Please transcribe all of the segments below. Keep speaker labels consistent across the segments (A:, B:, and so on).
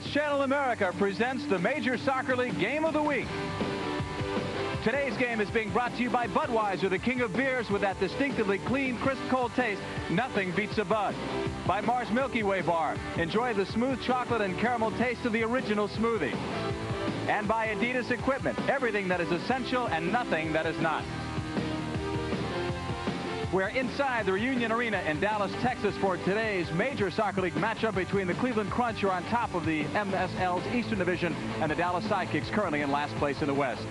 A: Sports Channel America presents the Major Soccer League Game of the Week. Today's game is being brought to you by Budweiser, the king of beers with that distinctively clean, crisp, cold taste. Nothing beats a Bud. By Mars Milky Way Bar. Enjoy the smooth chocolate and caramel taste of the original smoothie. And by Adidas Equipment. Everything that is essential and nothing that is not. We're inside the Reunion Arena in Dallas, Texas for today's Major Soccer League matchup between the Cleveland Crunch, who are on top of the MSL's Eastern Division, and the Dallas Sidekicks, currently in last place in the West.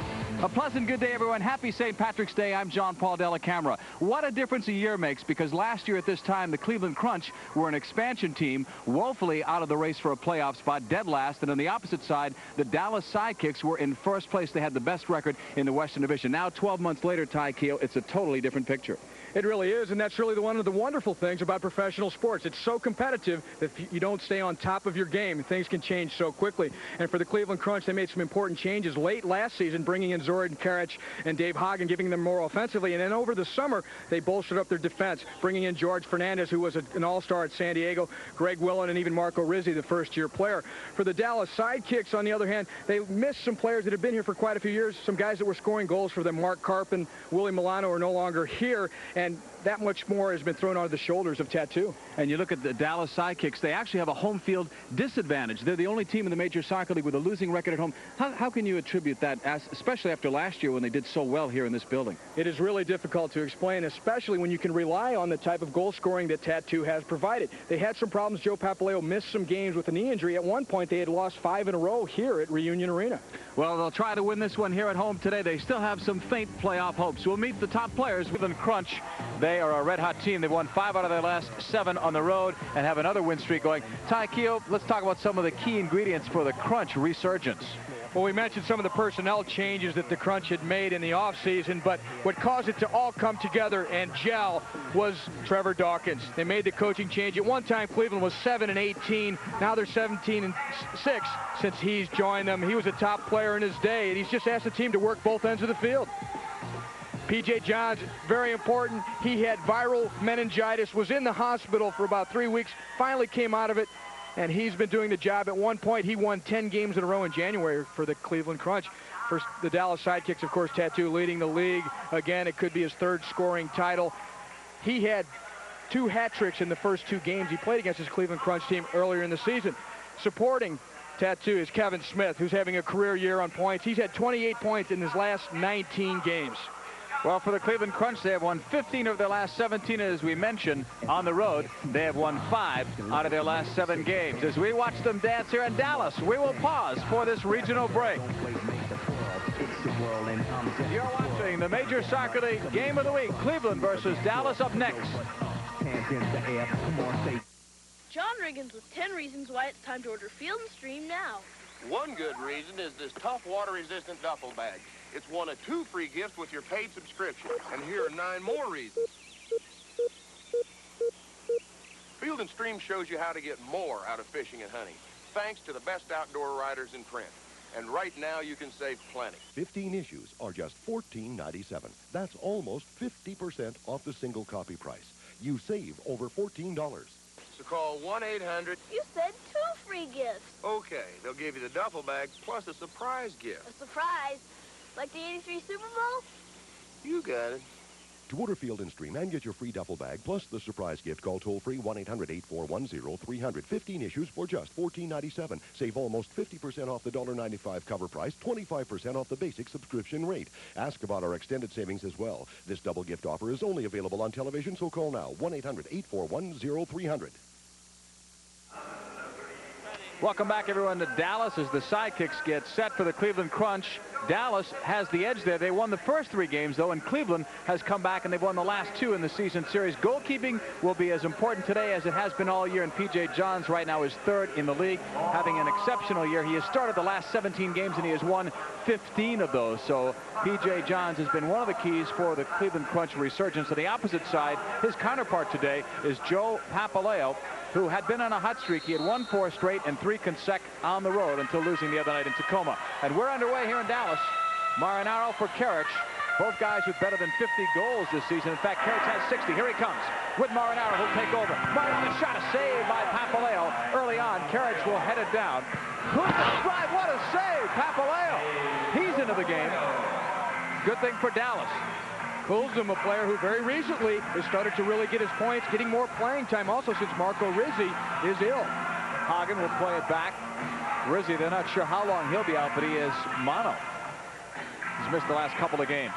A: A pleasant good day, everyone. Happy St. Patrick's Day. I'm John Paul Della Camera. What a difference a year makes, because last year at this time, the Cleveland Crunch were an expansion team, woefully out of the race for a playoff spot, dead last. And on the opposite side, the Dallas Sidekicks were in first place. They had the best record in the Western Division. Now, 12 months later, Ty Keel, it's a totally different picture.
B: It really is, and that's really one of the wonderful things about professional sports. It's so competitive that if you don't stay on top of your game, things can change so quickly. And for the Cleveland Crunch, they made some important changes late last season, bringing in Zoran Karic and Dave Hagen, giving them more offensively. And then over the summer, they bolstered up their defense, bringing in George Fernandez, who was an all-star at San Diego, Greg Willen, and even Marco Rizzi, the first-year player. For the Dallas Sidekicks, on the other hand, they missed some players that have been here for quite a few years, some guys that were scoring goals for them. Mark Carpin, Willie Milano are no longer here, and that much more has been thrown onto the shoulders of Tattoo.
A: And you look at the Dallas Sidekicks, they actually have a home field disadvantage. They're the only team in the Major Soccer League with a losing record at home. How can you attribute that, especially after last year when they did so well here in this building?
B: It is really difficult to explain, especially when you can rely on the type of goal scoring that Tattoo has provided. They had some problems. Joe Papaleo missed some games with a knee injury. At one point, they had lost 5 in a row here at Reunion Arena.
A: Well, they'll try to win this one here at home today. They still have some faint playoff hopes. We'll meet the top players with the Crunch. They are a red-hot team. They've won 5 out of their last 7 on the road and have another win streak going. Ty Keel, let's talk about some of the key ingredients for the Crunch resurgence.
B: Well, we mentioned some of the personnel changes that the Crunch had made in the offseason, but what caused it to all come together and gel was Trevor Dawkins. They made the coaching change. At one time, Cleveland was 7-18. Now they're 17-6 since he's joined them. He was a top player in his day, and he's just asked the team to work both ends of the field. P.J. Johns, very important. He had viral meningitis, was in the hospital for about 3 weeks, finally came out of it, and he's been doing the job. At one point, he won 10 games in a row in January for the Cleveland Crunch. For the Dallas Sidekicks, of course, Tattoo leading the league. Again, it could be his 3rd scoring title. He had 2 hat tricks in the first 2 games he played against his Cleveland Crunch team earlier in the season. Supporting Tattoo is Kevin Smith, who's having a career year on points. He's had 28 points in his last 19 games.
A: Well, for the Cleveland Crunch, they have won 15 of their last 17, as we mentioned, on the road. They have won 5 out of their last 7 games. As we watch them dance here in Dallas, we will pause for this regional break. You're watching the Major Soccer League Game of the Week. Cleveland versus Dallas up next.
C: John Riggins with 10 reasons why it's time to order Field & Stream now.
D: One good reason is this tough water-resistant duffel bag. It's one of 2 free gifts with your paid subscription. And here are 9 more reasons. Field & Stream shows you how to get more out of fishing and hunting, thanks to the best outdoor writers in print. And right now, you can save plenty.
E: 15 issues are just $14.97. That's almost 50% off the single copy price. You save over $14.
D: So call 1-800.
C: You said 2 free gifts.
D: Okay, they'll give you the duffel bag plus a surprise gift.
C: A surprise? Like the '83 Super Bowl?
D: You got it.
E: To order Field & Stream and get your free duffel bag plus the surprise gift, call toll-free 1-800-841-0300. 15 issues for just $14.97. Save almost 50% off the $1.95 cover price, 25% off the basic subscription rate. Ask about our extended savings as well. This double gift offer is only available on television, so call now, 1-800-841-0300.
A: Welcome back, everyone, to Dallas as the Sidekicks get set for the Cleveland Crunch. Dallas has the edge there. They won the first 3 games, though, and Cleveland has come back, and they've won the last 2 in the season series. Goalkeeping will be as important today as it has been all year, and P.J. Johns right now is 3rd in the league, having an exceptional year. He has started the last 17 games, and he has won 15 of those. So P.J. Johns has been one of the keys for the Cleveland Crunch resurgence. On the opposite side, his counterpart today is Joe Papaleo, who had been on a hot streak. He had won 4 straight and 3 consecutive on the road until losing the other night in Tacoma. And we're underway here in Dallas. Marinaro for Karic. Both guys with better than 50 goals this season. In fact, Karic has 60. Here he comes with Marinaro, who'll take over. Marinaro shot, a save by Papaleo early on. Karic will head it down. Kuzma's drive, what a save! Papaleo, he's into the game. Good thing for Dallas.
B: Kuzma, a player who very recently has started to really get his points, getting more playing time also since Marco Rizzi is ill.
A: Hagen will play it back. Rizzi, they're not sure how long he'll be out, but he is mono. He's missed the last couple of games.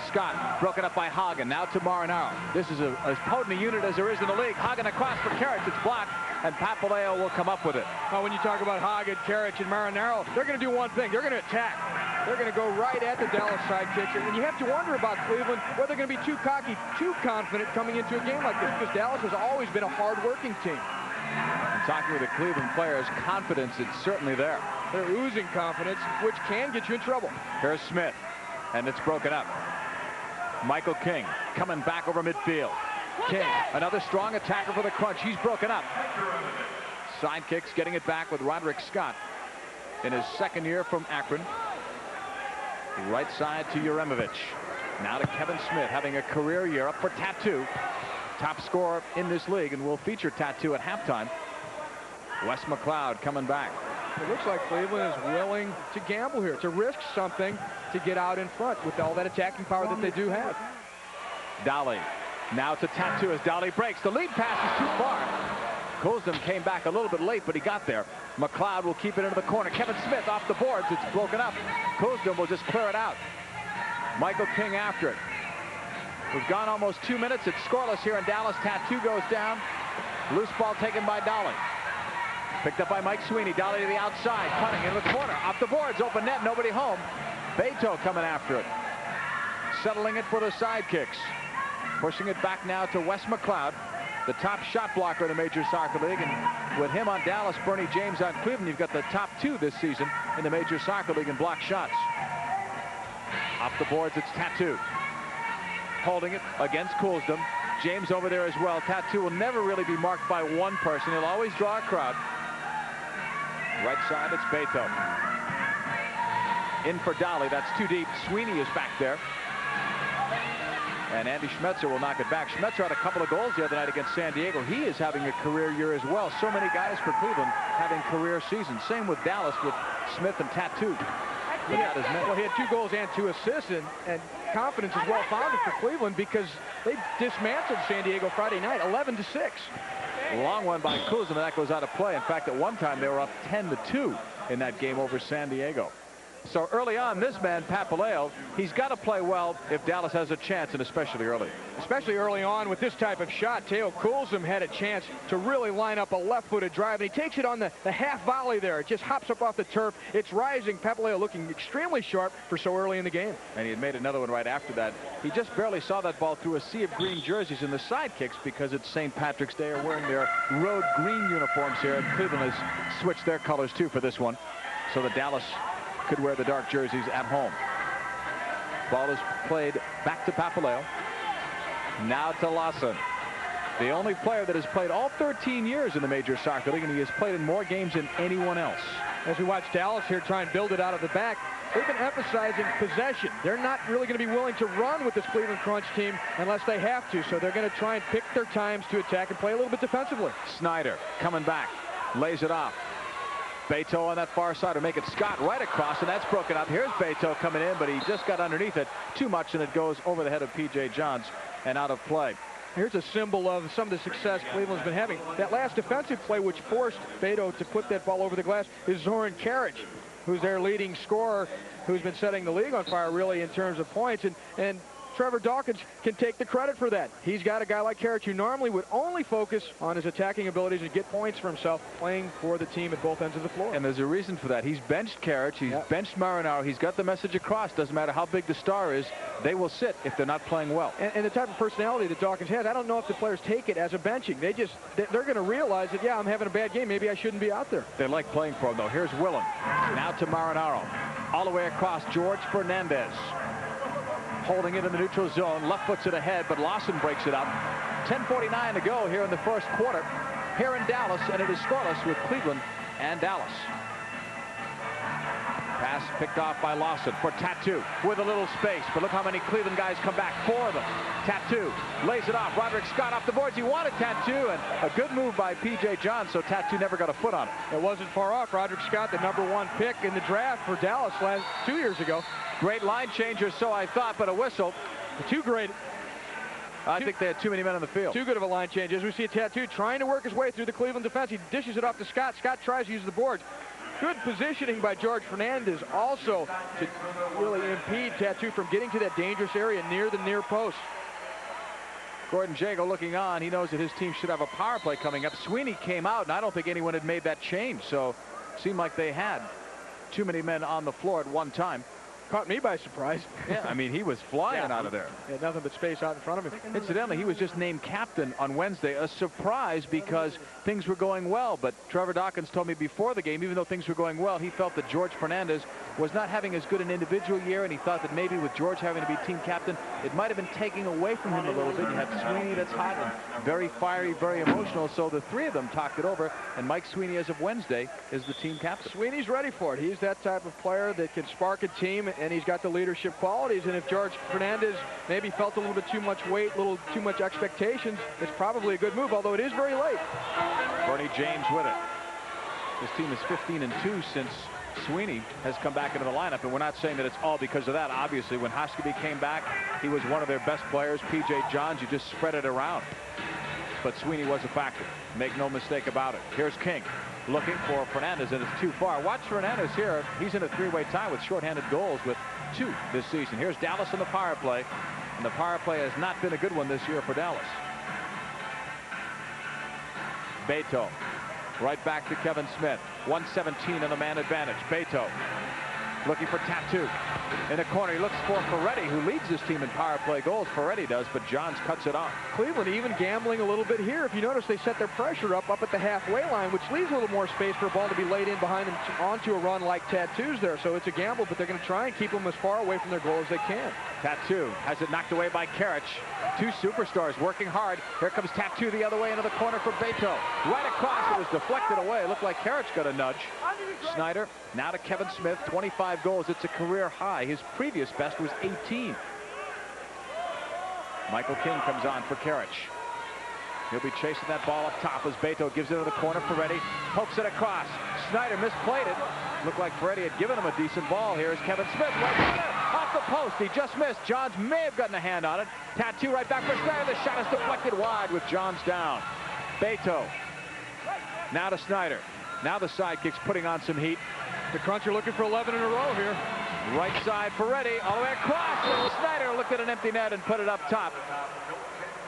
A: Scott broken up by Hagen. Now to Marinaro. This is as potent a unit as there is in the league. Hagen across for Karich. It's blocked, and Papaleo will come up with it.
B: Well, when you talk about Hagen, Karich, and Marinaro, they're going to do one thing. They're going to attack. They're going to go right at the Dallas Sidekicks. And you have to wonder about Cleveland, whether they're going to be too cocky, too confident coming into a game like this, because Dallas has always been a hard-working team.
A: And talking with the Cleveland players, confidence is certainly there.
B: They're oozing confidence, which can get you in trouble.
A: Here's Smith, and it's broken up. Michael King coming back over midfield. King, another strong attacker for the Crunch. He's broken up. Sidekicks getting it back with Roderick Scott in his second year from Akron. Right side to Uremovich. Now to Kevin Smith, having a career year, up for Tattoo. Top scorer in this league, and will feature Tattoo at halftime. Wes McLeod coming back.
B: It looks like Cleveland is willing to gamble here, to risk something to get out in front with all that attacking power that they do have.
A: Dolly now to Tattoo as Dolly breaks. The lead pass is too far. Kuzma came back a little bit late, but he got there. McLeod will keep it into the corner. Kevin Smith off the boards. It's broken up. Kuzma will just clear it out. Michael King after it. We've gone almost 2 minutes. It's scoreless here in Dallas. Tattoo goes down. Loose ball taken by Dolly. Picked up by Mike Sweeney. Dolly to the outside. Cutting into the corner. Off the boards. Open net. Nobody home. Beto coming after it. Settling it for the Sidekicks. Pushing it back now to Wes McLeod, the top shot blocker in the Major Soccer League. And with him on Dallas, Bernie James on Cleveland, you've got the top two this season in the Major Soccer League in block shots. Off the boards, it's Tattoo. Holding it against Kuzma. James over there as well. Tattoo will never really be marked by one person. He'll always draw a crowd. Right side, it's Beto. In for Dolly. That's too deep. Sweeney is back there. And Andy Schmetzer will knock it back. Schmetzer had a couple of goals the other night against San Diego. He is having a career year as well. So many guys for Cleveland having career seasons. Same with Dallas with Smith and Tattoo.
B: Well, he had 2 goals and 2 assists, and confidence is well founded for Cleveland because they dismantled San Diego Friday night, 11-6.
A: Long one by Kuzma. That goes out of play. In fact, at one time they were up 10-2 in that game over San Diego. So early on, this man, Papaleo, he's got to play well if Dallas has a chance, and especially early.
B: Especially early on with this type of shot, Teo Kuzma had a chance to really line up a left-footed drive, and he takes it on the half volley there. It just hops up off the turf. It's rising. Papaleo looking extremely sharp for so early in the game.
A: And he had made another one right after that. He just barely saw that ball through a sea of green jerseys, in the Sidekicks, because it's St. Patrick's Day, are wearing their road green uniforms here, and Cleveland has switched their colors too for this one, so that Dallas could wear the dark jerseys at home. Ball is played back to Papaleo. Now to Lawson. The only player that has played all 13 years in the Major Soccer League, and he has played in more games than anyone else.
B: As we watch Dallas here try and build it out of the back, they've been emphasizing possession. They're not really going to be willing to run with this Cleveland Crunch team unless they have to, so they're going to try and pick their times to attack and play a little bit defensively.
A: Snyder coming back, lays it off. Beto on that far side to make it Scott right across, and that's broken up. Here's Beto coming in, but he just got underneath it too much, and it goes over the head of P.J. Johns and out of play.
B: Here's a symbol of some of the success Cleveland's been having. That last defensive play, which forced Beto to put that ball over the glass, is Zoran Karich, who's their leading scorer, who's been setting the league on fire really in terms of points, and Trevor Dawkins can take the credit for that. He's got a guy like Karich who normally would only focus on his attacking abilities and get points for himself, playing for the team at both ends of the floor.
A: And there's a reason for that. He's benched Karich, he's benched Marinaro, he's got the message across. Doesn't matter how big the star is, they will sit if they're not playing well.
B: And the type of personality that Dawkins has, I don't know if the players take it as a benching. They're going to realize that, yeah, I'm having a bad game, maybe I shouldn't be out there.
A: They like playing for him, though. Here's Willem. Now to Marinaro. All the way across, George Fernandez. Holding it in the neutral zone, left foots it ahead, but Lawson breaks it up. 10:49 to go here in the first quarter, here in Dallas, and it is scoreless with Cleveland and Dallas. Pass Picked off by Lawson for Tattoo with a little space. But look how many Cleveland guys come back. 4 of them. Tattoo lays it off. Roderick Scott off the boards. He wanted Tattoo, and a good move by P.J. Johns, so Tattoo never got a foot on it.
B: It wasn't far off. Roderick Scott, the #1 pick in the draft for Dallas 2 years ago.
A: Great line changer, so I thought, but a whistle.
B: Too great.
A: I think they had too many men on the field.
B: Too good of a line change. As we see a Tattoo trying to work his way through the Cleveland defense. He dishes it off to Scott. Scott tries to use the boards. Good positioning by George Fernandez also to really impede Tattoo from getting to that dangerous area near the near post.
A: Gordon Jago looking on. He knows that his team should have a power play coming up. Sweeney came out, and I don't think anyone had made that change. So it seemed like they had too many men on the floor at one time.
B: Caught me by surprise.
A: Yeah, I mean, he was flying out of there.
B: He had nothing but space out in front of him.
A: Incidentally, he was just named captain on Wednesday. A surprise because things were going well. But Trevor Dawkins told me before the game, even though things were going well, he felt that George Fernandez was not having as good an individual year, and he thought that maybe with George having to be team captain, it might have been taking away from him a little bit. You have Sweeney that's hot and very fiery, very emotional. So the 3 of them talked it over, and Mike Sweeney, as of Wednesday, is the team captain.
B: Sweeney's ready for it. He's that type of player that can spark a team, and he's got the leadership qualities. And if George Fernandez maybe felt a little bit too much weight, a little too much expectations, it's probably a good move, although it is very late.
A: Bernie James with it. This team is 15-2 since Sweeney has come back into the lineup, and we're not saying that it's all because of that. Obviously, when Hoskeby came back, he was one of their best players. P.J. Johns, you just spread it around. But Sweeney was a factor. Make no mistake about it. Here's King looking for Fernandez, and it's too far. Watch Fernandez here. He's in a 3-way tie with shorthanded goals with 2 this season. Here's Dallas in the power play, and the power play has not been a good one this year for Dallas. Beto. Right back to Kevin Smith. 117 on the man advantage. Beto looking for Tattoo. In the corner, he looks for Ferretti, who leads his team in power play goals. Ferretti does, but Johns cuts it off.
B: Cleveland even gambling a little bit here. If you notice, they set their pressure up at the halfway line, which leaves a little more space for a ball to be laid in behind them onto a run like Tattoo's there. So it's a gamble, but they're going to try and keep them as far away from their goal as they can.
A: Tattoo has it knocked away by Karich. 2 superstars working hard. Here comes Tattoo the other way into the corner for Beto. Right across, it was deflected away. It looked like Karich got a nudge. Snyder now to Kevin Smith. 25 goals. It's a career high. His previous best was 18. Michael King comes on for Karich. He'll be chasing that ball up top as Beto gives it to the corner. Ferretti pokes it across. Snyder misplayed it. Looked like Ferretti had given him a decent ball. Here's Kevin Smith. Off the post. He just missed. Johns may have gotten a hand on it. Tattoo right back for Snyder. The shot is deflected wide with Johns down. Beto. Now to Snyder. Now the Sidekicks putting on some heat.
B: The Crunch are looking for 11 in a row here.
A: Right side Ferretti. All the way across. And Snyder looked at an empty net and put it up top.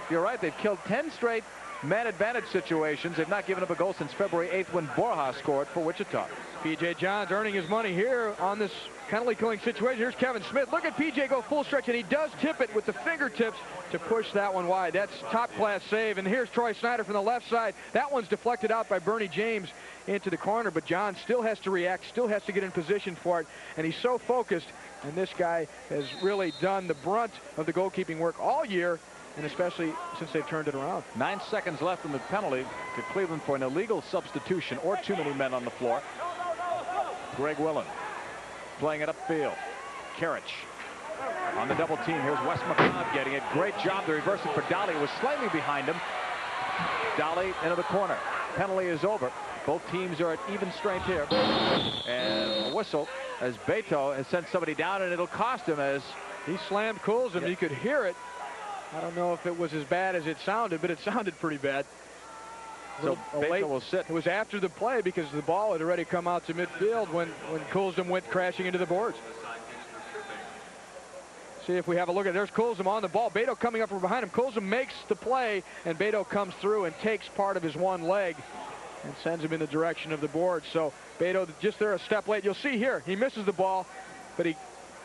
A: You're right. They've killed 10 straight man advantage situations. They've not given up a goal since February 8th when Borja scored for Wichita.
B: P.J. Johns earning his money here on this penalty killing situation. Here's Kevin Smith. Look at P.J. go full stretch, and he does tip it with the fingertips to push that one wide. That's top-class save. And here's Troy Snyder from the left side. That one's deflected out by Bernie James into the corner, but Johns still has to react, still has to get in position for it, and he's so focused. And this guy has really done the brunt of the goalkeeping work all year, and especially since they've turned it around.
A: 9 seconds left in the penalty to Cleveland for an illegal substitution or too many men on the floor. Greg Willen playing it upfield. Karich on the double team. Here's Wes McCobb getting it. Great job to reverse it for Dolly. It was slightly behind him. Dolly into the corner. Penalty is over. Both teams are at even strength here. And a whistle as Beto has sent somebody down, and it'll cost him as
B: he slammed Coulson. You could hear it. I don't know if it was as bad as it sounded, but it sounded pretty bad.
A: So Beto will sit.
B: It was after the play because the ball had already come out to midfield when Coulson went crashing into the boards. See if we have a look at it. There's Coulson on the ball. Beto coming up from behind him. Coulson makes the play, and Beto comes through and takes part of his one leg and sends him in the direction of the board. So Beto just there a step late. You'll see here he misses the ball, but he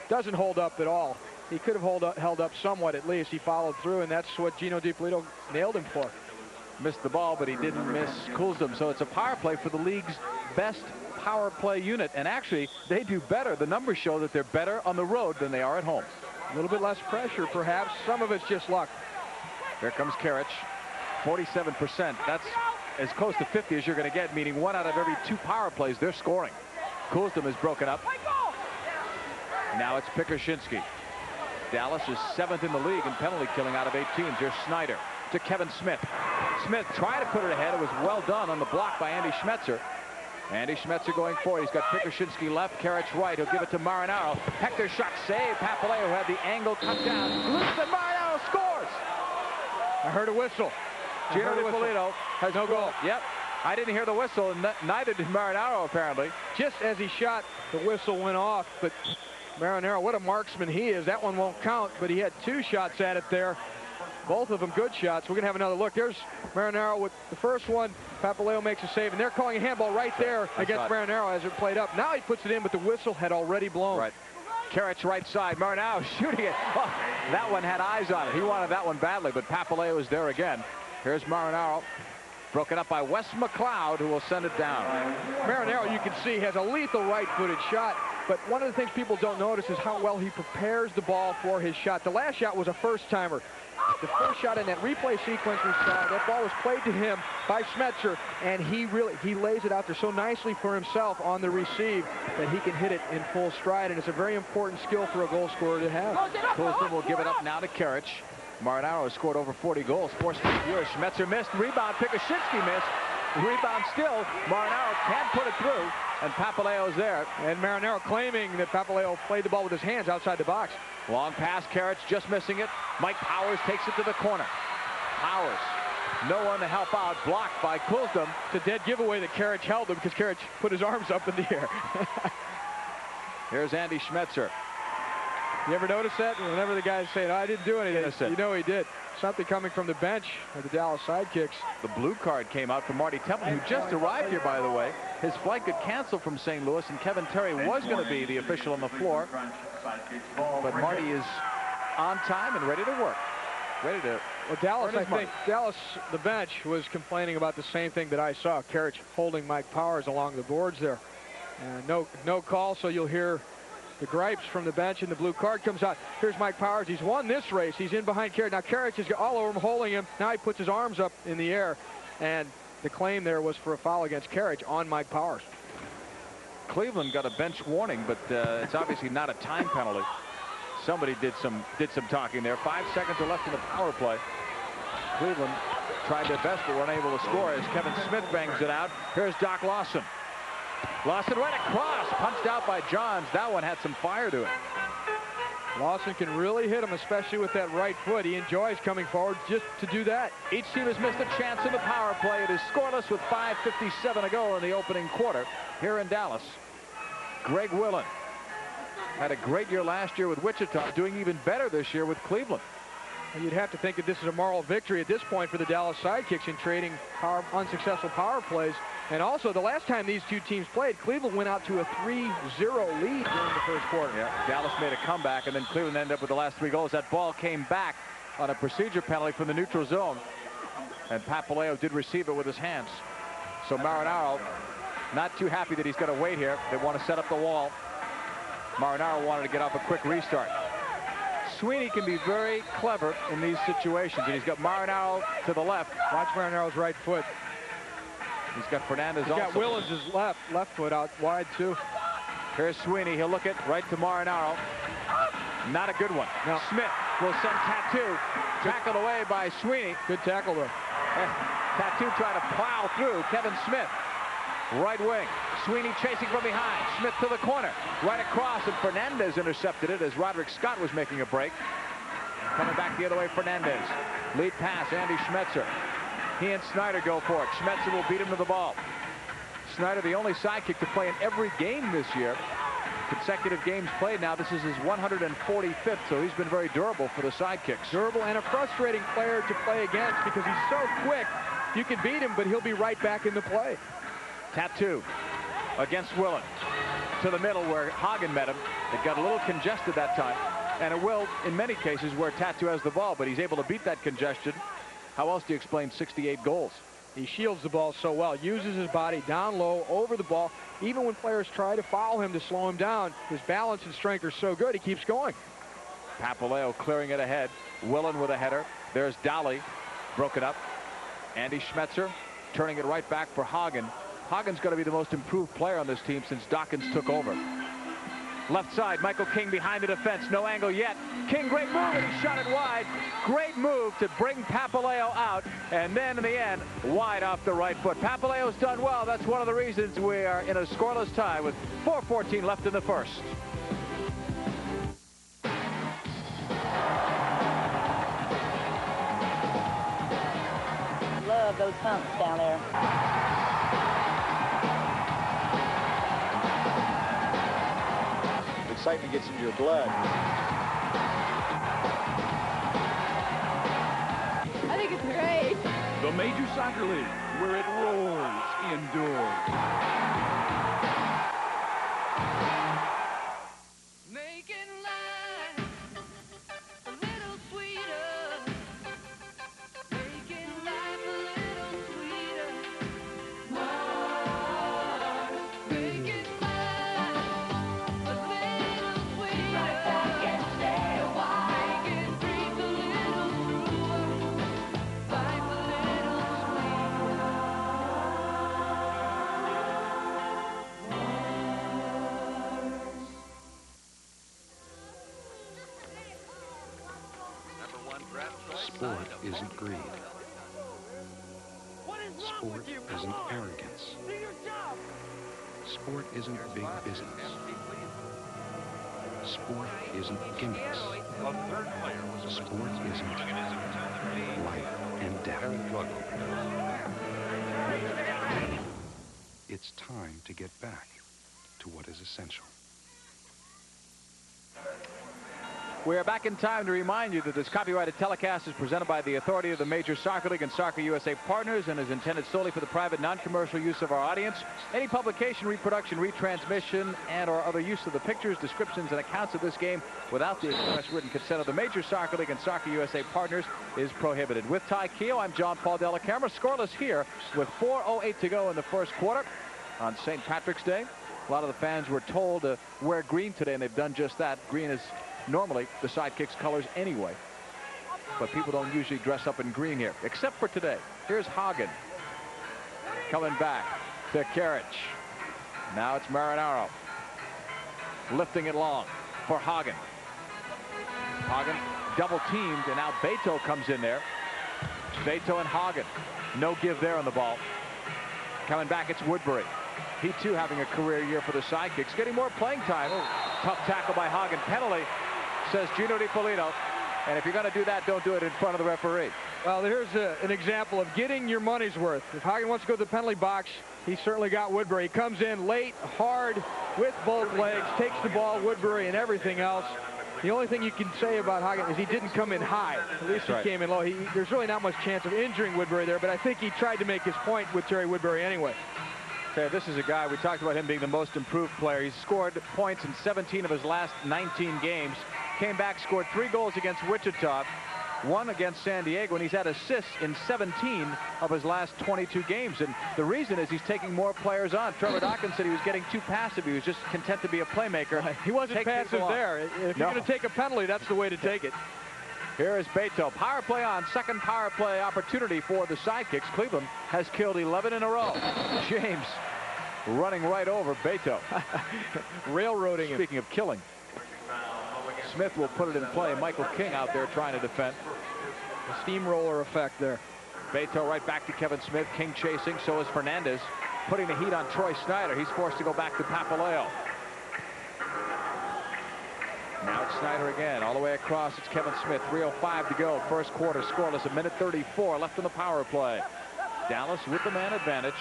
B: doesn't hold up at all. He could have held up somewhat at least. He followed through, and that's what Gino DiPolito nailed him for.
A: Missed the ball, but he didn't miss Coulson. So it's a power play for the league's best power play unit. And actually, they do better. The numbers show that they're better on the road than they are at home.
B: A little bit less pressure, perhaps. Some of it's just luck.
A: Here comes Karich. 47%. That's as close to 50 as you're going to get, meaning 1 out of every 2 power plays they're scoring. Coulson is broken up. Now it's Pikuzinski. Dallas is 7th in the league in penalty killing out of 8 teams. Here's Snyder to Kevin Smith. Smith tried to put it ahead. It was well done on the block by Andy Schmetzer. Andy Schmetzer going forward. He's got Pikuzinski left, Karich right. He'll give it to Marinaro. Hector shot save. Papaleo had the angle cut down. Loose and Marinaro scores.
B: I heard a whistle.
A: Gino DiPolito has
B: no goal.
A: Yep. I didn't hear the whistle, and neither did Marinaro, apparently.
B: Just as he shot, the whistle went off, but Marinaro, what a marksman he is. That one won't count, but he had 2 shots at it there. Both of them good shots. We're going to have another look. There's Marinaro with the first one. Papaleo makes a save, and they're calling a handball right there against Marinaro as it played up. Now he puts it in, but the whistle had already blown.
A: Right. Karich right side. Marinaro shooting it. Oh, that one had eyes on it. He wanted that one badly, but Papaleo is there again. Here's Marinaro. Broken up by Wes McLeod, who will send it down.
B: Marinaro, you can see, has a lethal right-footed shot, but one of the things people don't notice is how well he prepares the ball for his shot. The last shot was a first-timer. The first shot in that replay sequence we saw, that ball was played to him by Schmetzer, and he lays it out there so nicely for himself on the receive that he can hit it in full stride, and it's a very important skill for a goal scorer to have.
A: Coulson will give it up now to Karich. Marinaro has scored over 40 goals. 4 straight years. Schmetzer missed. Rebound. Pikuzinski missed. Rebound still. Marinaro can't put it through. And Papaleo's there.
B: And Marinaro claiming that Papaleo played the ball with his hands outside the box.
A: Long pass. Karich just missing it. Mike Powers takes it to the corner. Powers. No one to help out. Blocked by Coulson.
B: It's a dead giveaway that Karich held him because Karich put his arms up in the air.
A: Here's Andy Schmetzer.
B: You ever notice that? Whenever the guys say, "I didn't do anything," you know he did. Something coming from the bench of the Dallas Sidekicks.
A: The blue card came out from Marty Temple, who just arrived here, by the way. His flight got canceled from St. Louis, and Kevin Terry was going to be the official on the floor. But Marty is on time and ready to work. Ready to.
B: Well, Dallas, I think, Dallas, the bench, was complaining about the same thing that I saw. Karich holding Mike Powers along the boards there. And no call, so you'll hear the gripes from the bench, and the blue card comes out. Here's Mike Powers. He's won this race. He's in behind Karich. Now Karich is all over him, holding him. Now he puts his arms up in the air, and the claim there was for a foul against Karich on Mike Powers.
A: Cleveland got a bench warning, but it's obviously not a time penalty. Somebody did some talking there. 5 seconds are left in the power play. Cleveland tried their best, but were unable to score as Kevin Smith bangs it out. Here's Doc Lawson. Lawson right across, punched out by Johns. That one had some fire to it.
B: Lawson can really hit him, especially with that right foot. He enjoys coming forward just to do that.
A: Each team has missed a chance in the power play. It is scoreless with 5:57 to go in the opening quarter here in Dallas. Greg Willen had a great year last year with Wichita, doing even better this year with Cleveland.
B: And you'd have to think that this is a moral victory at this point for the Dallas Sidekicks in trading unsuccessful power plays. And also, the last time these two teams played, Cleveland went out to a 3-0 lead during the first quarter.
A: Yeah, Dallas made a comeback, and then Cleveland ended up with the last 3 goals. That ball came back on a procedure penalty from the neutral zone, and Papaleo did receive it with his hands. So Marinaro not too happy that he's got to wait here. They want to set up the wall. Marinaro wanted to get off a quick restart. Sweeney can be very clever in these situations, and he's got Marinaro to the left.
B: Watch Marinaro's right foot.
A: He's got Fernandez
B: also. He's got Willens' left foot out wide, too.
A: Here's Sweeney. He'll look it right to Marinaro. Not a good one.
B: No.
A: Smith will send Tattoo. Tackled away by Sweeney.
B: Good tackle, though.
A: Tattoo trying to plow through. Kevin Smith, right wing. Sweeney chasing from behind. Smith to the corner. Right across, and Fernandez intercepted it as Roderick Scott was making a break. Coming back the other way, Fernandez. Lead pass, Andy Schmetzer. He and Snyder go for it. Schmetzer will beat him to the ball. Snyder, the only sidekick to play in every game this year. Consecutive games played now. This is his 145th, so he's been very durable for the Sidekicks.
B: Durable and a frustrating player to play against because he's so quick. You can beat him, but he'll be right back in the play.
A: Tattoo against Willen. To the middle where Hagen met him. It got a little congested that time. And it will, in many cases, where Tattoo has the ball, but he's able to beat that congestion. How else do you explain 68 goals?
B: He shields the ball so well, uses his body down low, over the ball. Even when players try to foul him to slow him down, his balance and strength are so good, he keeps going.
A: Papaleo clearing it ahead. Willen with a header. There's Dolly, broken up. Andy Schmetzer turning it right back for Hagen. Hagen's going to be the most improved player on this team since Dawkins took over. Left side, Michael King behind the defense. No angle yet. King, great move, and he shot it wide. Great move to bring Papaleo out, and then in the end, wide off the right foot. Papaleo's done well. That's one of the reasons we are in a scoreless tie with 4:14 left in the first.
F: Love those humps down there.
G: Excitement gets into your blood.
F: I think it's great.
H: The Major Soccer League, where it roars indoors.
I: Making life a little sweeter. Making life a little sweeter. Mars. Making life a little sweeter. Right back and stay a while. Making dreams a little truer. Life a little
J: Sport isn't greed. Sport isn't arrogance. Sport isn't big business. Sport isn't gimmicks. Sport isn't life and death. It's time to get back to what is essential.
A: We are back in time to remind you that this copyrighted telecast is presented by the authority of the Major Soccer League and Soccer USA partners and is intended solely for the private, non-commercial use of our audience. Any publication, reproduction, retransmission, and or other use of the pictures, descriptions, and accounts of this game without the express written consent of the Major Soccer League and Soccer USA partners is prohibited. With Ty Keogh, I'm John Paul Della Camera. Scoreless here with 4:08 to go in the first quarter on St. Patrick's Day. A lot of the fans were told to wear green today, and they've done just that. Green is normally the Sidekicks colors anyway, but people don't usually dress up in green here, except for today. Here's Hagen coming back to Karich. Now it's Marinaro lifting it long for Hagen. Hagen double teamed, and now Beto comes in there. Beto and Hagen, no give there on the ball. Coming back, it's Woodbury. He too having a career year for the Sidekicks, getting more playing time. Tough tackle by Hagen. Penalty, says Gino DiPolito. And if you're going to do that, don't do it in front of the referee.
B: Well, here's an example of getting your money's worth. If Hagen wants to go to the penalty box, he certainly got Woodbury. He comes in late, hard, with both legs, takes the ball, Woodbury, and everything else. The only thing you can say about Hagen is he didn't come in high. At least he came in low. There's really not much chance of injuring Woodbury there, but I think he tried to make his point with Terry Woodbury anyway.
A: Okay, this is a guy, we talked about him being the most improved player. He's scored points in 17 of his last 19 games. Came back, scored 3 goals against Wichita, 1 against San Diego, and he's had assists in 17 of his last 22 games. And the reason is he's taking more players on. Trevor Dawkins said he was getting too passive. He was just content to be a playmaker.
B: He wasn't passive there. If you're going to take a penalty, that's the way to take it.
A: Here is Beto. Power play on. Second power play opportunity for the Sidekicks. Cleveland has killed 11 in a row. James running right over Beto.
B: Railroading him.
A: Speaking of killing, Smith will put it in play. Michael King out there trying to defend.
B: The steamroller effect there.
A: Beto right back to Kevin Smith. King chasing. So is Fernandez. Putting the heat on Troy Snyder. He's forced to go back to Papaleo. Now it's Snyder again, all the way across. It's Kevin Smith. 3:05 to go. First quarter scoreless. 1:34 left in the power play. Dallas with the man advantage.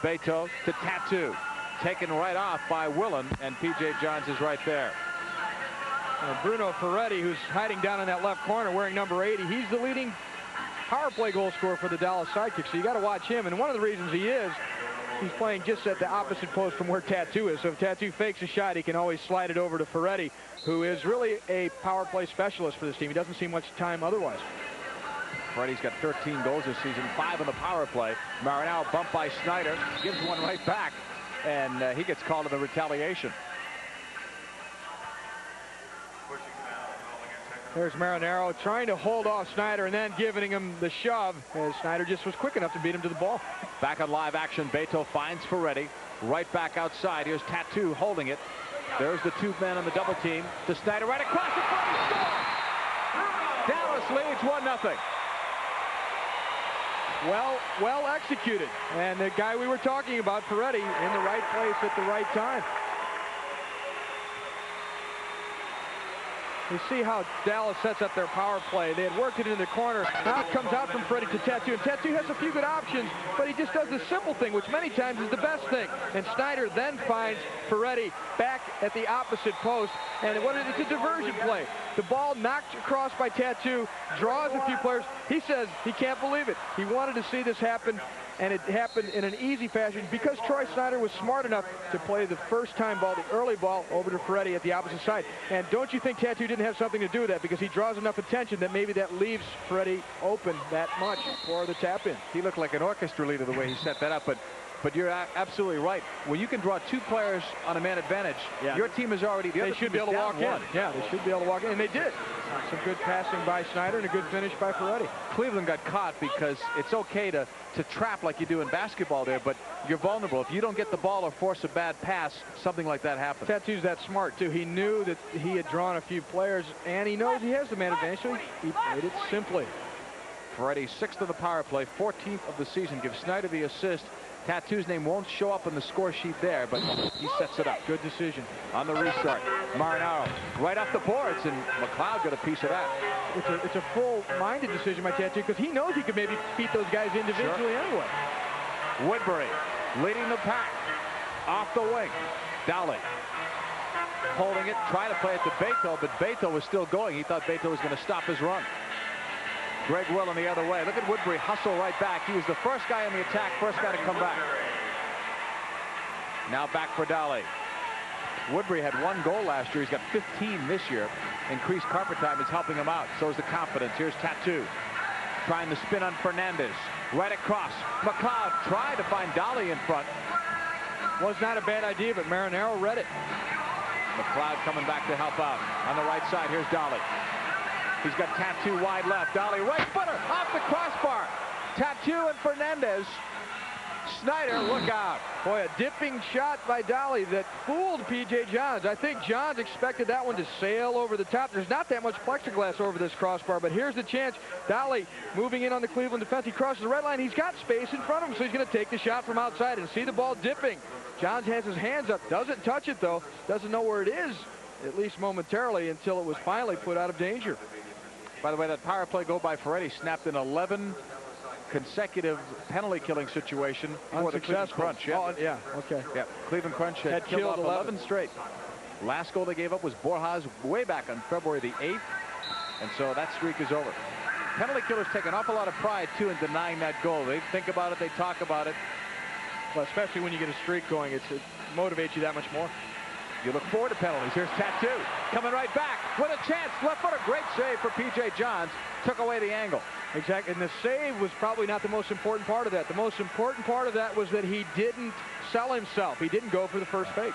A: Beto to Tattoo. Taken right off by Willen, and P.J. Johns is right there.
B: Bruno Ferretti, who's hiding down in that left corner wearing number 80. He's the leading power play goal scorer for the Dallas Sidekicks, so you got to watch him. And one of the reasons he is, he's playing just at the opposite post from where Tattoo is. So if Tattoo fakes a shot, he can always slide it over to Ferretti, who is really a power play specialist for this team. He doesn't see much time otherwise.
A: Ferretti's got 13 goals this season, 5 in the power play. Marinaro bumped by Snyder, gives one right back, and he gets called in the retaliation.
B: There's Marinaro trying to hold off Snyder and then giving him the shove, as Snyder just was quick enough to beat him to the ball.
A: Back on live action, Beto finds Ferretti. Right back outside. Here's Tattoo holding it. There's the two men on the double team to Snyder right across the front. He scores! Dallas leads 1-0.
B: Well executed. And the guy we were talking about, Ferretti, in the right place at the right time. You see how Dallas sets up their power play. They had worked it in the corner. Now it comes out from Ferretti to Tattoo. And Tattoo has a few good options, but he just does the simple thing, which many times is the best thing. And Snyder then finds Ferretti back at the opposite post. And it's a diversion play. The ball knocked across by Tattoo, draws a few players. He says he can't believe it. He wanted to see this happen, and it happened in an easy fashion because Troy Snyder was smart enough to play the first-time ball, the early ball, over to Ferretti at the opposite side. And don't you think Tattoo didn't have something to do with that, because he draws enough attention that maybe that leaves Ferretti open that much for the tap-in.
A: He looked like an orchestra leader the way he set that up, but you're absolutely right. When you can draw two players on a man advantage, your team is already...
B: They should be able to walk in. Yeah, they should be able to walk in, and they did. Some good passing by Snyder and a good finish by Ferretti.
A: Cleveland got caught because it's okay to trap like you do in basketball there, but you're vulnerable. If you don't get the ball or force a bad pass, something like that happens.
B: Tattoo's that smart, too. He knew that he had drawn a few players, and he knows he has the man advantage, so he played it simply.
A: Ferretti, 6th of the power play, 14th of the season, gives Snyder the assist. Tattoo's name won't show up on the score sheet there, but he sets it up.
B: Good decision.
A: On the restart, Marinaro right off the boards, and McLeod got a piece of that.
B: It's a full-minded decision by Tattoo, because he knows he could maybe beat those guys individually anyway.
A: Woodbury leading the pack. Off the wing. Dowling holding it, trying to play it to Beto, but Beto was still going. He thought Beto was going to stop his run. Greg Willen the other way. Look at Woodbury hustle right back. He was the first guy on the attack, first guy to come back. Now back for Dowling. Woodbury had 1 goal last year. He's got 15 this year. Increased carpet time is helping him out. So is the confidence. Here's Tattoo trying to spin on Fernandez. Right across. McLeod tried to find Dolly in front.
B: Was not a bad idea, but Marinaro read it.
A: McLeod coming back to help out. On the right side, here's Dolly. He's got Tattoo wide left. Dolly right footer off the crossbar. Tattoo and Fernandez. Snyder, look out.
B: Boy, a dipping shot by Dolly that fooled P.J. Johns. I think Johns expected that one to sail over the top. There's not that much plexiglass over this crossbar, but here's the chance. Dolly moving in on the Cleveland defense. He crosses the red line. He's got space in front of him, so he's going to take the shot from outside and see the ball dipping. Johns has his hands up. Doesn't touch it, though. Doesn't know where it is, at least momentarily, until it was finally put out of danger.
A: By the way, that power play goal by Ferretti snapped an 11 consecutive penalty killing situation for the Cleveland Crunch. Yeah.
B: Oh, yeah, okay.
A: Yeah, Cleveland Crunch had killed 11 straight. Last goal they gave up was Borjas way back on February the 8th, and so that streak is over. Penalty killers take an awful lot of pride, too, in denying that goal. They think about it, they talk about it.
B: Well, especially when you get a streak going, it motivates you that much more.
A: You look forward to penalties. Here's Tattoo coming right back with a chance. Left footer, great save for P.J. Johns. Took away the angle.
B: Exactly, and the save was probably not the most important part of that. The most important part of that was that he didn't sell himself. He didn't go for the first fake.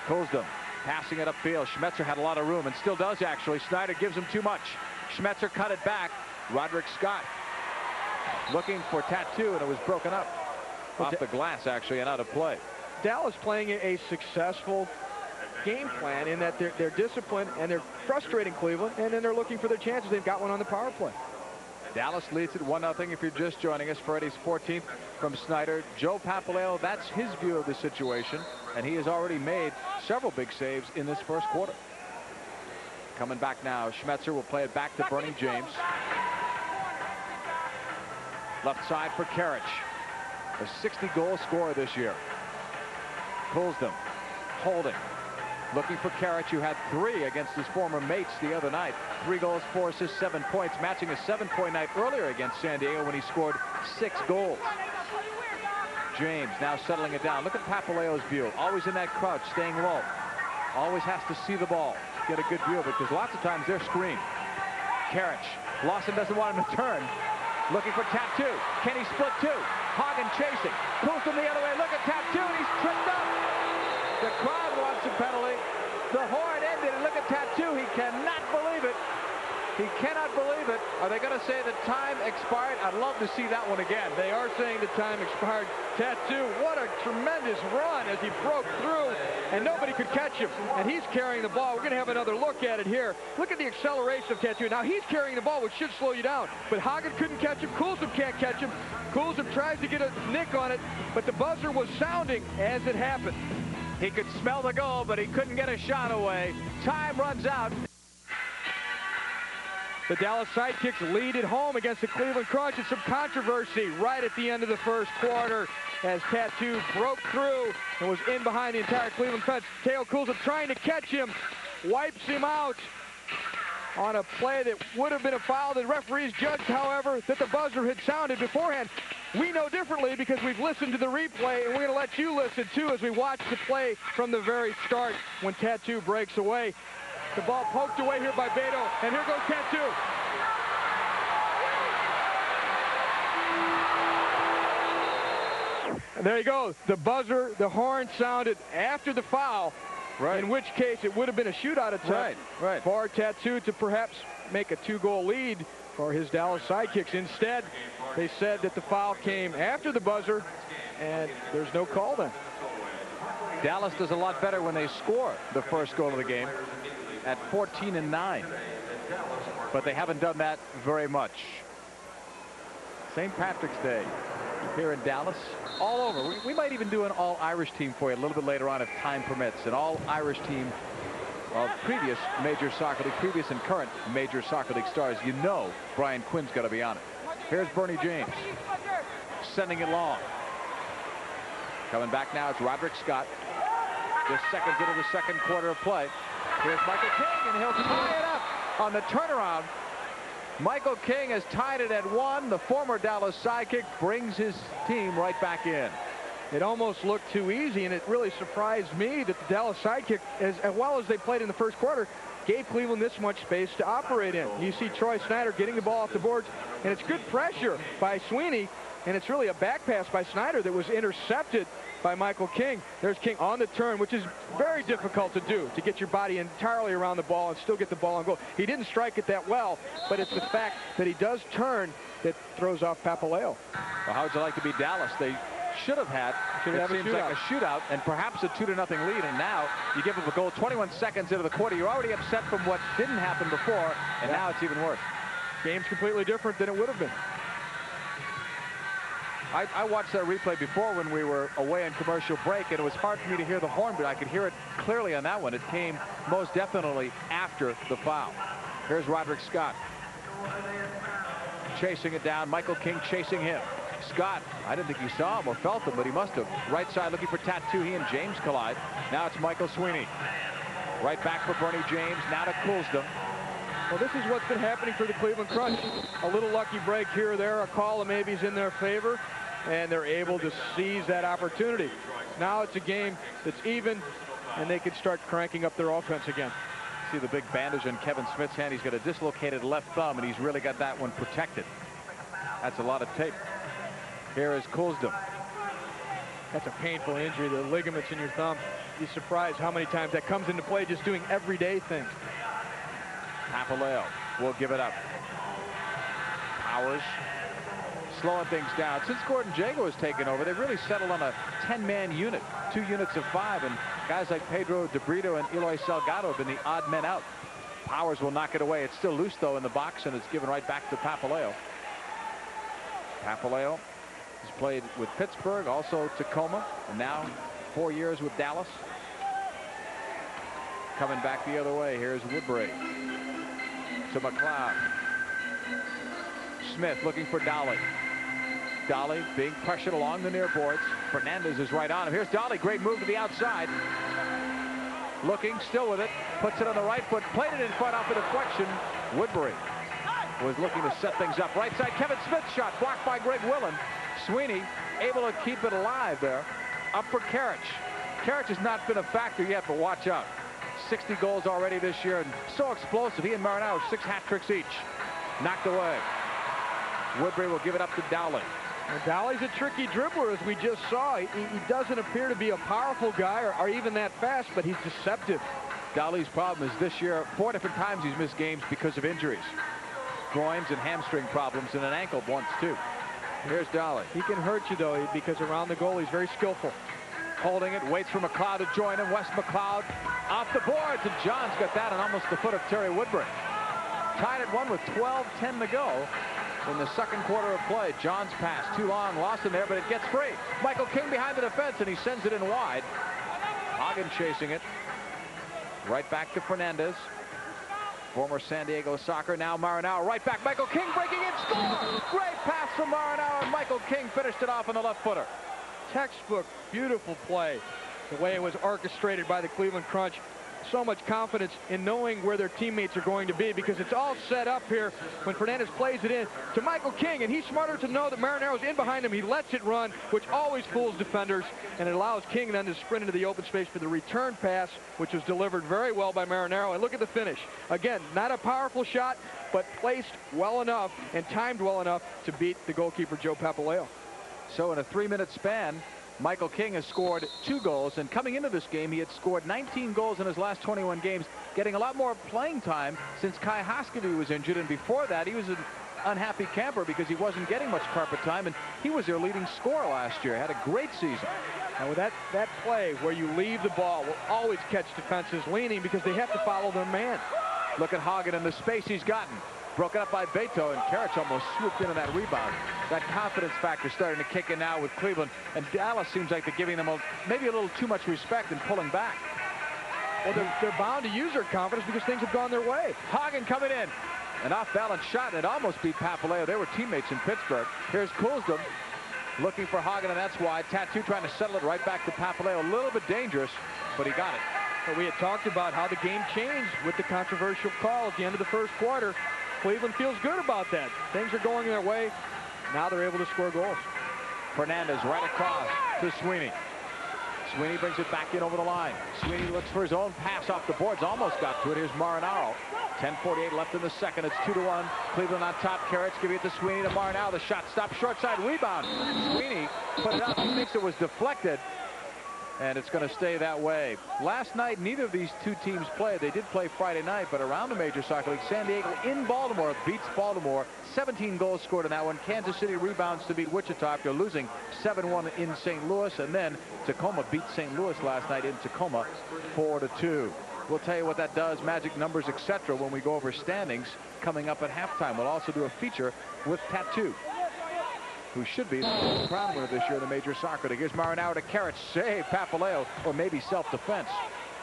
A: Kozdem passing it upfield. Schmetzer had a lot of room and still does, actually. Snyder gives him too much. Schmetzer cut it back. Roderick Scott looking for Tattoo, and it was broken up off the glass, actually, and out of play.
B: Dallas playing a successful game plan in that they're disciplined and they're frustrating Cleveland, and then they're looking for their chances. They've got one on the power play.
A: Dallas leads it 1-0 if you're just joining us. Ferretti's 14th from Snyder. Joe Papaleo, that's his view of the situation, and he has already made several big saves in this first quarter. Coming back now, Schmetzer will play it back to Bernie James. Left side for Karich, a 60-goal scorer this year. Pulls them, holding, looking for Karich, who had 3 against his former mates the other night. 3 goals, 4 assists, 7 points, matching a 7-point night earlier against San Diego when he scored 6 goals. James now settling it down. Look at Papaleo's view. Always in that crouch, staying low. Always has to see the ball, get a good view of it, because lots of times they're screened. Karich, Lawson doesn't want him to turn. Looking for Tattoo. Can he split 2? Hagen chasing. Pulls him the other way. Look at Tattoo, and he's tripped up. The crowd wants a penalty. The horn ended, and look at Tattoo. He cannot believe it. He cannot believe it. Are they going to say the time expired? I'd love to see that one again.
B: They are saying the time expired. Tattoo, what a tremendous run as he broke through, and nobody could catch him. And he's carrying the ball. We're going to have another look at it here. Look at the acceleration of Tattoo. Now he's carrying the ball, which should slow you down. But Hagen couldn't catch him. Coulsdon can't catch him. Coulsdon tries to get a nick on it, but the buzzer was sounding as it happened.
A: He could smell the goal, but he couldn't get a shot away. Time runs out.
B: The Dallas Sidekicks lead at home against the Cleveland Crunch. And some controversy right at the end of the first quarter as Tattoo broke through and was in behind the entire Cleveland fence. Teo Coulsdon trying to catch him, wipes him out on a play that would have been a foul. The referees judged, however, that the buzzer had sounded beforehand. We know differently because we've listened to the replay, and we're going to let you listen, too, as we watch the play from the very start when Tattoo breaks away. The ball poked away here by Beto, and here goes Tattoo. And there you go. The buzzer, the horn sounded after the foul, in which case it would have been a shootout attempt for Tattoo to perhaps make a 2-goal lead for his Dallas Sidekicks. Instead, they said that the foul came after the buzzer, and there's no call then.
A: Dallas does a lot better when they score the first goal of the game at 14-9. But they haven't done that very much. St. Patrick's Day here in Dallas. All over. We might even do an all-Irish team for you a little bit later on if time permits. An all-Irish team of previous Major Soccer League, previous and current Major Soccer League stars. You know Brian Quinn's got to be on it. Here's Bernie James sending it long. Coming back now, it's Roderick Scott. Just seconds into the second quarter of play. Here's Michael King, and he'll tie it up on the turnaround. Michael King has tied it at 1. The former Dallas Sidekick brings his team right back in.
B: It almost looked too easy, and it really surprised me that the Dallas Sidekick, as well as they played in the first quarter, gave Cleveland this much space to operate in. You see Troy Snyder getting the ball off the boards, and it's good pressure by Sweeney, and it's really a back pass by Snyder that was intercepted by Michael King. There's King on the turn, which is very difficult to do, to get your body entirely around the ball and still get the ball on goal. He didn't strike it that well, but it's the fact that he does turn that throws off Papaleo.
A: Well, how would you like to be Dallas? They should have had, it seems like a shootout and perhaps a 2-0 lead, and now you give up a goal 21 seconds into the quarter. You're already upset from what didn't happen before, and now it's even worse.
B: Game's completely different than it would have been.
A: I watched that replay before when we were away on commercial break, and it was hard for me to hear the horn, but I could hear it clearly on that one. It came most definitely after the foul. Here's Roderick Scott chasing it down. Michael King chasing him. Scott, I didn't think he saw him or felt him, but he must have. Right side looking for Tattoo. He and James collide. Now it's Michael Sweeney. Right back for Bernie James. Now to Coulsdon.
B: Well, this is what's been happening for the Cleveland Crunch. A little lucky break here or there. A call that maybe is in their favor, and they're able to seize that opportunity. Now it's a game that's even, and they can start cranking up their offense again.
A: See the big bandage on Kevin Smith's hand. He's got a dislocated left thumb, and he's really got that one protected. That's a lot of tape. Here is Coulsdon.
B: That's a painful injury, the ligaments in your thumb. You're surprised how many times that comes into play just doing everyday things.
A: Papaleo will give it up. Powers slowing things down. Since Gordon Jago has taken over, they've really settled on a 10-man unit, 2 units of 5, and guys like Pedro De Brito and Eloy Salgado have been the odd men out. Powers will knock it away. It's still loose, though, in the box, and it's given right back to Papaleo. Papaleo has played with Pittsburgh, also Tacoma, and now 4 years with Dallas. Coming back the other way, here's Woodbury to McLeod. Smith looking for Dolly. Dolly being pressured along the near boards. Fernandez is right on him. Here's Dolly. Great move to the outside. Looking, still with it. Puts it on the right foot. Played it in front off the deflection. Woodbury was looking to set things up. Right side, Kevin Smith shot. Blocked by Greg Willen. Sweeney able to keep it alive there. Up for Karich. Karich has not been a factor yet, but watch out. 60 goals already this year, and so explosive. He and Marinaro, 6 hat tricks each. Knocked away. Woodbury will give it up to Dowling.
B: And Dowling's a tricky dribbler, as we just saw. He doesn't appear to be a powerful guy or even that fast, but he's deceptive.
A: Dali's problem is this year, 4 different times he's missed games because of injuries. Groins and hamstring problems and an ankle once, too. Here's Dali.
B: He can hurt you, though, because around the goal, he's very skillful.
A: Holding it, waits for McLeod to join him. Wes McLeod off the boards, and John's got that on almost the foot of Terry Woodbury. Tied at 1 with 12:10 to go in the second quarter of play. John's pass, too long, lost in there, but it gets free. Michael King behind the defense, and he sends it in wide. Hagen chasing it. Right back to Fernandez. Former San Diego Soccer, now Marinaro. Right back, Michael King breaking in, score! Great pass from Marinaro, and Michael King finished it off on the left footer.
B: Textbook, beautiful play. The way it was orchestrated by the Cleveland Crunch. So much confidence in knowing where their teammates are going to be, because it's all set up here when Fernandez plays it in to Michael King, and he's smarter to know that Marinaro's in behind him. He lets it run, which always fools defenders, and it allows King then to sprint into the open space for the return pass, which was delivered very well by Marinaro. And look at the finish. Again, not a powerful shot, but placed well enough and timed well enough to beat the goalkeeper, Joe Papaleo.
A: So in a 3-minute span, Michael King has scored 2 goals, and coming into this game, he had scored 19 goals in his last 21 games, getting a lot more playing time since Kai Hoskevy was injured, and before that, he was an unhappy camper because he wasn't getting much carpet time, and he was their leading scorer last year. Had a great season.
B: And with that play where you leave the ball will always catch defenses leaning because they have to follow their man.
A: Look at Hagen and the space he's gotten. Broken up by Beto, and Karich almost swooped in on that rebound. That confidence factor starting to kick in now with Cleveland, and Dallas seems like they're giving them maybe a little too much respect and pulling back.
B: Well, they're bound to use their confidence because things have gone their way.
A: Hagen coming in. An off-balance shot, and it almost beat Papaleo. They were teammates in Pittsburgh. Here's Kulsdom looking for Hagen, and that's wide. Tattoo trying to settle it right back to Papaleo. A little bit dangerous, but he got it.
B: But we had talked about how the game changed with the controversial call at the end of the first quarter. Cleveland feels good about that. Things are going their way. Now they're able to score goals.
A: Fernandez right across to Sweeney. Sweeney brings it back in over the line. Sweeney looks for his own pass off the boards. Almost got to it. Here's Marinaro. 10:48 left in the second. It's 2-1. Cleveland on top. Karich giving it to Sweeney to Marinaro. The shot stopped. Short side rebound. Sweeney put it up. He thinks it was deflected. And it's going to stay that way. Last night, neither of these two teams played. They did play Friday night, but around the Major Soccer League, San Diego in Baltimore beats Baltimore. 17 goals scored in that one. Kansas City rebounds to beat Wichita after losing 7-1 in St. Louis. And then Tacoma beat St. Louis last night in Tacoma 4-2. We'll tell you what that does, magic numbers, etc. when we go over standings coming up at halftime. We'll also do a feature with Tattoo, who should be the crown winner this year in the Major Soccer League. Here's Marinaro to Karich. Save Papaleo, or maybe self-defense.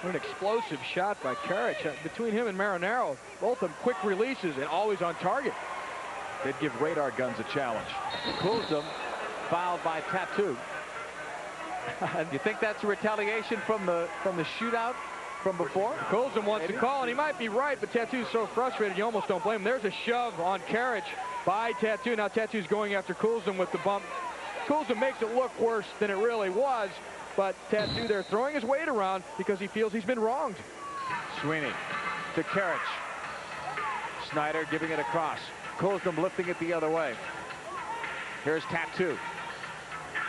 B: What an explosive shot by Karich. Between him and Marinaro, both of them quick releases and always on target.
A: They'd give radar guns a challenge. Kulsdom fouled by Tattoo. You think that's a retaliation from the shootout from before?
B: Kulsdom wants to call, and he might be right, but Tattoo's so frustrated you almost don't blame him. There's a shove on Karich by Tattoo. Now Tattoo's going after Kulsdom with the bump. Kulsdom makes it look worse than it really was, but Tattoo there throwing his weight around because he feels he's been wronged.
A: Sweeney to Karich. Snyder giving it across. Kulsdom lifting it the other way. Here's Tattoo.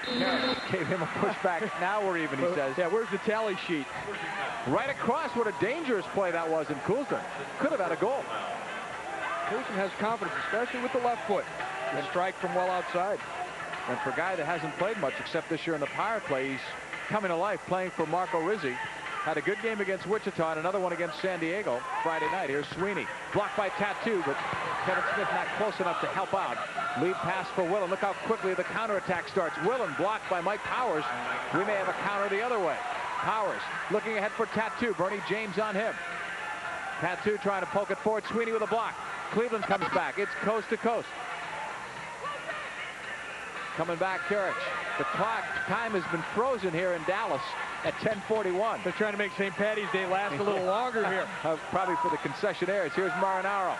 A: Karich gave him a pushback. Now we're even, he says.
B: Yeah, where's the tally sheet?
A: Right across. What a dangerous play that was in Kulsdom. Could have had a goal.
B: Kulsdom has confidence, especially with the left foot. And strike from well outside.
A: And for a guy that hasn't played much except this year in the power play, he's coming to life playing for Marco Rizzi. Had a good game against Wichita and another one against San Diego Friday night. Here's Sweeney. Blocked by Tattoo, but Kevin Smith not close enough to help out. Lead pass for Willen. Look how quickly the counterattack starts. Willen blocked by Mike Powers. We may have a counter the other way. Powers looking ahead for Tattoo. Bernie James on him. Tattoo trying to poke it forward. Sweeney with a block. Cleveland comes back. It's coast to coast. Coming back, Karich. The clock time has been frozen here in Dallas at 10:41.
B: They're trying to make St. Patty's Day last a little longer here.
A: Probably for the concessionaires. Here's Marinaro.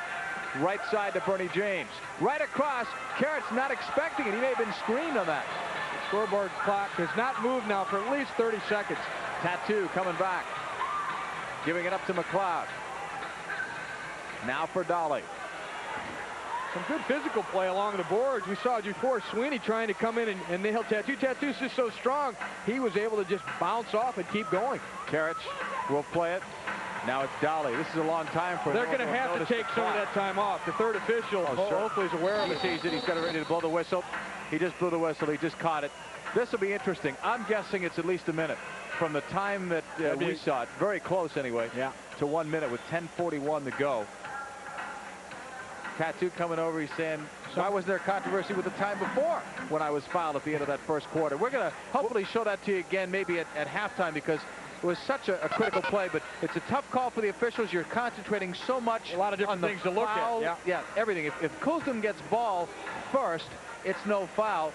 A: Right side to Bernie James. Right across. Karich not expecting it. He may have been screened on that.
B: The scoreboard clock has not moved now for at least 30 seconds.
A: Tattoo coming back. Giving it up to McLeod. Now for Dolly.
B: Some good physical play along the boards. We saw before Sweeney trying to come in and nail Tattoo. Tattoo's just so strong, he was able to just bounce off and keep going.
A: Karich will play it. Now it's Dolly. This is a long time for
B: They're going to have to take some of that time off. The third official hopefully is aware of it.
A: He sees it. He's got it ready to blow the whistle. He just blew the whistle. He just caught it. This will be interesting. I'm guessing it's at least a minute from the time that we saw it. Very close anyway.
B: Yeah.
A: To 1 minute with 10:41 to go. Tattoo coming over. He's saying, why was there controversy with the time before when I was fouled at the end of that first quarter? We're going to hopefully show that to you again maybe at halftime because it was such a critical play, but it's a tough call for the officials. You're concentrating so much
B: a lot of different things to look at.
A: Yeah, everything. If Coulston gets ball first, it's no foul.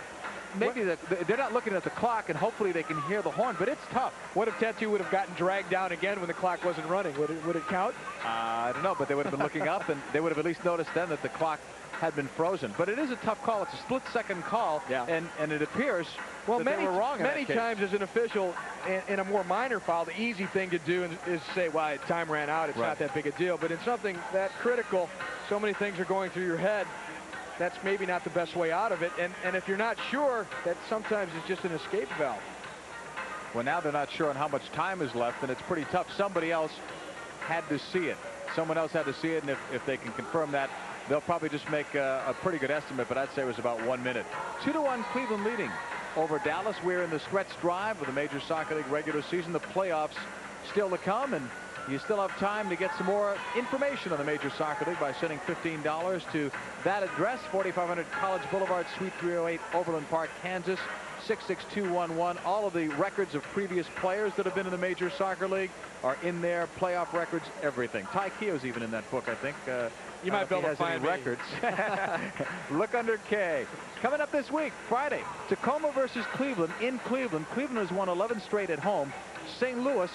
A: Maybe they're not looking at the clock, and hopefully they can hear the horn, but it's tough.
B: What if Tattoo would have gotten dragged down again when the clock wasn't running? Would it count?
A: I don't know, but they would have been looking up, and they would have at least noticed then that the clock had been frozen. But it is a tough call. It's a split-second call, and it appears that they were wrong in that case.
B: Many times as an official in a more minor foul, the easy thing to do is say, well, time ran out. It's not that big a deal. But in something that critical, so many things are going through your head. That's maybe not the best way out of it. And if you're not sure, that sometimes it's just an escape valve.
A: Well, now they're not sure on how much time is left, and it's pretty tough. Somebody else had to see it. Someone else had to see it, and if they can confirm that, they'll probably just make a pretty good estimate, but I'd say it was about 1 minute. 2-1 Cleveland leading over Dallas. We're in the stretch drive of the Major Soccer League regular season. The playoffs still to come, and you still have time to get some more information on the Major Soccer League by sending $15 to that address, 4500 College Boulevard, Suite 308, Overland Park, Kansas, 66211. All of the records of previous players that have been in the Major Soccer League are in there. Playoff records, everything. Ty Keogh's even in that book, I think.
B: You might be able to find
A: records. Look under K. Coming up this week, Friday, Tacoma versus Cleveland in Cleveland. Cleveland has won 11 straight at home. St. Louis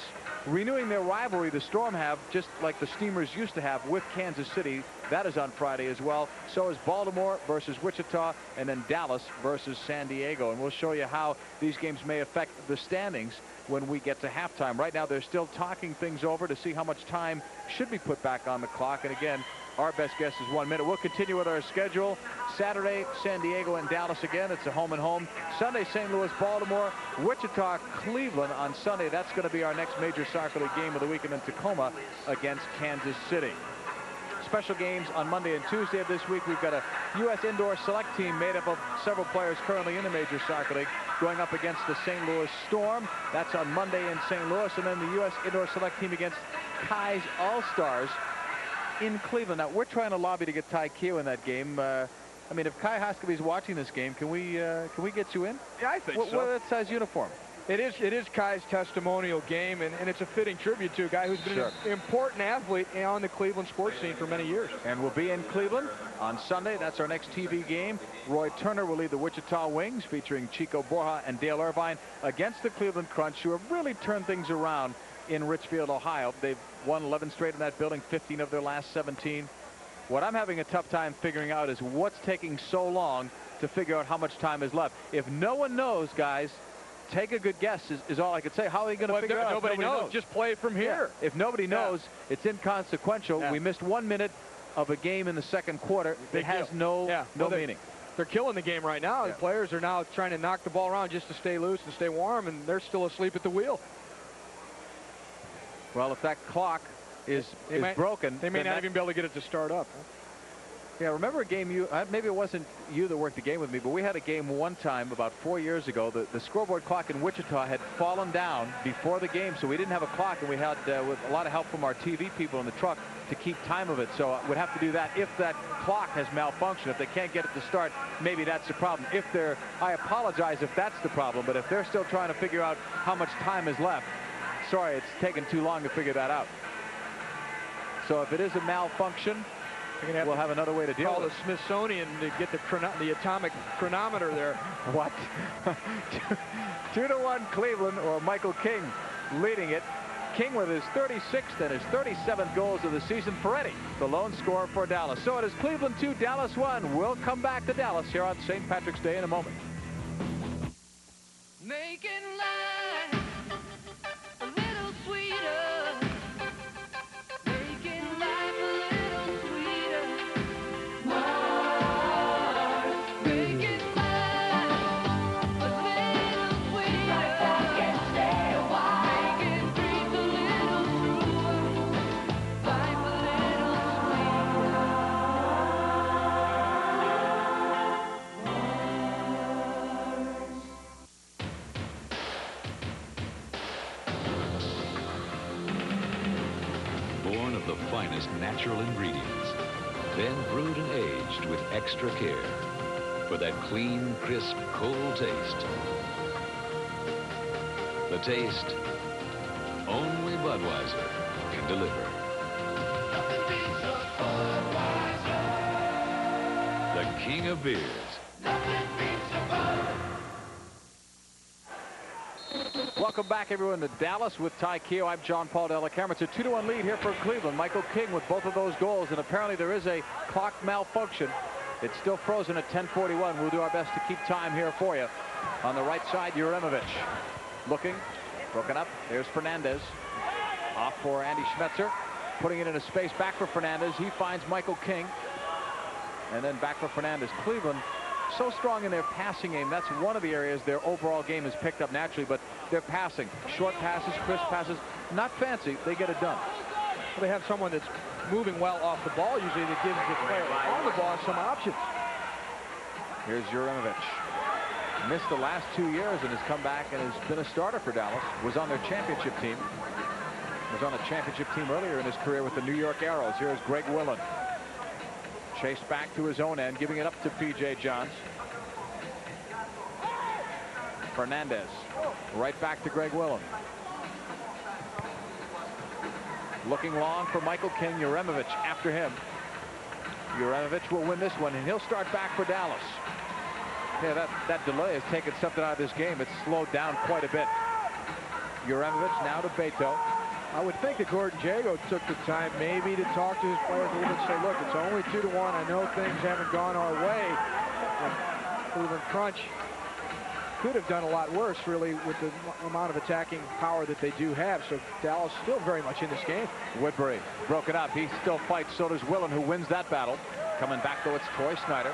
A: renewing their rivalry, the Storm have, just like the Steamers used to have with Kansas City. That is on Friday as well. So is Baltimore versus Wichita, and then Dallas versus San Diego. And we'll show you how these games may affect the standings when we get to halftime. Right now, they're still talking things over to see how much time should be put back on the clock. And again, our best guess is 1 minute. We'll continue with our schedule. Saturday, San Diego and Dallas again. It's a home and home. Sunday, St. Louis, Baltimore, Wichita, Cleveland on Sunday. That's going to be our next Major Soccer League game of the week, and then Tacoma against Kansas City. Special games on Monday and Tuesday of this week. We've got a U.S. indoor select team made up of several players currently in the Major Soccer League going up against the St. Louis Storm. That's on Monday in St. Louis, and then the U.S. indoor select team against Kai's All-Stars in Cleveland. Now, we're trying to lobby to get Ty Keogh in that game. I mean, if Kai Hoskeby's watching this game, can we get you in?
B: Yeah, I think so.
A: What that size uniform?
B: It is Kai's testimonial game, and it's a fitting tribute to a guy who's been an important athlete on the Cleveland sports scene for many years.
A: And we'll be in Cleveland on Sunday. That's our next TV game. Roy Turner will lead the Wichita Wings, featuring Chico Borja and Dale Irvine, against the Cleveland Crunch, who have really turned things around in Richfield, Ohio. They've won 11 straight in that building, 15 of their last 17. What I'm having a tough time figuring out is what's taking so long to figure out how much time is left. If no one knows, guys, take a good guess is all I could say. How are you going to figure it out?
B: Nobody knows. Just play it from here.
A: Yeah. If nobody knows, it's inconsequential. We missed 1 minute of a game in the second quarter. It has no meaning.
B: They're killing the game right now. The players are now trying to knock the ball around just to stay loose and stay warm, and they're still asleep at the wheel.
A: Well, if that clock is broken,
B: they may not even be able to get it to start up. Huh?
A: Yeah, remember a game maybe it wasn't you that worked the game with me, but we had a game one time about 4 years ago. The scoreboard clock in Wichita had fallen down before the game, so we didn't have a clock, and we had with a lot of help from our TV people in the truck to keep time of it. So we'd have to do that if that clock has malfunctioned. If they can't get it to start, maybe that's the problem. I apologize if that's the problem, but if they're still trying to figure out how much time is left, sorry, it's taken too long to figure that out. So if it is a malfunction, we'll have another way to deal with it.
B: Call the Smithsonian to get the atomic chronometer there.
A: What? 2-1 Cleveland, or Michael King leading it. King with his 36th and his 37th goals of the season. Ferretti, the lone scorer for Dallas. So it is Cleveland 2, Dallas 1. We'll come back to Dallas here on St. Patrick's Day in a moment.
I: Making life a little sweeter. Making life a little sweeter. Mars. Making life a little sweeter. Making dreams a little truer.
G: born of the finest natural ingredients, then brewed and aged with extra care for that clean, crisp, cold taste. The taste only Budweiser can deliver.
I: Nothing beats a Budweiser.
G: The king of beers.
I: Nothing beats a Bud.
A: Welcome back, everyone, to Dallas with Ty Keogh. I'm John Paul Della Camera. It's a 2-1 lead here for Cleveland. Michael King with both of those goals, and apparently there is a clock malfunction. It's still frozen at 10:41. We'll do our best to keep time here for you. On the right side, Juremovic. Looking, broken up. There's Fernandez. Off for Andy Schmetzer. Putting it in a space back for Fernandez. He finds Michael King. And then back for Fernandez. Cleveland so strong in their passing game. That's one of the areas their overall game is picked up naturally, but they're passing. Short passes, crisp passes. Not fancy. They get it done.
B: Well, they have someone that's moving well off the ball usually that gives the player on the ball some options.
A: Here's Juremovic. Missed the last 2 years and has come back and has been a starter for Dallas. Was on their championship team. Was on a championship team earlier in his career with the New York Arrows. Here's Greg Willen. Chased back to his own end, giving it up to P.J. Johns. Fernandez. Right back to Greg Willen. Looking long for Michael King. Juremovic after him. Juremovic will win this one, and he'll start back for Dallas. Yeah, that delay has taken something out of this game. It's slowed down quite a bit. Juremovic now to Beto.
B: I would think that Gordon Jago took the time maybe to talk to his players a little bit and say, look, it's only 2-1. I know things haven't gone our way. And Cleveland Crunch could have done a lot worse, really, with the amount of attacking power that they do have. So Dallas still very much in this game.
A: Woodbury broken up. He still fights. So does Willen, who wins that battle. Coming back, though, it's Troy Snyder.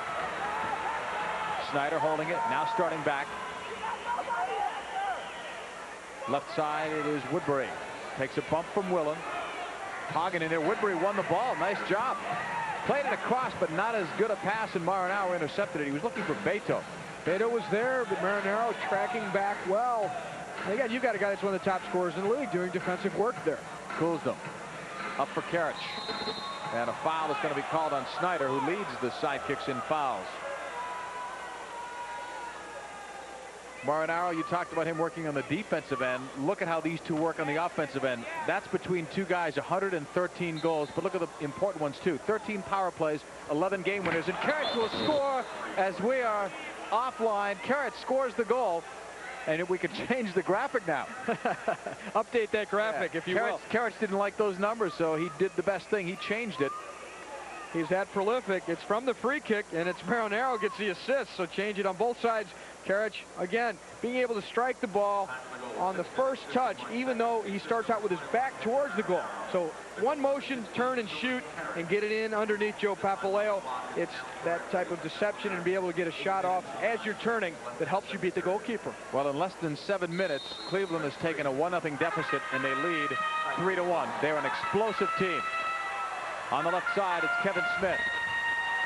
A: Snyder holding it. Now starting back. Left side, it is Woodbury. Takes a bump from Willen. Hagen in there. Woodbury won the ball. Nice job. Played it across, but not as good a pass, and Marinaro intercepted it. He was looking for Beto.
B: Beto was there, but Marinaro tracking back well. And again, you've got a guy that's one of the top scorers in the league doing defensive work there.
A: Coulsdom up for Karich. And a foul is going to be called on Snyder, who leads the Sidekicks in fouls. Marinaro, you talked about him working on the defensive end. Look at how these two work on the offensive end. That's between two guys, 113 goals. But look at the important ones, too. 13 power plays, 11 game winners. And Karich will score as we are offline. Karich scores the goal. And we could change the graphic now.
B: Update that graphic, if you will.
A: Karich didn't like those numbers, so he did the best thing. He changed it.
B: He's that prolific. It's from the free kick, and it's Marinaro gets the assist. So change it on both sides. Karich, again, being able to strike the ball on the first touch, even though he starts out with his back towards the goal. So one motion, turn and shoot, and get it in underneath Joe Papaleo. It's that type of deception and be able to get a shot off as you're turning that helps you beat the goalkeeper.
A: Well, in less than 7 minutes, Cleveland has taken a 1-0 deficit, and they lead 3-1. They're an explosive team. On the left side, it's Kevin Smith.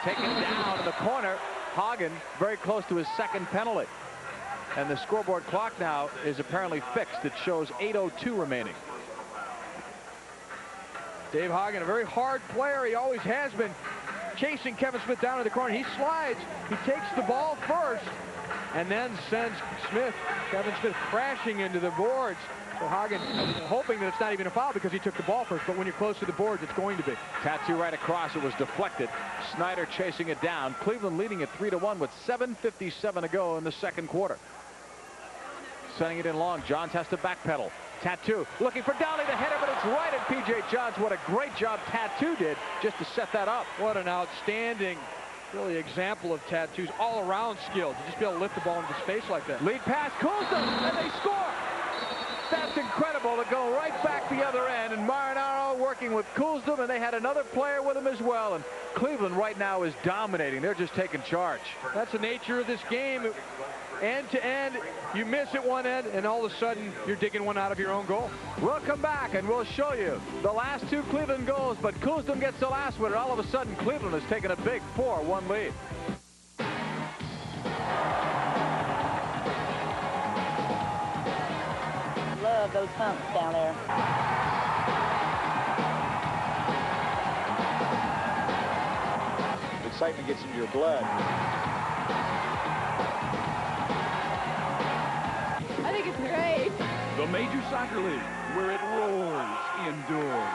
A: Taken down in the corner. Hagen very close to his second penalty. And the scoreboard clock now is apparently fixed. It shows 8:02 remaining.
B: Dave Hagen, a very hard player. He always has been, chasing Kevin Smith down in the corner. He slides. He takes the ball first and then sends Kevin Smith crashing into the boards. So Hagen hoping that it's not even a foul because he took the ball first, but when you're close to the boards, it's going to be.
A: Tattoo right across. It was deflected. Snyder chasing it down. Cleveland leading at 3-1 with 7:57 to go in the second quarter. Sending it in long. Johns has to backpedal. Tattoo looking for Downey the header, but it's right at P.J. Johns. What a great job Tattoo did just to set that up.
B: What an outstanding, really, example of Tattoo's all-around skill to just be able to lift the ball into space like that.
A: Lead pass, Coulsdom, and they score. That's incredible to go right back the other end. And Marinaro working with Coulsdom, and they had another player with him as well. And Cleveland right now is dominating. They're just taking charge.
B: That's the nature of this game. End to end, you miss at one end, and all of a sudden, you're digging one out of your own goal.
A: We'll come back, and we'll show you the last two Cleveland goals, but Coulsdom gets the last one, and all of a sudden, Cleveland has taken a big 4-1 lead.
F: Love those humps down there.
K: excitement gets into your blood.
F: I think it's great.
H: The Major Soccer League, where it roars indoors.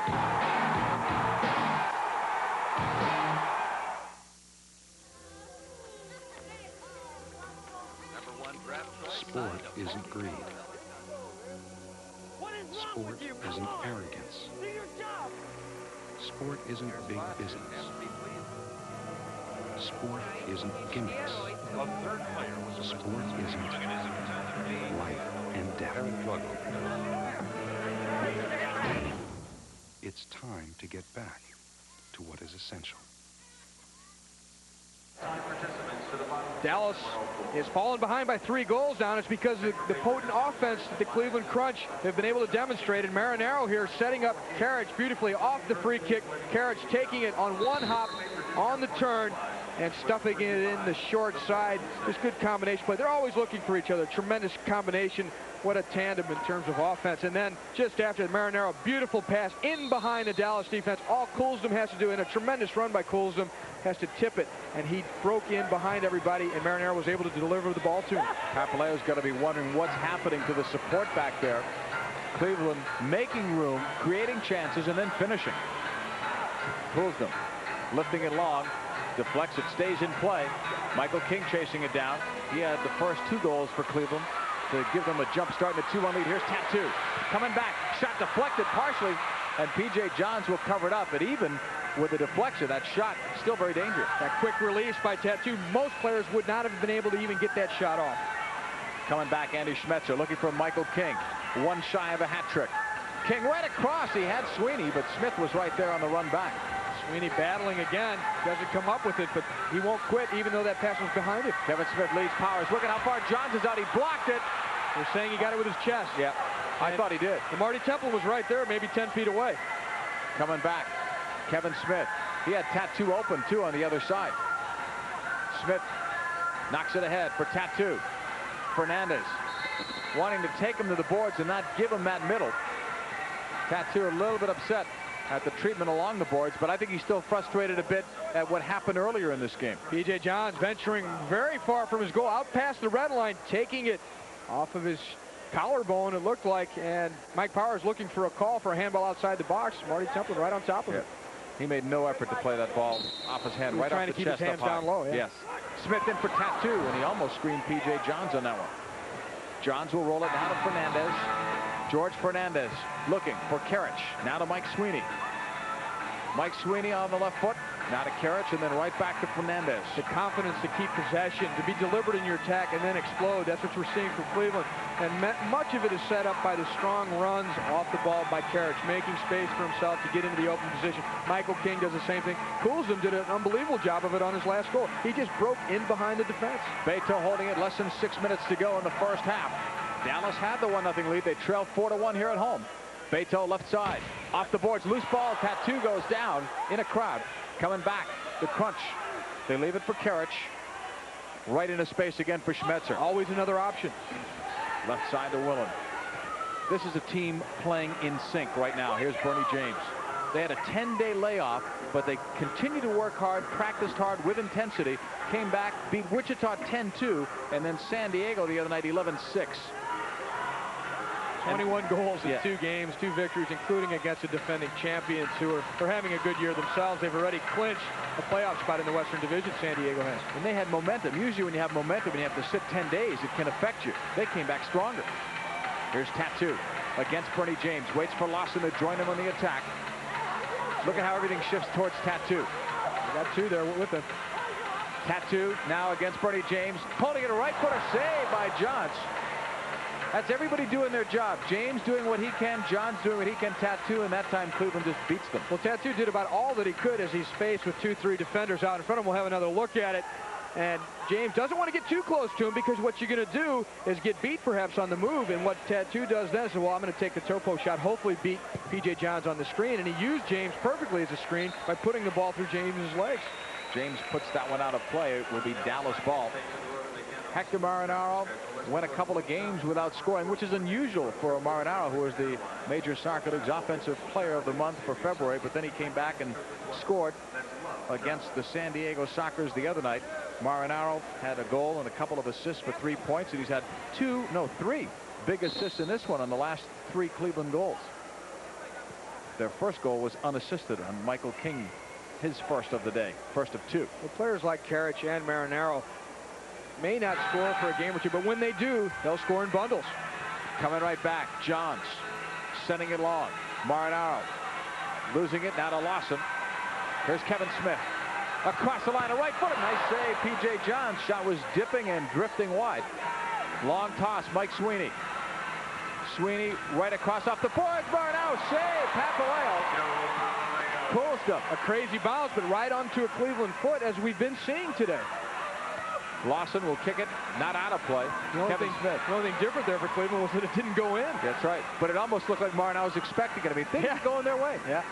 J: Sport isn't greed. Sport isn't arrogance. Sport isn't big business. Sport isn't gimmicks. Sport isn't life and death. It's time to get back to what is essential.
B: Dallas is falling behind by 3 goals now, and it's because of the potent offense that the Cleveland Crunch have been able to demonstrate. And Marinaro here setting up Carriage beautifully off the free kick. Carriage taking it on one hop on the turn and stuffing it in the short side. Just good combination play. They're always looking for each other. Tremendous combination. What a tandem in terms of offense. And then just after Marinaro, beautiful pass in behind the Dallas defense. All Coulsdom has to do, in a tremendous run by Coulsdom, has to tip it, and he broke in behind everybody, and Marinaro was able to deliver the ball to him.
A: Papaleo's got to be wondering what's happening to the support back there. Cleveland making room, creating chances, and then finishing. Coulsdom lifting it long, deflects it, stays in play. Michael King chasing it down. He had the first 2 goals for Cleveland to give them a jump start in the 2-1 lead. Here's Tattoo coming back, shot deflected partially, and P.J. Johns will cover it up. But even with the deflection, that shot still very dangerous.
B: That quick release by Tattoo, most players would not have been able to even get that shot off.
A: Coming back, Andy Schmetzer looking for Michael King. 1 shy of a hat trick. King right across. He had Sweeney, but Smith was right there on the run back.
B: Sweeney battling again, doesn't come up with it, but he won't quit even though that pass was behind him.
A: Kevin Smith leads Powers. Looking how far Johns is out. He blocked it.
B: They're saying he got it with his chest.
A: Yeah, I thought he did.
B: And Marty Temple was right there, maybe 10 feet away.
A: Coming back, Kevin Smith. He had Tattoo open, too, on the other side. Smith knocks it ahead for Tattoo. Fernandez wanting to take him to the boards and not give him that middle. Tattoo a little bit upset at the treatment along the boards, but I think he's still frustrated a bit at what happened earlier in this game.
B: P.J. Johns venturing very far from his goal, out past the red line, taking it off of his collarbone, it looked like, and Mike Powers looking for a call for a handball outside the box. Marty Temple right on top of it.
A: He made no effort to play that ball off his hand, right off the chest.
B: Trying to keep his hands down low, yeah.
A: Yes. Smith in for Tattoo, and he almost screened P.J. Johns on that one. Johns will roll it now to Fernandez. George Fernandez looking for Carriage. Now to Mike Sweeney. Mike Sweeney on the left foot. Now to Carriage, and then right back to Fernandez.
B: The confidence to keep possession, to be deliberate in your attack and then explode. That's what we're seeing from Cleveland. And much of it is set up by the strong runs off the ball by Carriage, making space for himself to get into the open position. Michael King does the same thing. Coulsdom did an unbelievable job of it on his last goal. He just broke in behind the defense.
A: Beto holding it, less than 6 minutes to go in the first half. Dallas had the 1-0 lead. They trailed 4-1 here at home. Beto left side, off the boards, loose ball. Tattoo goes down in a crowd. Coming back, the Crunch. They leave it for Carriage. Right into space again for Schmetzer.
B: Always another option.
A: Left side to Willen. This is a team playing in sync right now. Here's Bernie James. They had a 10-day layoff, but they continued to work hard, practiced hard with intensity, came back, beat Wichita 10-2, and then San Diego the other night 11-6.
B: 21 goals in 2 games, 2 victories, including against the defending champions who are having a good year themselves. They've already clinched a playoff spot in the Western Division, San Diego has.
A: And they had momentum. Usually when you have momentum and you have to sit 10 days, it can affect you. They came back stronger. Here's Tattoo against Bernie James. Waits for Lawson to join him on the attack. Look at how everything shifts towards Tattoo.
B: We got 2 there with him.
A: Tattoo now against Bernie James. Holding it a right footer, save by Johns. That's everybody doing their job. James doing what he can, Johns doing what he can, Tattoo, and that time Cleveland just beats them.
B: Well, Tattoo did about all that he could as he's faced with 2-3 defenders out in front of him. We'll have another look at it. And James doesn't want to get too close to him because what you're going to do is get beat perhaps on the move. And what Tattoo does then is, well, I'm going to take the topo shot, hopefully beat P.J. Johns on the screen. And he used James perfectly as a screen by putting the ball through James's legs.
A: James puts that one out of play. It will be Dallas ball. Hector Marinaro went a couple of games without scoring, which is unusual for Marinaro, who was the Major Soccer League's Offensive Player of the Month for February. But then he came back and scored against the San Diego Sockers the other night. Marinaro had a goal and a couple of assists for 3 points, and he's had 3 big assists in this one on the last 3 Cleveland goals. Their first goal was unassisted on Michael King, his first of the day, first of 2.
B: Well, players like Karich and Marinaro may not score for a game or two, but when they do, they'll score in bundles.
A: Coming right back, Johns sending it long. Marinaro losing it now to Lawson. Here's Kevin Smith across the line, a right foot. Nice save, P.J. Johns. Shot was dipping and drifting wide. Long toss, Mike Sweeney. Sweeney right across off the boards. Marinaro save. Papaleo pulls them.
B: A crazy bounce, but right onto a Cleveland foot, as we've been seeing today.
A: Lawson will kick it, not out of play. Kevin Smith.
B: The only thing different there for Cleveland was that it didn't go in.
A: That's right. But it almost looked like Marinaro was expecting it. I mean, things going their way.
B: Yeah.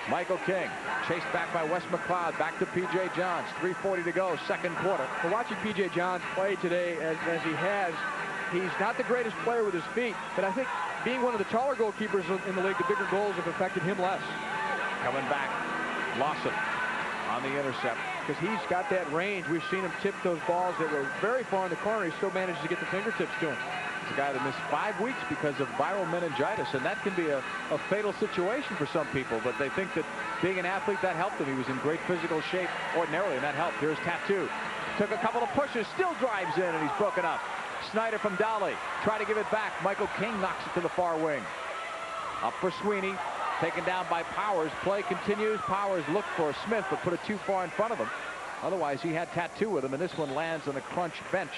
A: Michael King chased back by Wes McLeod. Back to P.J. Johns. 3:40 to go, second quarter.
B: Well, watching P.J. Johns play today as he has, he's not the greatest player with his feet, but I think being one of the taller goalkeepers in the league, the bigger goals have affected him less.
A: Coming back, Lawson on the intercept.
B: Because he's got that range. We've seen him tip those balls that were very far in the corner. He still managed to get the fingertips to him.
A: It's a guy that missed 5 weeks because of viral meningitis, and that can be a fatal situation for some people, but they think that being an athlete, that helped him. He was in great physical shape ordinarily, and that helped. Here's Tattoo. Took a couple of pushes, still drives in, and he's broken up. Snyder from Dolly. Try to give it back. Michael King knocks it to the far wing. Up for Sweeney. Taken down by Powers. Play continues. Powers looked for Smith, but put it too far in front of him. Otherwise, he had Tattoo with him, and this one lands on the Crunch bench.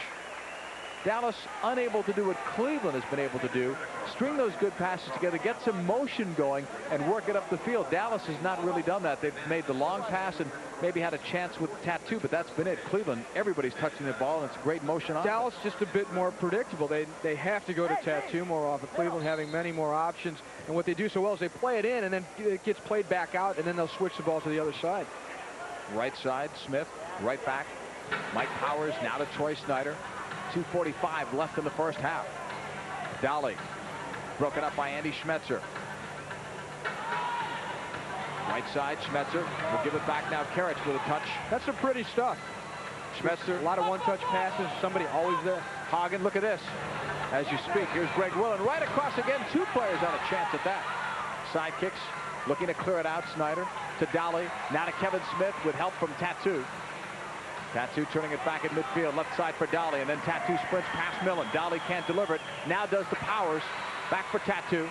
A: Dallas unable to do what Cleveland has been able to do. String those good passes together, get some motion going, and work it up the field. Dallas has not really done that. They've made the long pass and maybe had a chance with Tattoo, but that's been it. Cleveland, everybody's touching the ball, and it's great motion on
B: Dallas just a bit more predictable. They have to go to Tattoo more often. Cleveland having many more options, and what they do so well is they play it in, and then it gets played back out, and then they'll switch the ball to the other side.
A: Right side, Smith, right back. Mike Powers now to Troy Snyder. 2:45 left in the first half. Dolly broken up by Andy Schmetzer. Right side, Schmetzer will give it back now. Karich with a touch.
B: That's some pretty stuff.
A: Schmetzer,
B: a lot of one-touch passes. Somebody always there.
A: Hagen, look at this. As you speak, here's Greg Willen right across again. 2 players on a chance at that. Sidekicks looking to clear it out. Snyder to Dolly. Now to Kevin Smith with help from Tattoo. Tattoo turning it back at midfield, left side for Dolly, and then Tattoo sprints past Millen. Dolly can't deliver it. Now does the Powers. Back for Tattoo.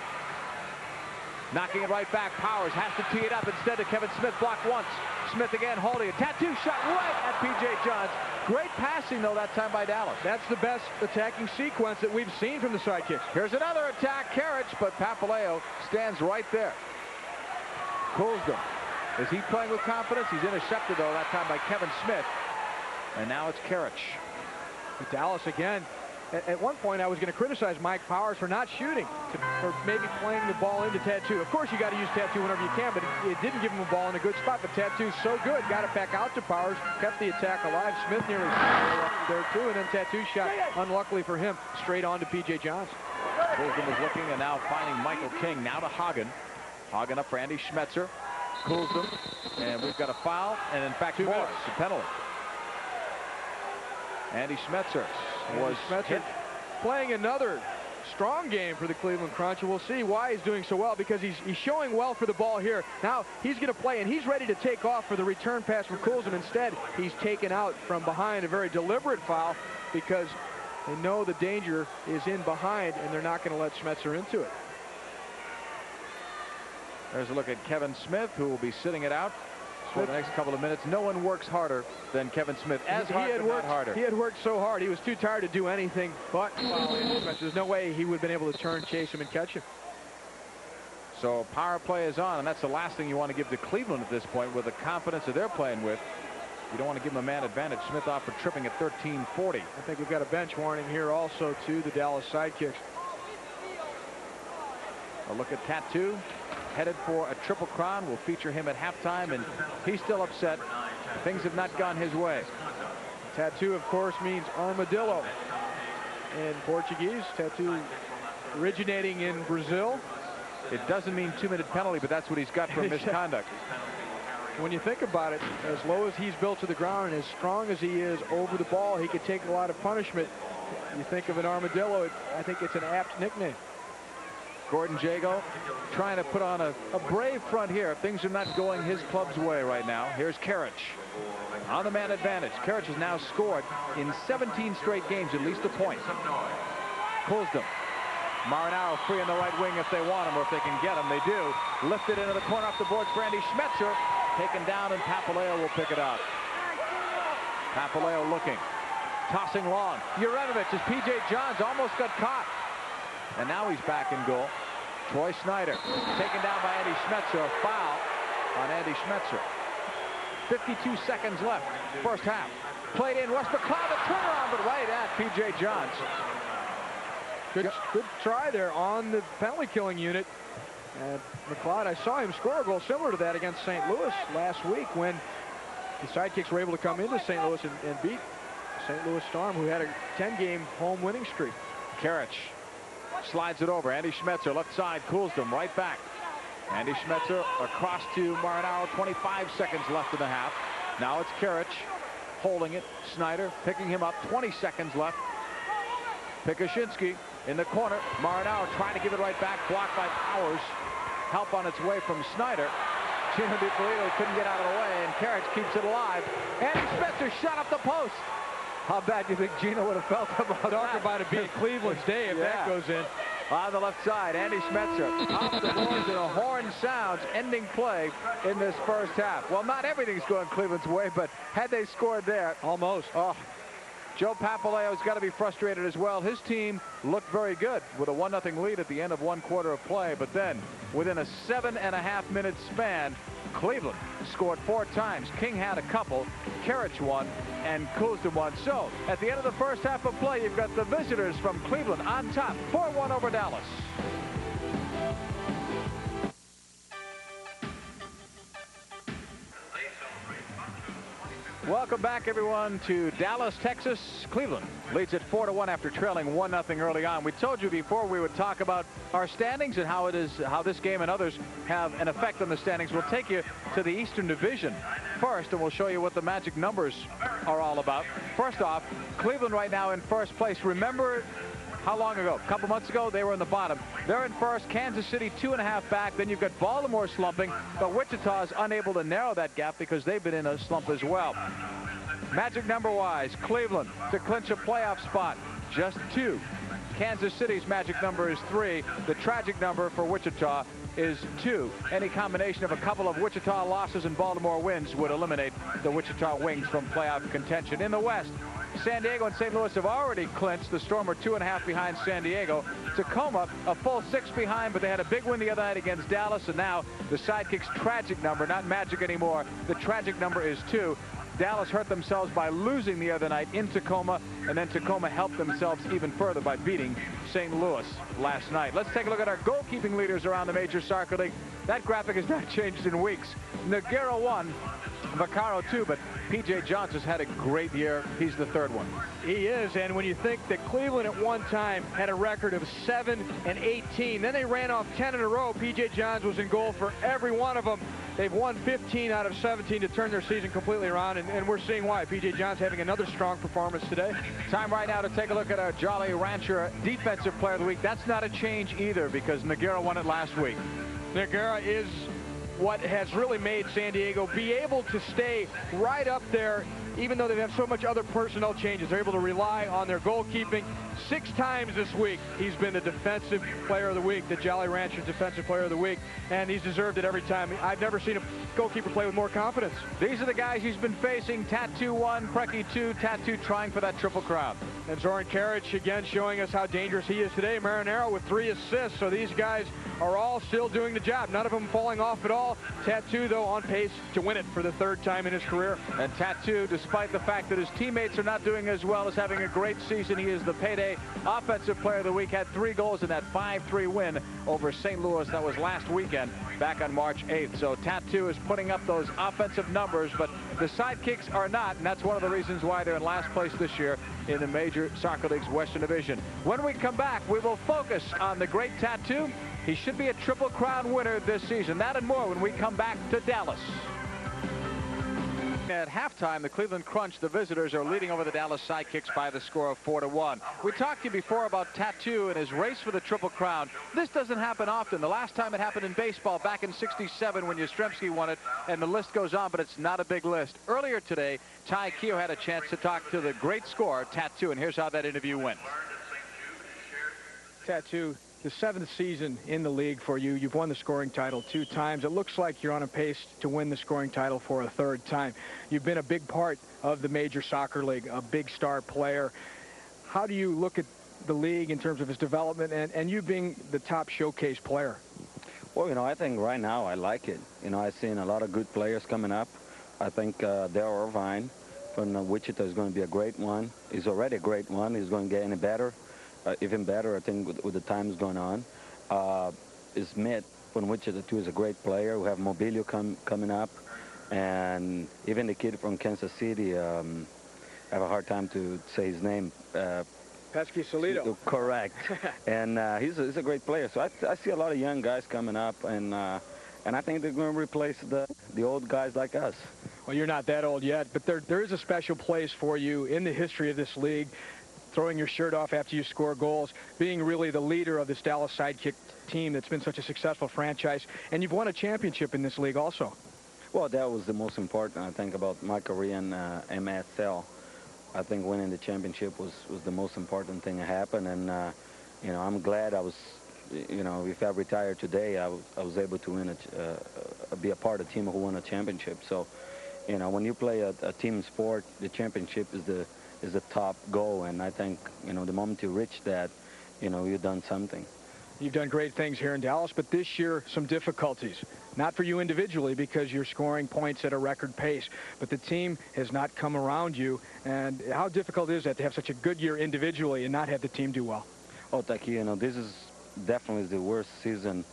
A: Knocking it right back. Powers has to tee it up instead of Kevin Smith. Blocked once. Smith again holding it. Tattoo shot right at P.J. Johns. Great passing, though, that time by Dallas.
B: That's the best attacking sequence that we've seen from the Sidekicks.
A: Here's another attack. Karich, but Papaleo stands right there. Cools them. Is he playing with confidence? He's intercepted, though, that time by Kevin Smith. And now it's Karich.
B: Dallas again. At one point, I was going to criticize Mike Powers for not shooting, for maybe playing the ball into Tattoo. Of course, you got to use Tattoo whenever you can, but it didn't give him a ball in a good spot. But Tattoo's so good, got it back out to Powers, kept the attack alive. Smith nearly there too, and then Tattoo shot, unluckily for him, straight on to P.J. Johns.
A: Coulson was looking and now finding Michael King. Now to Hagen. Hagen up for Andy Schmetzer. Coulson, and we've got a foul, and in fact, 2 minutes, a penalty. Andy Schmetzer was hit.
B: Playing another strong game for the Cleveland Crunch, and we'll see why he's doing so well, because he's showing well for the ball here. Now he's going to play, and he's ready to take off for the return pass from Coulson. Instead, he's taken out from behind, a very deliberate foul, because they know the danger is in behind, and they're not going to let Schmetzer into it.
A: There's a look at Kevin Smith, who will be sitting it out for the next couple of minutes. No one works harder than Kevin Smith. Harder.
B: He had worked so hard. He was too tired to do anything but foul in. There's no way he would have been able to turn, chase him, and catch him.
A: So power play is on, and that's the last thing you want to give to Cleveland at this point with the confidence that they're playing with. You don't want to give them a man advantage. Smith off for tripping at 13:40.
B: I think we've got a bench warning here also to the Dallas Sidekicks.
A: A look at Tattoo. Headed for a triple crown. We'll feature him at halftime, and he's still upset. Things have not gone his way.
B: Tattoo, of course, means armadillo. in Portuguese. Tattoo originating in Brazil.
A: It doesn't mean 2-minute penalty, but that's what he's got for misconduct.
B: When you think about it, as low as he's built to the ground and as strong as he is over the ball, he could take a lot of punishment. You think of an armadillo, I think it's an apt nickname.
A: Gordon Jago trying to put on a brave front here. Things are not going his club's way right now. Here's Karich on the man advantage. Karich has now scored in 17 straight games at least a point. Kulsdom. Marinaro free in the right wing if they want him, or if they can get him. They do. Lifted into the corner off the boards for Andy Schmetzer. Taken down, and Papaleo will pick it up. Papaleo looking. Tossing long. Juranovic as P.J. Johns almost got caught. And now he's back in goal. Troy Snyder taken down by Andy Schmetzer. A foul on Andy Schmetzer. 52 seconds left. First half. Played in. Wes McLeod, the turnaround, but right at P.J. Johns.
B: Good try there on the penalty killing unit. And McLeod, I saw him score a goal similar to that against St. Louis last week when the Sidekicks were able to come into St. Louis and beat St. Louis Storm, who had a 10-game home winning streak.
A: Karich slides it over. Andy Schmetzer left side, cools them right back. Andy Schmetzer across to Marinaro. 25 seconds left in the half. Now it's Karich holding it. Snyder picking him up. 20 seconds left. Pikashinsky in the corner. Marinaro trying to give it right back. Blocked by Powers. Help on its way from Snyder. Gino DiPolito couldn't get out of the way, and Karich keeps it alive. Andy Schmetzer shot up the post. How bad do you think Gino would have felt about that?
B: Talk about it being Cleveland's day if that goes in.
A: On the left side, Andy Schmetzer off the boards, and a horn sounds, ending play in this first half. Well, not everything's going Cleveland's way, but had they scored there,
B: almost.
A: Oh, Joe Papaleo's got to be frustrated as well. His team looked very good with a 1-0 lead at the end of one quarter of play, but then within a 7.5-minute span, Cleveland scored 4 times. King had a couple, Karich one, and Kulsdom one. So at the end of the first half of play, you've got the visitors from Cleveland on top, 4-1 over Dallas. Welcome back, everyone, to Dallas, Texas. Cleveland leads at 4-1 after trailing 1-0 early on. We told you before we would talk about our standings and how this game and others have an effect on the standings. We'll take you to the Eastern Division first, and we'll show you what the magic numbers are all about. First off, Cleveland right now in first place. Remember how long ago? A couple months ago, they were in the bottom. They're in first. Kansas City 2.5 back. Then you've got Baltimore slumping, but Wichita is unable to narrow that gap because they've been in a slump as well. Magic number-wise, Cleveland to clinch a playoff spot, just 2. Kansas City's magic number is 3. The tragic number for Wichita is 2. Any combination of a couple of Wichita losses and Baltimore wins would eliminate the Wichita Wings from playoff contention. In the West, San Diego and St. Louis have already clinched. The Storm are 2.5 behind San Diego. Tacoma a full 6 behind, but they had a big win the other night against Dallas, and now the Sidekicks' tragic number, not magic anymore, the tragic number is 2. Dallas hurt themselves by losing the other night in Tacoma, and then Tacoma helped themselves even further by beating St. Louis last night. Let's take a look at our goalkeeping leaders around the Major Soccer League. That graphic has not changed in weeks. Nogueira 1, Vaccaro 2, but P.J. Johns has had a great year. He's the 3rd one.
B: He is, and when you think that Cleveland at one time had a record of 7-18, then they ran off 10 in a row. P.J. Johns was in goal for every one of them. They've won 15 out of 17 to turn their season completely around, and we're seeing why. P.J. Johns having another strong performance today.
A: Time right now to take a look at our Jolly Rancher Defensive Player of the Week. That's not a change either because Nogueira won it last week.
B: Nogueira is what has really made San Diego be able to stay right up there, even though they have so much other personnel changes. They're able to rely on their goalkeeping. 6 times this week, he's been the Defensive Player of the Week, the Jolly Rancher Defensive Player of the Week, and he's deserved it every time. I've never seen a goalkeeper play with more confidence.
A: These are the guys he's been facing. Tattoo 1, Preki 2, Tattoo trying for that triple crown.
B: And Zoran Karich again showing us how dangerous he is today. Marinaro with 3 assists, so these guys are all still doing the job. None of them falling off at all. Tattoo, though, on pace to win it for the 3rd time in his career.
A: And Tattoo, despite the fact that his teammates are not doing as well, is having a great season. He is the payday Offensive Player of the Week, had 3 goals in that 5-3 win over St. Louis. That was last weekend, back on March 8th. So Tattoo is putting up those offensive numbers, but The Sidekicks are not, and that's one of the reasons why they're in last place this year in the Major Soccer League's Western Division. When we come back, we will focus on the great Tattoo. He should be a Triple Crown winner this season. That and more when we come back to Dallas. At halftime, the Cleveland Crunch, the visitors, are leading over the Dallas Sidekicks by the score of 4-1. We talked to you before about Tattoo and his race for the Triple Crown. This doesn't happen often. The last time it happened in baseball back in '67 when Yastrzemski won it, and the list goes on, but it's not a big list. Earlier today, Ty Keogh had a chance to talk to the great scorer, Tattoo, and here's how that interview went.
B: Tattoo, the 7th season in the league for you. You've won the scoring title 2 times. It looks like you're on a pace to win the scoring title for a 3rd time. You've been a big part of the Major Soccer League, a big star player. How do you look at the league in terms of its development and you being the top showcase player?
K: Well, you know, I think right now I like it. You know, I've seen a lot of good players coming up. I think Dale Irvine from Wichita is going to be a great one. He's already a great one. He's going to get any better. Even better, I think, with the times going on. Smith from Wichita, too, is a great player. We have Mobilio coming up. And even the kid from Kansas City, I have a hard time to say his name.
B: Pesky Solido.
K: Correct. And he's a great player. So I see a lot of young guys coming up, and I think they're going to replace the old guys like us.
B: Well, you're not that old yet, but there is a special place for you in the history of this league. Throwing your shirt off after you score goals, being really the leader of this Dallas Sidekick team that's been such a successful franchise, and you've won a championship in this league also.
K: Well, that was the most important, I think, about my career in MSL. I think winning the championship was the most important thing that happened, and you know, I'm glad I was, you know, if I retired today, I was able to win be a part of a team who won a championship. So, you know, when you play a team sport, the championship is the top goal, and I think, you know, the moment you reach that, you know, you've done something.
B: You've done great things here in Dallas, but this year some difficulties. Not for you individually because you're scoring points at a record pace, but the team has not come around you. And how difficult is that to have such a good year individually and not have the team do well?
K: Oh, thank you. You know, this is definitely the worst season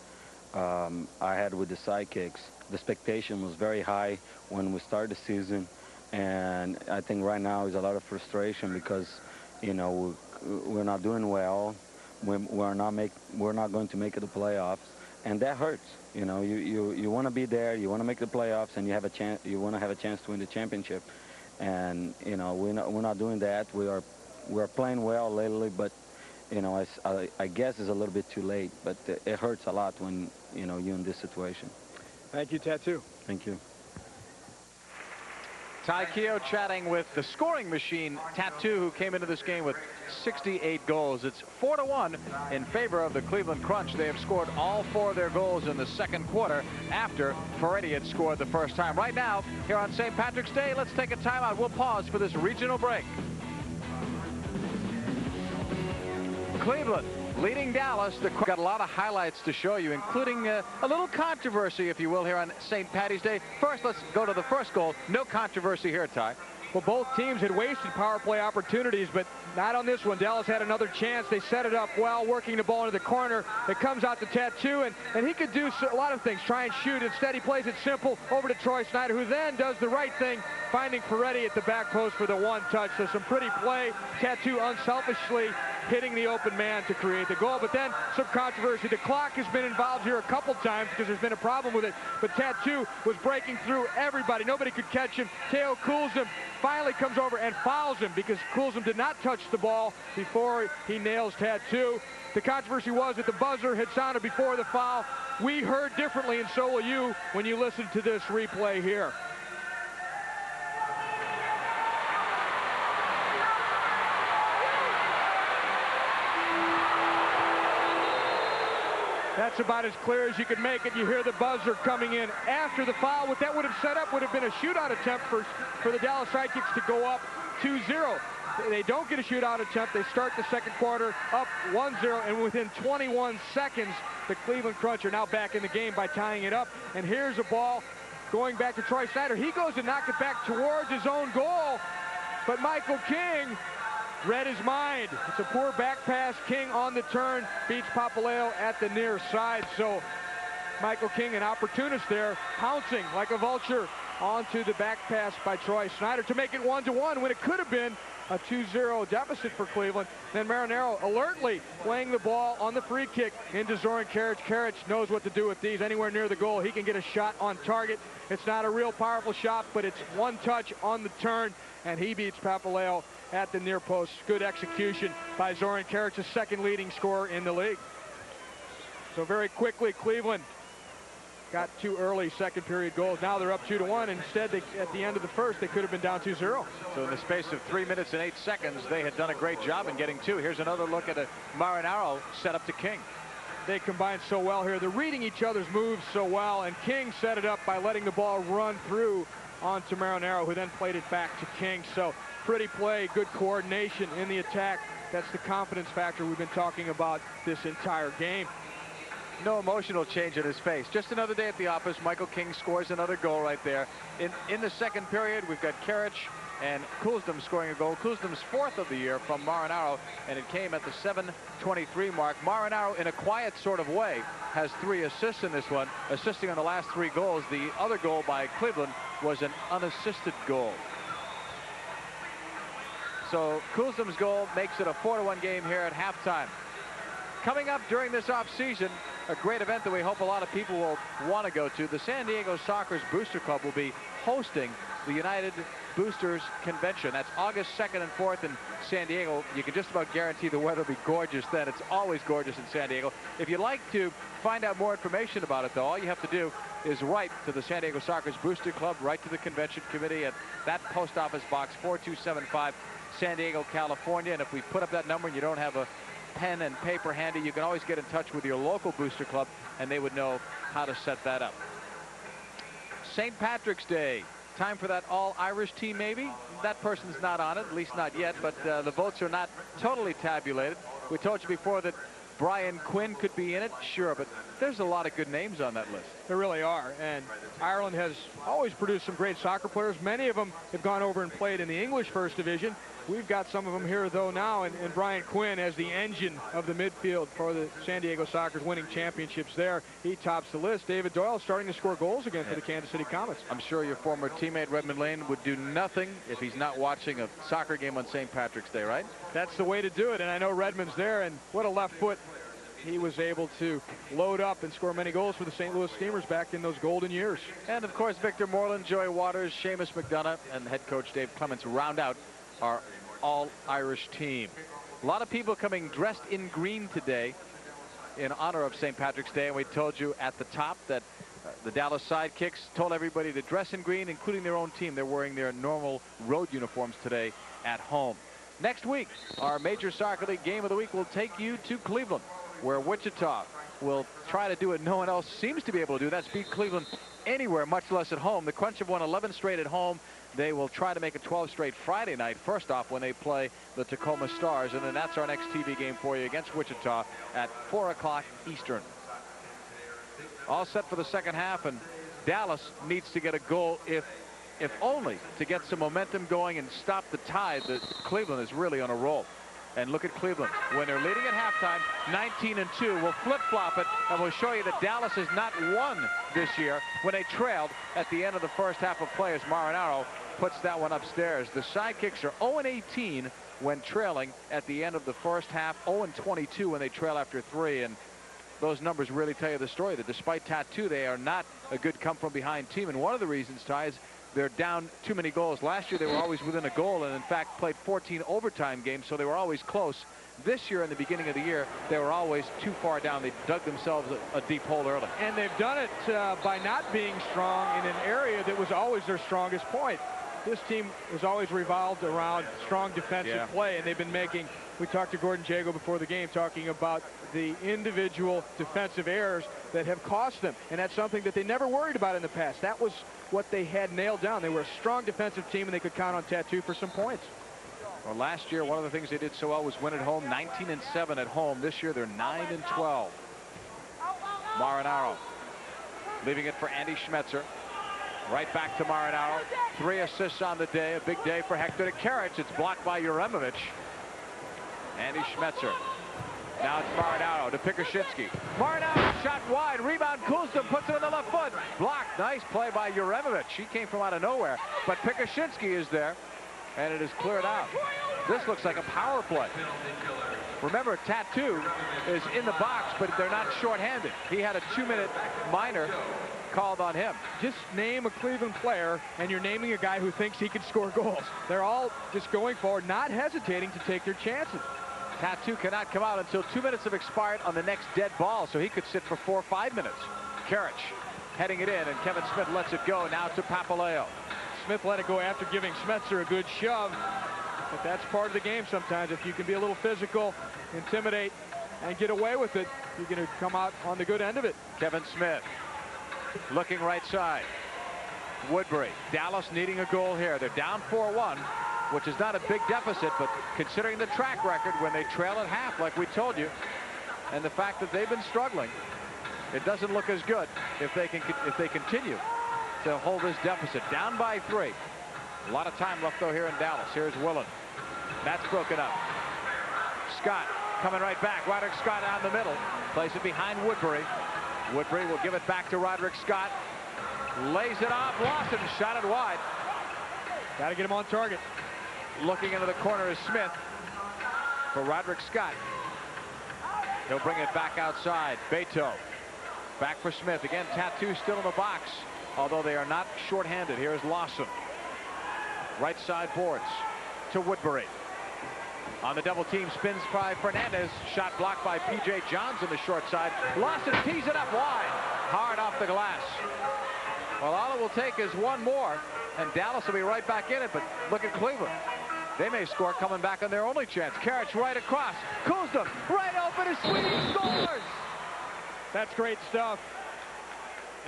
K: I had with the Sidekicks. The expectation was very high when we started the season. And I think right now is a lot of frustration because, you know, we're not doing well. We're not going to make it the playoffs, and that hurts. You know, you want to be there, you want to make the playoffs, and you want to have a chance to win the championship. And you know, we're not doing that. We're playing well lately, but you know, I guess it's a little bit too late. But it hurts a lot when, you know, you're in this situation.
B: Thank you, Tattoo.
K: Thank you.
A: Ty Keogh chatting with the scoring machine, Tattoo, who came into this game with 68 goals. It's 4-1 in favor of the Cleveland Crunch. They have scored all 4 of their goals in the second quarter after Ferretti had scored the first time. Right now, here on St. Patrick's Day, let's take a timeout. We'll pause for this regional break. Cleveland leading Dallas. The Crunch got a lot of highlights to show you, including a little controversy, if you will, here on St. Patty's Day. First, let's go to the first goal. No controversy here, Ty.
B: Well, both teams had wasted power play opportunities, but not on this one. Dallas had another chance. They set it up well, working the ball into the corner. It comes out to Tattoo, and he could do a lot of things, try and shoot. Instead, he plays it simple over to Troy Snyder, who then does the right thing, finding Ferretti at the back post for the one touch. So some pretty play. Tattoo unselfishly hitting the open man to create the goal. But then some controversy. The clock has been involved here a couple times because there's been a problem with it. But Tattoo was breaking through everybody. Nobody could catch him. Teo Coulson finally comes over and fouls him because Coulson did not touch the ball before he nails Tattoo. The controversy was that the buzzer had sounded before the foul. We heard differently, and so will you when you listen to this replay here. That's about as clear as you could make it. You hear the buzzer coming in after the foul. What that would have set up would have been a shootout attempt for the Dallas Sidekicks to go up 2-0. They don't get a shootout attempt. They start the second quarter up 1-0, and within 21 seconds, the Cleveland Crunch are now back in the game by tying it up. And here's a ball going back to Troy Snyder. He goes to knock it back towards his own goal, but Michael King read his mind. It's a poor back pass. King on the turn beats Papaleo at the near side. So Michael King, an opportunist there, pouncing like a vulture onto the back pass by Troy Snyder to make it 1-1 when it could have been a 2-0 deficit for Cleveland. Then Marinaro alertly playing the ball on the free kick into Zoran Karic. Karic knows what to do with these. Anywhere near the goal, he can get a shot on target. It's not a real powerful shot, but it's one touch on the turn, and he beats Papaleo at the near post. Good execution by Zoran Karic, the second leading scorer in the league. So very quickly, Cleveland got 2 early second period goals. Now they're up 2-1. Instead, at the end of the first, they could have been down 2-0.
A: So in the space of 3 minutes and 8 seconds, they had done a great job in getting 2. Here's another look at a Marinaro set up to King.
B: They combined so well here. They're reading each other's moves so well, and King set it up by letting the ball run through onto Marinaro, who then played it back to King. So pretty play, good coordination in the attack. That's the confidence factor we've been talking about this entire game.
A: No emotional change in his face. Just another day at the office. Michael King scores another goal right there. In the second period, we've got Karic and Kulsdom scoring a goal. Kulsdom's 4th of the year from Marinaro, and it came at the 7:23 mark. Marinaro, in a quiet sort of way, has 3 assists in this one, assisting on the last 3 goals. The other goal by Cleveland was an unassisted goal. So Kulsdom's goal makes it a 4-1 game here at halftime. Coming up during this offseason, a great event that we hope a lot of people will want to go to. The San Diego Soccer's Booster Club will be hosting the United Boosters Convention. That's August 2nd and 4th in San Diego. You can just about guarantee the weather will be gorgeous then. It's always gorgeous in San Diego. If you'd like to find out more information about it, though, all you have to do is write to the San Diego Soccer's Booster Club, write to the convention committee at that post office box 4275, San Diego, California. And if we put up that number and you don't have a pen and paper handy, you can always get in touch with your local booster club, and they would know how to set that up. St. Patrick's Day. Time for that all-Irish team, maybe? That person's not on it, at least not yet, but the votes are not totally tabulated. We told you before that Brian Quinn could be in it. Sure, but there's a lot of good names on that list.
B: There really are, and Ireland has always produced some great soccer players. Many of them have gone over and played in the English First Division. We've got some of them here, though, now, and Brian Quinn as the engine of the midfield for the San Diego Sockers, winning championships there. He tops the list. David Doyle starting to score goals again for the Kansas City Comets.
A: I'm sure your former teammate Redmond Lane would do nothing if he's not watching a soccer game on St. Patrick's Day, right?
B: That's the way to do it, and I know Redmond's there, and what a left foot. He was able to load up and score many goals for the St. Louis Steamers back in those golden years.
A: And, of course, Victor Moreland, Joey Waters, Seamus McDonough, and head coach Dave Clements round out our all-Irish team. A lot of people coming dressed in green today in honor of St. Patrick's Day, and we told you at the top that the Dallas Sidekicks told everybody to dress in green, including their own team. They're wearing their normal road uniforms today at home. Next week, our Major Soccer League Game of the Week will take you to Cleveland, where Wichita will try to do what no one else seems to be able to do. That's beat Cleveland anywhere, much less at home. The Crunch have won 11 straight at home. They will try to make it 12 straight Friday night, first off, when they play the Tacoma Stars. And then that's our next TV game for you against Wichita at 4 o'clock Eastern. All set for the second half, and Dallas needs to get a goal, if only to get some momentum going and stop the tide that Cleveland is really on a roll. And look at Cleveland. When they're leading at halftime, 19-2, we'll flip-flop it, and we'll show you that Dallas has not won this year when they trailed at the end of the first half of play, as Marinaro puts that one upstairs. The Sidekicks are 0-18 when trailing at the end of the first half, 0-22 when they trail after 3. And those numbers really tell you the story, that despite Tattoo, they are not a good come-from-behind team. And one of the reasons, Ty, is they're down too many goals. Last year, they were always within a goal, and in fact played 14 overtime games, so they were always close. This year, in the beginning of the year, they were always too far down. They dug themselves a deep hole early.
B: And they've done it by not being strong in an area that was always their strongest point. This team has always revolved around strong defensive play, and they've been making, we talked to Gordon Jago before the game, talking about the individual defensive errors that have cost them, and that's something that they never worried about in the past. That was what they had nailed down. They were a strong defensive team, and they could count on Tattoo for some points.
A: Well, last year, one of the things they did so well was win at home, 19-7 at home. This year, they're 9-12. Marinaro leaving it for Andy Schmetzer. Right back to Marinaro. 3 assists on the day. A big day for Hector to Karic. It's blocked by Uremovich. Andy Schmetzer. Now it's Marinaro to Pikaszynski. Marinaro shot wide. Rebound. Kulsdom puts it on the left foot. good block. Nice play by Uremovich. She came from out of nowhere. But Pikashinsky is there, and it is cleared out. This looks like a power play. Remember, Tattoo is in the box, but they're not shorthanded. He had a 2-minute minor called on him.
B: Just name a Cleveland player, and you're naming a guy who thinks he can score goals. They're all just going forward, not hesitating to take their chances.
A: Tattoo cannot come out until 2 minutes have expired on the next dead ball, so he could sit for 4 or 5 minutes. Karich heading it in, and Kevin Smith lets it go. Now to Papaleo.
B: Smith let it go after giving Smetzer a good shove. But that's part of the game sometimes. If you can be a little physical, intimidate, and get away with it, you're going to come out on the good end of it.
A: Kevin Smith looking right side. Woodbury. Dallas needing a goal here. They're down 4-1, which is not a big deficit, but considering the track record when they trail at half, like we told you, and the fact that they've been struggling, it doesn't look as good if they continue to hold this deficit. Down by 3. A lot of time left, though, here in Dallas. Here's Willen. That's broken up. Scott coming right back. Roderick Scott down the middle. Plays it behind Woodbury. Woodbury will give it back to Roderick Scott. Lays it off. Lawson shot it wide.
B: Got to get him on target.
A: Looking into the corner is Smith for Roderick Scott. He'll bring it back outside. Beto back for Smith. Again, Tattoo still in the box, although they are not shorthanded. Here's Lawson. Right side boards to Woodbury. On the double team, spins by Fernandez. Shot blocked by P.J. Johns on the short side. Lawson tees it up wide. Hard off the glass. Well, all it will take is one more, and Dallas will be right back in it. But look at Cleveland. They may score coming back on their only chance. Karich right across. Kuzma right open. His Sweeney scores.
B: That's great stuff.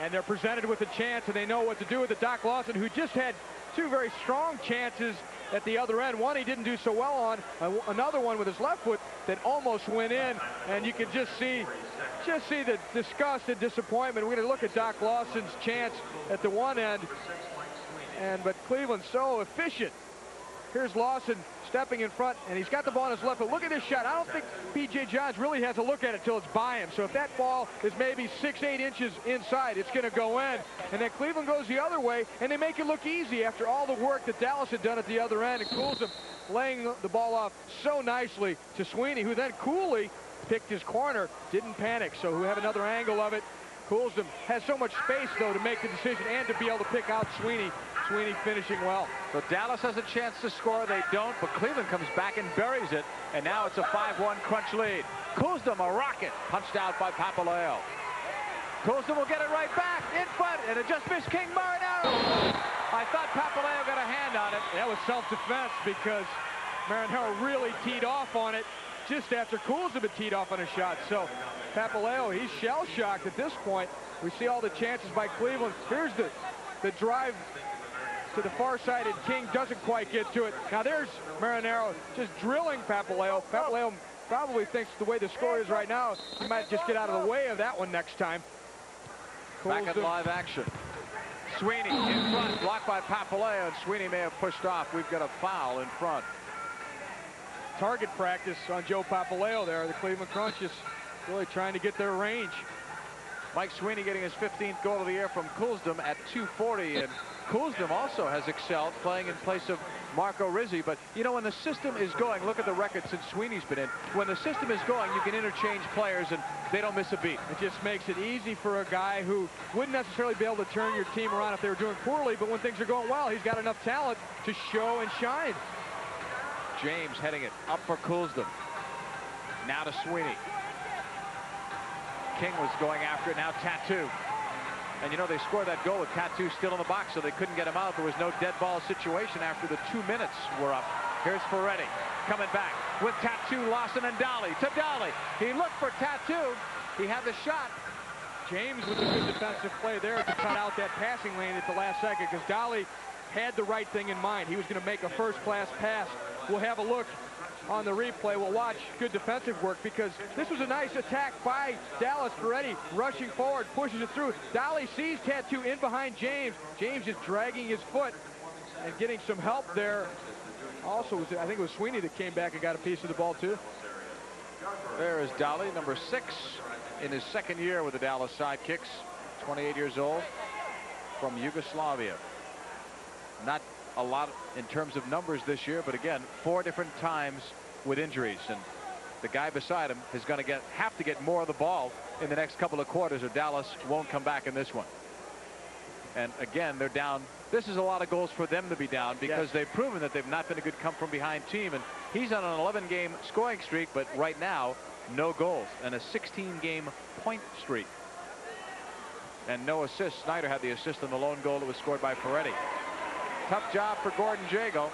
B: And they're presented with a chance, and they know what to do with it. Doc Lawson, who just had 2 very strong chances at the other end. One he didn't do so well on. Another one with his left foot that almost went in. And you can just see the disgust and disappointment. We're going to look at Doc Lawson's chance at the one end. But Cleveland's so efficient. Here's Lawson stepping in front, and he's got the ball on his left foot. Look at this shot. I don't think P.J. Johns really has a look at it till it's by him. So if that ball is maybe 6-8 inches inside, it's going to go in. And then Cleveland goes the other way, and they make it look easy after all the work that Dallas had done at the other end. And Coulson laying the ball off so nicely to Sweeney, who then coolly picked his corner, didn't panic. So we have another angle of it. Coulson has so much space, though, to make the decision and to be able to pick out Sweeney. Sweeney finishing well.
A: So Dallas has a chance to score. They don't, but Cleveland comes back and buries it. And now it's a 5-1 crunch lead. Kuzma, a rocket, punched out by Papaleo. Kuzma will get it right back in front, and it just missed King Marinaro. I thought Papaleo got a hand on it.
B: That was self-defense because Marinaro really teed off on it just after Kuzma had teed off on a shot. So Papaleo, he's shell-shocked at this point. We see all the chances by Cleveland. Here's the drive to the far side, and King doesn't quite get to it. Now there's Marinaro just drilling Papaleo. Papaleo probably thinks the way the score is right now, he might just get out of the way of that one next time.
A: Back at live action. Sweeney in front, blocked by Papaleo, and Sweeney may have pushed off. We've got a foul in front.
B: Target practice on Joe Papaleo there. The Cleveland Crunch is really trying to get their range.
A: Mike Sweeney getting his 15th goal of the year from Coulsdom at .240, and Coulsdom also has excelled playing in place of Marco Rizzi. But you know, when the system is going, look at the record since Sweeney's been in. When the system is going, you can interchange players and they don't miss a beat.
B: It just makes it easy for a guy who wouldn't necessarily be able to turn your team around if they were doing poorly, but when things are going well, he's got enough talent to show and shine.
A: James heading it up for Coulsdom. Now to Sweeney. King was going after it, now Tattoo. And you know, they scored that goal with Tattoo still in the box, so they couldn't get him out. There was no dead ball situation after the 2 minutes were up. Here's Ferretti coming back with Tattoo, Lawson, and Dolly. To Dolly. He looked for Tattoo. He had the shot.
B: James with a good defensive play there to cut out that passing lane at the last second, because Dolly had the right thing in mind. He was going to make a first-class pass. We'll have a look on the replay. We'll watch good defensive work, because this was a nice attack by Dallas. Ferretti rushing forward, pushes it through. Dolly sees Tattoo in behind James. James is dragging his foot and getting some help there. Also, I think it was Sweeney that came back and got a piece of the ball too.
A: There is Dolly, number 6 in his second year with the Dallas Sidekicks. 28 years old, from Yugoslavia. Not a lot in terms of numbers this year, but again, 4 different times with injuries, and the guy beside him is going to have to get more of the ball in the next couple of quarters, or Dallas won't come back in this one. And again, they're down. This is a lot of goals for them to be down, because they've proven that they've not been a good come from behind team, and he's on an 11-game scoring streak, but right now no goals, and a 16-game point streak, and no assists. Snyder had the assist on the lone goal that was scored by Peretti. Tough job for Gordon Jago.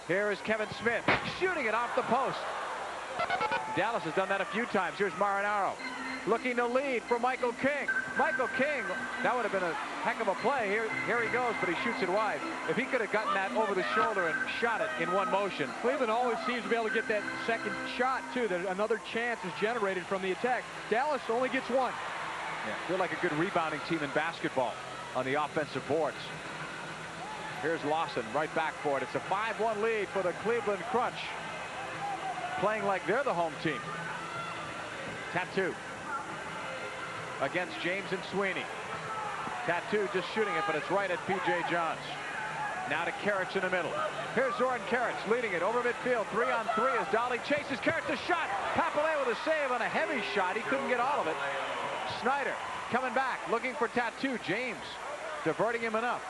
A: Here is Kevin Smith shooting it off the post. Dallas has done that a few times. Here's Marinaro looking to lead for Michael King. Michael King, that would have been a heck of a play. Here he goes, but he shoots it wide. If he could have gotten that over the shoulder and shot it in one motion.
B: Cleveland always seems to be able to get that second shot, too. That another chance is generated from the attack. Dallas only gets one.
A: Yeah, feel like a good rebounding team in basketball on the offensive boards. Here's Lawson right back for it. It's a 5-1 lead for the Cleveland Crunch, playing like they're the home team. Tattoo against James and Sweeney. Tattoo just shooting it, but it's right at P.J. Johns. Now to Karich in the middle. Here's Zoran Karich leading it over midfield. 3-on-3 as Dolly chases Karich. A shot. Papalé with a save on a heavy shot. He couldn't get all of it. Snyder coming back, looking for Tattoo. James diverting him enough.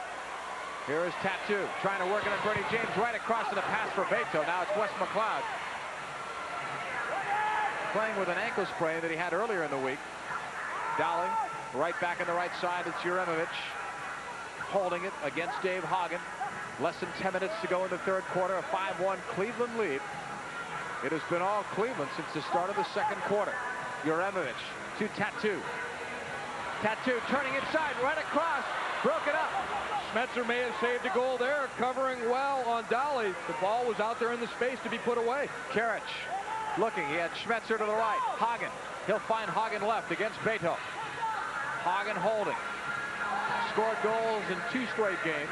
A: Here is Tattoo trying to work it on Bernie James, right across to the pass for Beto. Now it's Wes McLeod playing with an ankle sprain that he had earlier in the week. Dowling right back on the right side. It's Uremovich holding it against Dave Hagen. Less than 10 minutes to go in the third quarter. A 5-1 Cleveland lead. It has been all Cleveland since the start of the second quarter. Uremovich to Tattoo. Tattoo turning inside, right across, broke it up.
B: Schmetzer may have saved a goal there, covering well on Dolly. The ball was out there in the space to be put away.
A: Karich looking, he had Schmetzer to the right. Hagen, he'll find Hagen left against Beto. Hagen holding. Scored goals in 2 straight games.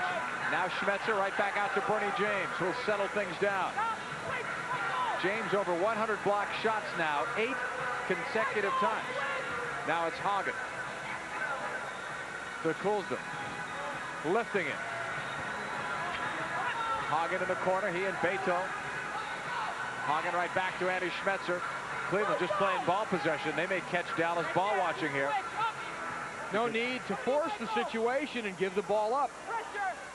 A: Now Schmetzer right back out to Bernie James, who'll settle things down. James over 100 block shots now, 8 consecutive times. Now it's Hagen. To Kulsdom. Lifting it. Hagen in the corner, he and Beto. Hagen right back to Andy Schmetzer. Cleveland just playing ball possession. They may catch Dallas ball watching here.
B: No need to force the situation and give the ball up.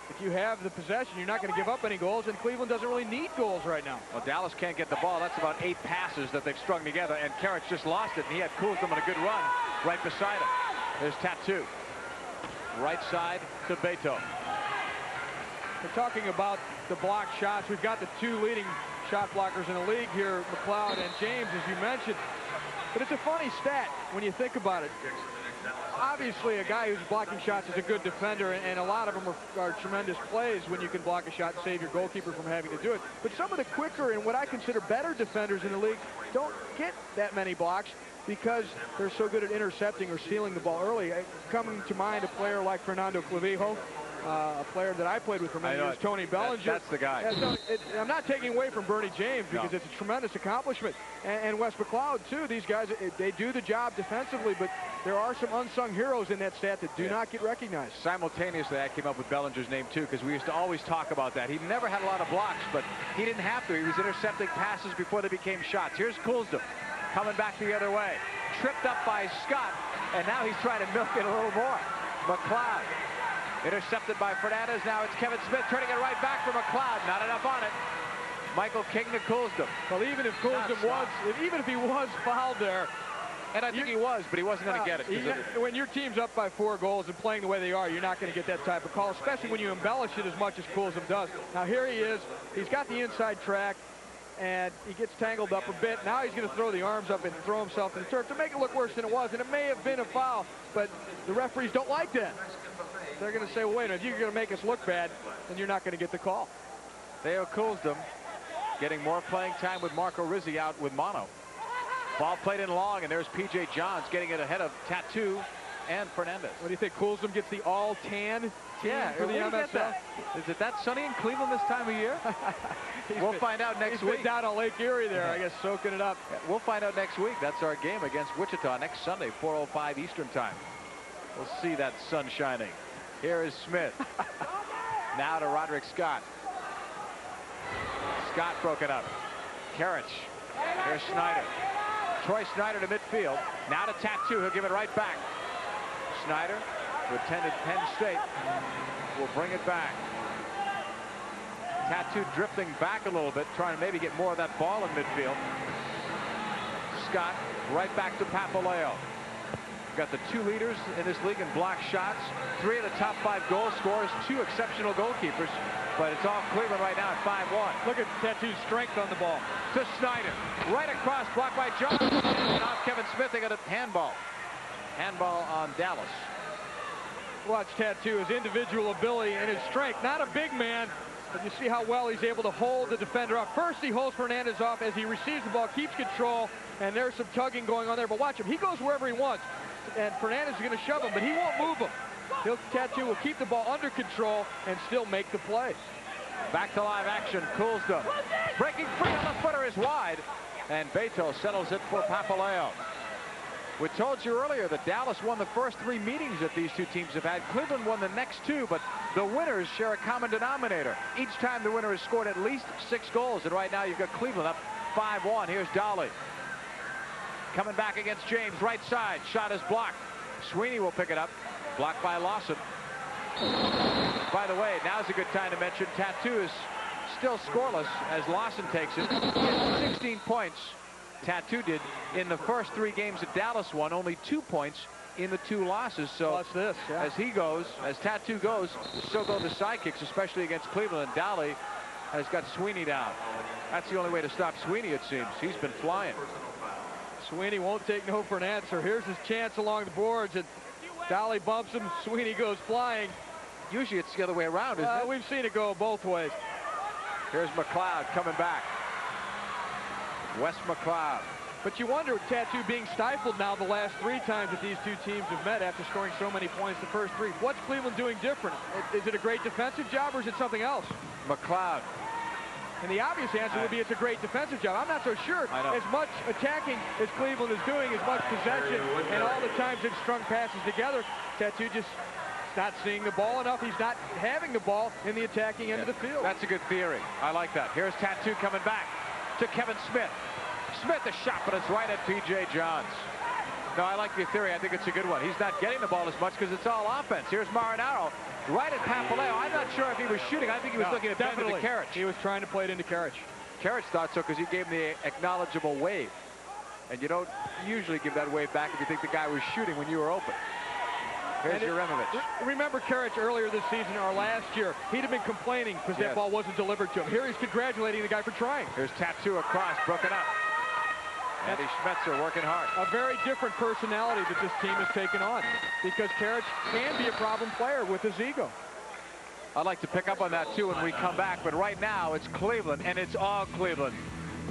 B: If you have the possession, you're not going to give up any goals, and Cleveland doesn't really need goals right now.
A: Well, Dallas can't get the ball. That's about 8 passes that they've strung together, and Karich just lost it, and he had Kulsdom on a good run right beside him. There's Tattoo. Right side to Beto.
B: We're talking about the block shots. We've got the 2 leading shot blockers in the league here, McLeod and James, as you mentioned. But it's a funny stat when you think about it. Obviously, a guy who's blocking shots is a good defender, and a lot of them are tremendous plays when you can block a shot and save your goalkeeper from having to do it. But some of the quicker and what I consider better defenders in the league don't get that many blocks because they're so good at intercepting or stealing the ball early. Coming to mind a player like Fernando Clavijo, a player that I played with for many years, Tony Bellinger.
A: That's the guy.
B: I'm not taking away from Bernie James because it's a tremendous accomplishment. And Wes McLeod, too. These guys, they do the job defensively, but there are some unsung heroes in that stat that do not get recognized.
A: Simultaneously, I came up with Bellinger's name, too, because we used to always talk about that. He never had a lot of blocks, but he didn't have to. He was intercepting passes before they became shots. Here's Kulsdom coming back the other way. Tripped up by Scott, and now he's trying to milk it a little more. McLeod. Intercepted by Fernandez. Now it's Kevin Smith turning it right back for McLeod. Not enough on it. Michael King to Kulsdom.
B: Well, even if Kulsdom even if he was fouled there,
A: and I think he was, but he wasn't going to get it.
B: When your team's up by 4 goals and playing the way they are, you're not going to get that type of call, especially when you embellish it as much as Kulsdom does. Now here he is. He's got the inside track, and he gets tangled up a bit. Now he's going to throw the arms up and throw himself to the turf to make it look worse than it was, and it may have been a foul, but the referees don't like that. They're going to say, well, wait a minute, if you're going to make us look bad, then you're not going to get the call.
A: Theo Kulsdom getting more playing time with Marco Rizzi out with mono. Ball played in long, and there's P.J. Johns getting it ahead of Tattoo and Fernandez.
B: What do you think? Kulsdom gets the all-tan team for the MSL?
A: Is it that sunny in Cleveland this time of year? We'll find out next week.
B: He's been down on Lake Erie there, I guess, soaking it up.
A: We'll find out next week. That's our game against Wichita next Sunday, 4:05 Eastern time. We'll see that sun shining. Here is Smith. Now to Roderick Scott. Scott broken up. Karich. Here's Snyder. Troy Snyder to midfield. Now to Tattoo. He'll give it right back. Snyder, who attended Penn State, will bring it back. Tattoo drifting back a little bit, trying to maybe get more of that ball in midfield. Scott right back to Papaleo. Got the 2 leaders in this league in block shots, 3 of the top 5 goal scorers, 2 exceptional goalkeepers, but it's all Cleveland right now at 5-1.
B: Look at Tattoo's strength on the ball.
A: To Snyder, right across, blocked by Johnson, and off Kevin Smith. They got a handball. Handball on Dallas.
B: Watch Tattoo, his individual ability and his strength. Not a big man, but you see how well he's able to hold the defender off. First, he holds Fernandez off as he receives the ball, keeps control, and there's some tugging going on there. But watch him. He goes wherever he wants, and Fernandez is going to shove him, but he won't move him. Tattoo will keep the ball under control and still make the play.
A: Back to live action. Coulsdon breaking free on the footer is wide, and Beto settles it for Papaleo. We told you earlier that Dallas won the first 3 meetings that these 2 teams have had. Cleveland won the next 2, but the winners share a common denominator. Each time the winner has scored at least 6 goals, and right now you've got Cleveland up 5-1. Here's Dolly. Coming back against James, right side. Shot is blocked. Sweeney will pick it up. Blocked by Lawson. By the way, now's a good time to mention Tattoo is still scoreless as Lawson takes it. He has 16 points. Tattoo did in the first 3 games that Dallas won, only 2 points in the 2 losses. So
B: watch this, yeah.
A: as Tattoo goes, so go the Sidekicks, especially against Cleveland. And Dolly has got Sweeney down. That's the only way to stop Sweeney, it seems. He's been flying.
B: Sweeney won't take no for an answer. Here's his chance along the boards, and Dolly bumps him. Sweeney goes flying.
A: Usually it's the other way around, isn't it?
B: We've seen it go both ways.
A: Here's McLeod coming back. Wes McLeod.
B: But you wonder, Tattoo being stifled now the last 3 times that these 2 teams have met after scoring so many points the first 3. What's Cleveland doing different? Is it a great defensive job, or is it something else?
A: McLeod.
B: And the obvious answer would be it's a great defensive job. I'm not so sure. As much attacking as Cleveland is doing, as much possession, and all the times they've strung passes together, Tattoo just not seeing the ball enough. He's not having the ball in the attacking end of the field.
A: That's a good theory. I like that. Here's Tattoo coming back to Kevin Smith. Smith a shot, but it's right at P.J. Johns. No, I like your theory. I think it's a good one. He's not getting the ball as much because it's all offense. Here's Marinaro right at Papaleo. I'm not sure if he was shooting. I think he was looking at bend into Karich.
B: He was trying to play it into Karich.
A: Karich thought so because he gave him the acknowledgeable wave. And you don't usually give that wave back if you think the guy was shooting when you were open. Here's Jeremovich.
B: Remember Karich earlier this season or last year. He'd have been complaining because that ball wasn't delivered to him. Here he's congratulating the guy for trying.
A: Here's Tattoo across, broken up. Andy Schmetzer working hard.
B: A very different personality that this team has taken on, because Karich can be a problem player with his ego.
A: I'd like to pick up on that too when we come back, but right now it's Cleveland, and it's all Cleveland.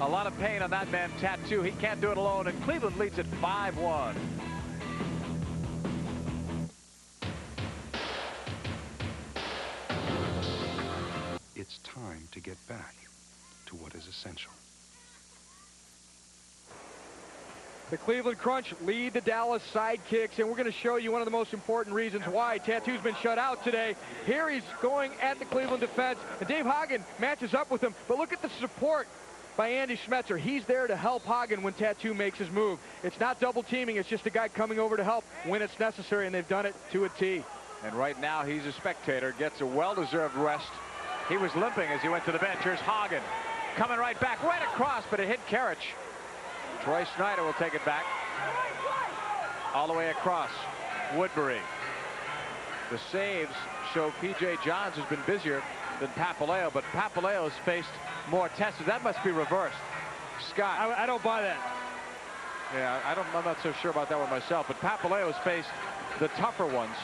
A: A lot of pain on that man, Tattoo. He can't do it alone, and Cleveland leads at 5-1.
J: It's time to get back to what is essential.
B: The Cleveland Crunch lead the Dallas Sidekicks, and we're going to show you one of the most important reasons why Tattoo's been shut out today. Here he's going at the Cleveland defense, and Dave Hagen matches up with him. But look at the support by Andy Schmetzer. He's there to help Hagen when Tattoo makes his move. It's not double teaming. It's just a guy coming over to help when it's necessary, and they've done it to a T.
A: And right now he's a spectator, gets a well-deserved rest. He was limping as he went to the bench. Here's Hagen coming right back, right across, but it hit Karich. Troy Snyder will take it back. All the way across. Woodbury. The saves show P.J. Johns has been busier than Papaleo, but Papaleo's faced more tests. That must be reversed. Scott.
B: I don't buy that.
A: Yeah, I'm not so sure about that one myself, but Papaleo's faced the tougher ones.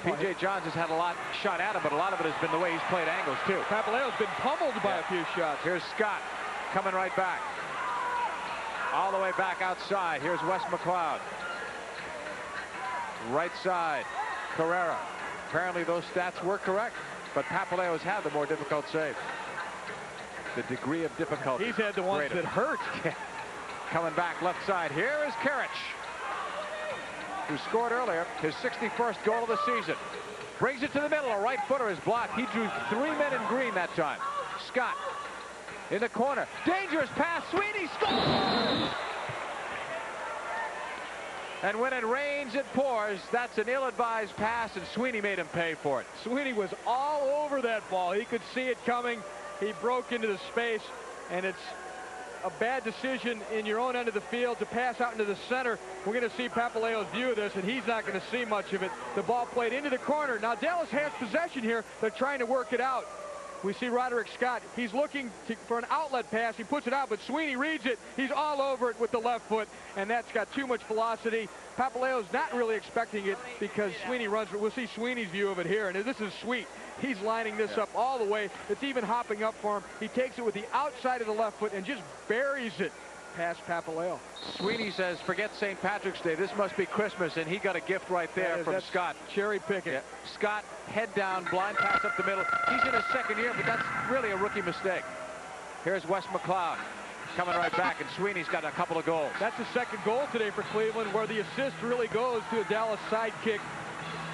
A: P.J. Johns has had a lot shot at him, but a lot of it has been the way he's played angles, too.
B: Papaleo's been pummeled by a few shots.
A: Here's Scott coming right back. All the way back outside. Here's Wes McLeod. Right side. Carrera. Apparently those stats were correct, but Papaleo's had the more difficult save. The degree of difficulty.
B: He's had the ones that hurt.
A: Coming back left side. Here is Karich. who scored earlier, his 61st goal of the season. Brings it to the middle. A right footer is blocked. He drew 3 men in green that time. Scott in the corner. Dangerous pass. Sweeney scores! And when it rains, it pours. That's an ill-advised pass, and Sweeney made him pay for it.
B: Sweeney was all over that ball. He could see it coming. He broke into the space, and it's a bad decision in your own end of the field to pass out into the center. We're going to see Papaleo's view of this, and he's not going to see much of it. The ball played into the corner. Now Dallas has possession here. They're trying to work it out. We see Roderick Scott. He's looking for an outlet pass. He puts it out, but Sweeney reads it. He's all over it with the left foot, and that's got too much velocity. Papaleo's not really expecting it because Sweeney runs. We'll see Sweeney's view of it here, and this is sweet. He's lining this up all the way. It's even hopping up for him. He takes it with the outside of the left foot and just buries it past Papaleo.
A: Sweeney says, forget St. Patrick's Day. This must be Christmas, and he got a gift right there from Scott.
B: Cherry picking.
A: Yeah. Scott, head down, blind pass up the middle. He's in his second year, but that's really a rookie mistake. Here's Wes McLeod coming right back, and Sweeney's got a couple of goals.
B: That's the second goal today for Cleveland, where the assist really goes to a Dallas sidekick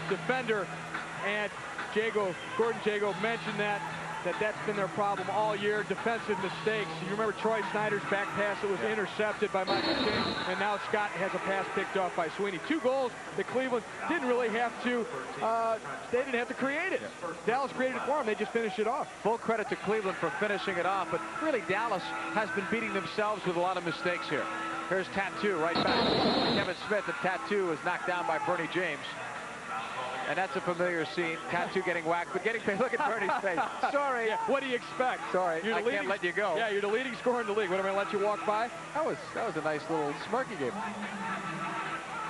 B: defender, and Gordon Jago mentioned that's been their problem all year, defensive mistakes. You remember Troy Snyder's back pass that was intercepted by Michael King, and now Scott has a pass picked off by Sweeney. 2 goals that Cleveland didn't really have to, they didn't have to create it. Dallas created it for them, they just finished it off.
A: Full credit to Cleveland for finishing it off, but really Dallas has been beating themselves with a lot of mistakes here. Here's Tattoo right back. Kevin Smith, and Tattoo was knocked down by Bernie James. And that's a familiar scene. Tattoo getting whacked, but getting paid. Look at Bernie's face. Sorry.
B: Yeah, what do you expect?
A: Sorry, I can't let you go.
B: Yeah, you're the leading scorer in the league. What, am I going to let you walk by?
A: That was a nice little smirk he gave him.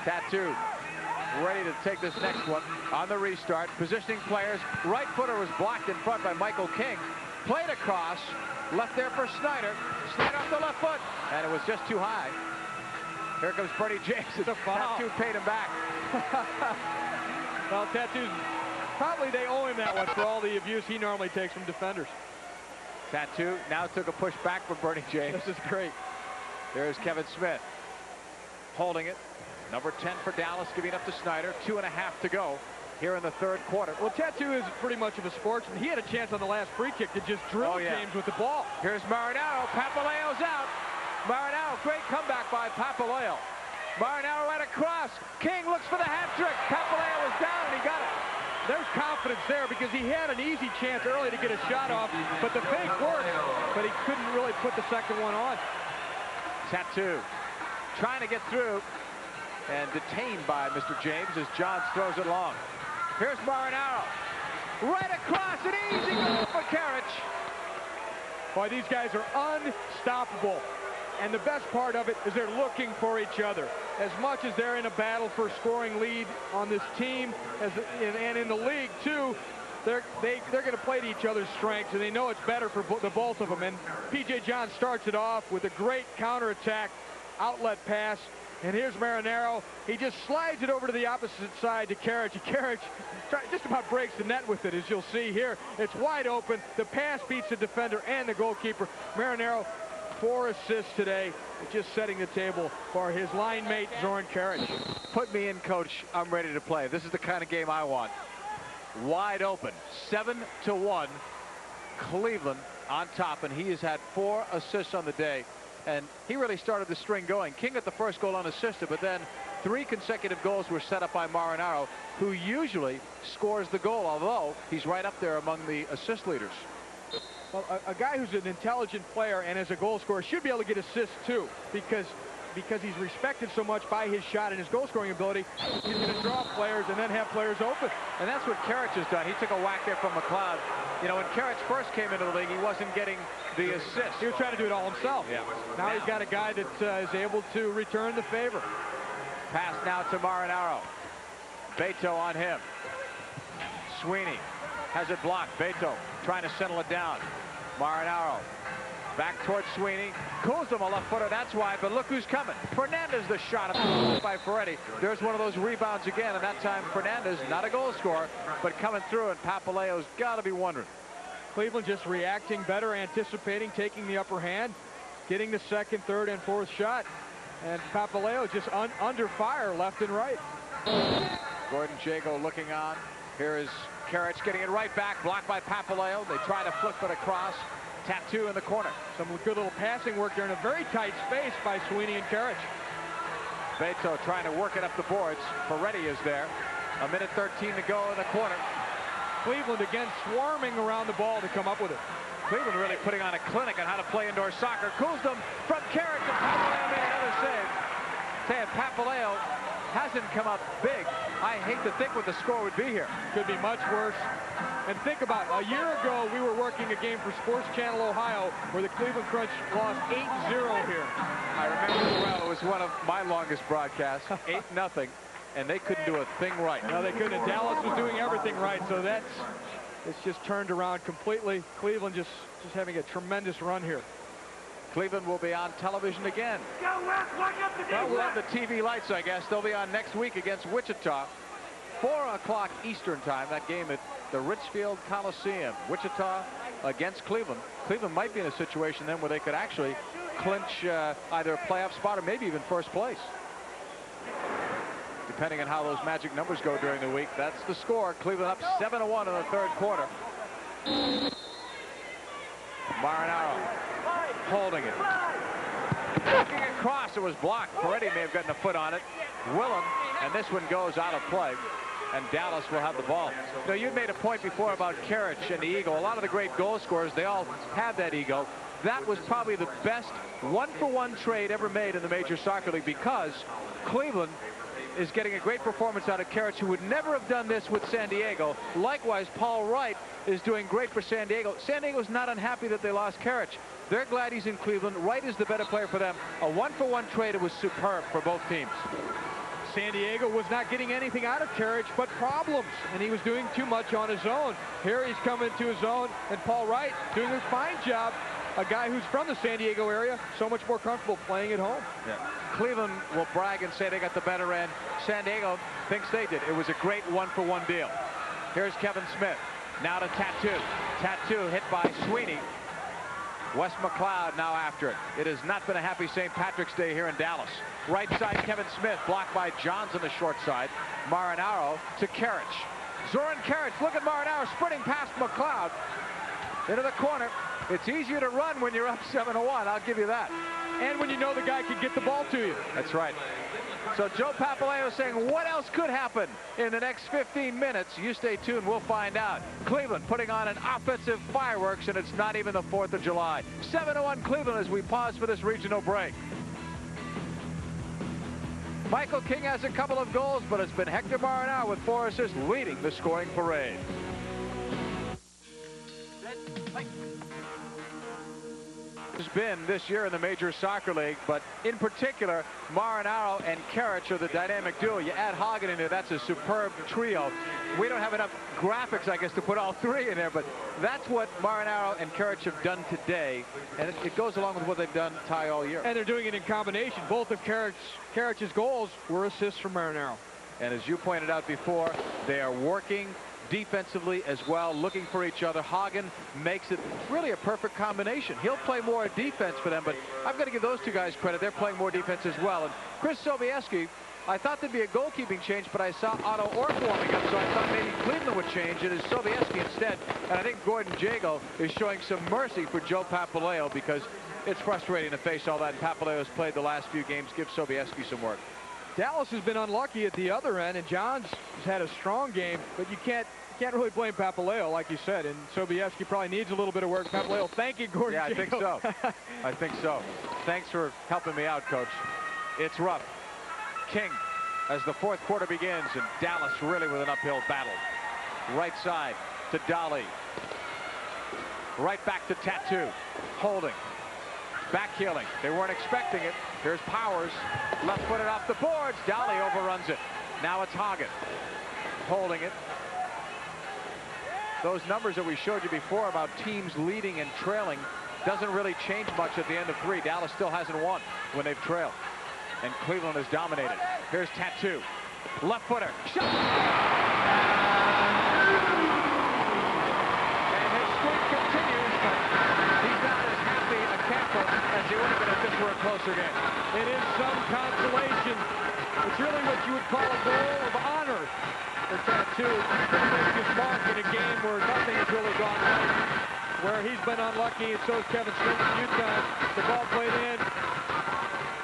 A: Tattoo ready to take this next one on the restart. Positioning players. Right footer was blocked in front by Michael King. Played across. Left there for Snyder. Snyder off the left foot. And it was just too high. Here comes Bernie James. Tattoo paid him back.
B: Well, Tattoo's, probably they owe him that one for all the abuse he normally takes from defenders.
A: Tattoo now took a push back from Bernie James.
B: This is great.
A: There's Kevin Smith holding it. Number 10 for Dallas, giving up to Snyder. 2.5 to go here in the third quarter.
B: Well, Tattoo is pretty much of a sportsman. He had a chance on the last free kick to just drill James with the ball.
A: Here's Marinaro. Papaleo's out. Marinaro, great comeback by Papaleo. Marinaro right across. King looks for the hat trick. Papaleo was down, and he got it.
B: There's confidence there because he had an easy chance early to get a shot off, but the fake worked, but he couldn't really put the second one on.
A: Tattoo trying to get through and detained by Mr. James as Johns throws it long. Here's Marinaro. Right across, an easy goal for Karich.
B: Boy, these guys are unstoppable. And the best part of it is they're looking for each other. As much as they're in a battle for scoring lead on this team and in the league too, they're going to play to each other's strengths, and they know it's better for the both of them. And P.J. Johns starts it off with a great counterattack, outlet pass. And here's Marinaro. He just slides it over to the opposite side to Karich. Karich just about breaks the net with it, as you'll see here. It's wide open. The pass beats the defender and the goalkeeper. Marinaro, 4 assists today, just setting the table for his line mate, Zoran Karich.
A: Put me in, coach. I'm ready to play. This is the kind of game I want. Wide open, 7-1. Cleveland on top, and he has had 4 assists on the day. And he really started the string going. King got the first goal unassisted, but then 3 consecutive goals were set up by Marinaro, who usually scores the goal, although he's right up there among the assist leaders.
B: Well, a guy who's an intelligent player and as a goal scorer should be able to get assists too, because he's respected so much by his shot and his goal scoring ability. He's going to draw players and then have players open.
A: And that's what Karich has done. He took a whack there from McLeod. You know, when Karich first came into the league, he wasn't getting the assist.
B: He was trying to do it all himself.
A: Yeah.
B: Now he's got a guy that is able to return the favor.
A: Pass now to Marinaro. Beto on him. Sweeney has it blocked. Beto trying to settle it down. Marinaro back towards Sweeney. Cools him a left footer, that's why, but look who's coming. Fernandez, the shot by Ferretti. There's one of those rebounds again, and that time Fernandez, not a goal scorer, but coming through, and Papaleo's got to be wondering.
B: Cleveland just reacting better, anticipating, taking the upper hand, getting the second, third, and fourth shot. And Papaleo just under fire left and right.
A: Gordon Jago looking on. Here is Karich getting it right back, blocked by Papaleo. They try to flip it across. Tattoo in the corner.
B: Some good little passing work there in a very tight space by Sweeney and Karich.
A: Beto trying to work it up the boards. Ferretti is there. 1:13 to go in the corner.
B: Cleveland again swarming around the ball to come up with it.
A: Cleveland really putting on a clinic on how to play indoor soccer. Kuzum from Karich, and Papaleo made another save. Saying Papaleo hasn't come up big. I hate to think what the score would be here.
B: Could be much worse. And think about it. A year ago, we were working a game for Sports Channel Ohio where the Cleveland Crunch lost 8-0 here.
A: I remember well. It was one of my longest broadcasts. 8-0. And they couldn't do a thing right.
B: No, they couldn't. Dallas was doing everything right. So it's just turned around completely. Cleveland just having a tremendous run here.
A: Cleveland will be on television again. Well, we'll have the TV lights, I guess. They'll be on next week against Wichita. 4 o'clock Eastern time, that game at the Richfield Coliseum. Wichita against Cleveland. Cleveland might be in a situation then where they could actually clinch either a playoff spot or maybe even first place. Depending on how those magic numbers go during the week. That's the score. Cleveland up 7-1 in the third quarter. Marinaro holding it. Looking across, it was blocked. Peretti may have gotten a foot on it. Willem, and this one goes out of play. And Dallas will have the ball. Now, you made a point before about Karich and the ego. A lot of the great goal scorers, they all have that ego. That was probably the best one-for-one trade ever made in the Major Soccer League because Cleveland is getting a great performance out of Karich, who would never have done this with San Diego. Likewise, Paul Wright is doing great for San Diego. San Diego's not unhappy that they lost Karich. They're glad he's in Cleveland. Wright is the better player for them. A one-for-one trade. It was superb for both teams.
B: San Diego was not getting anything out of Karich but problems, and he was doing too much on his own. Here he's coming to his own, and Paul Wright doing a fine job. A guy who's from the San Diego area, so much more comfortable playing at home.
A: Yeah. Cleveland will brag and say they got the better end. San Diego thinks they did. It was a great one-for-one deal. Here's Kevin Smith. Now to Tattoo. Tattoo hit by Sweeney. Wes McLeod now after it. It has not been a happy St. Patrick's Day here in Dallas. Right side, Kevin Smith, blocked by Johns on the short side. Marinaro to Karich. Zoran Karich, look at Marinaro sprinting past McLeod. Into the corner. It's easier to run when you're up 7-1, I'll give you that.
B: And when you know the guy can get the ball to you.
A: That's right. So Joe Papaleo saying, what else could happen in the next 15 minutes? You stay tuned, we'll find out. Cleveland putting on an offensive fireworks, and it's not even the 4th of July. 7-1 Cleveland as we pause for this regional break. Michael King has a couple of goals, but it's been Hector Marinaro with 4 assists leading the scoring parade. Has been this year in the Major Soccer League, but in particular Marinaro and Karich are the dynamic duo. You add Hagen in there, that's a superb trio. We don't have enough graphics, I guess, to put all 3 in there, but that's what Marinaro and Karich have done today, and it goes along with what they've done, Ty, all year.
B: And they're doing it in combination. Both of Karich's goals were assists from Marinaro.
A: And as you pointed out before, they are working defensively as well, looking for each other. Hagen makes it really a perfect combination. He'll play more defense for them, but I've got to give those 2 guys credit. They're playing more defense as well. And Chris Sobieski, I thought there'd be a goalkeeping change, but I saw Otto Ork warming up, so I thought maybe Cleveland would change. It is Sobieski instead, and I think Gordon Jago is showing some mercy for Joe Papaleo because it's frustrating to face all that, and Papaleo's played the last few games. Give Sobieski some work.
B: Dallas has been unlucky at the other end, and Johns has had a strong game, but you can't really blame Papaleo, like you said, and Sobieski probably needs a little bit of work. Papaleo, thank you, Gordon.
A: Yeah, I think so. I think so. Thanks for helping me out, Coach. It's rough. King, as the 4th quarter begins, and Dallas really with an uphill battle. Right side to Dolly. Right back to Tattoo. Holding. Back heeling. They weren't expecting it. Here's Powers. Left footed off the boards. Dolly overruns it. Now it's Hagen. Holding it. Those numbers that we showed you before about teams leading and trailing doesn't really change much at the end of 3. Dallas still hasn't won when they've trailed. And Cleveland has dominated. Here's Tattoo. Left footer. Shot! And his streak continues, but he's not as happy a camper as he would have been if this were a closer game.
B: It is some consolation. It's really what you would call a goal of for Tattoo to make his mark in a game where nothing has really gone right, where he's been unlucky, and so is Kevin Smith a few times. The ball played in.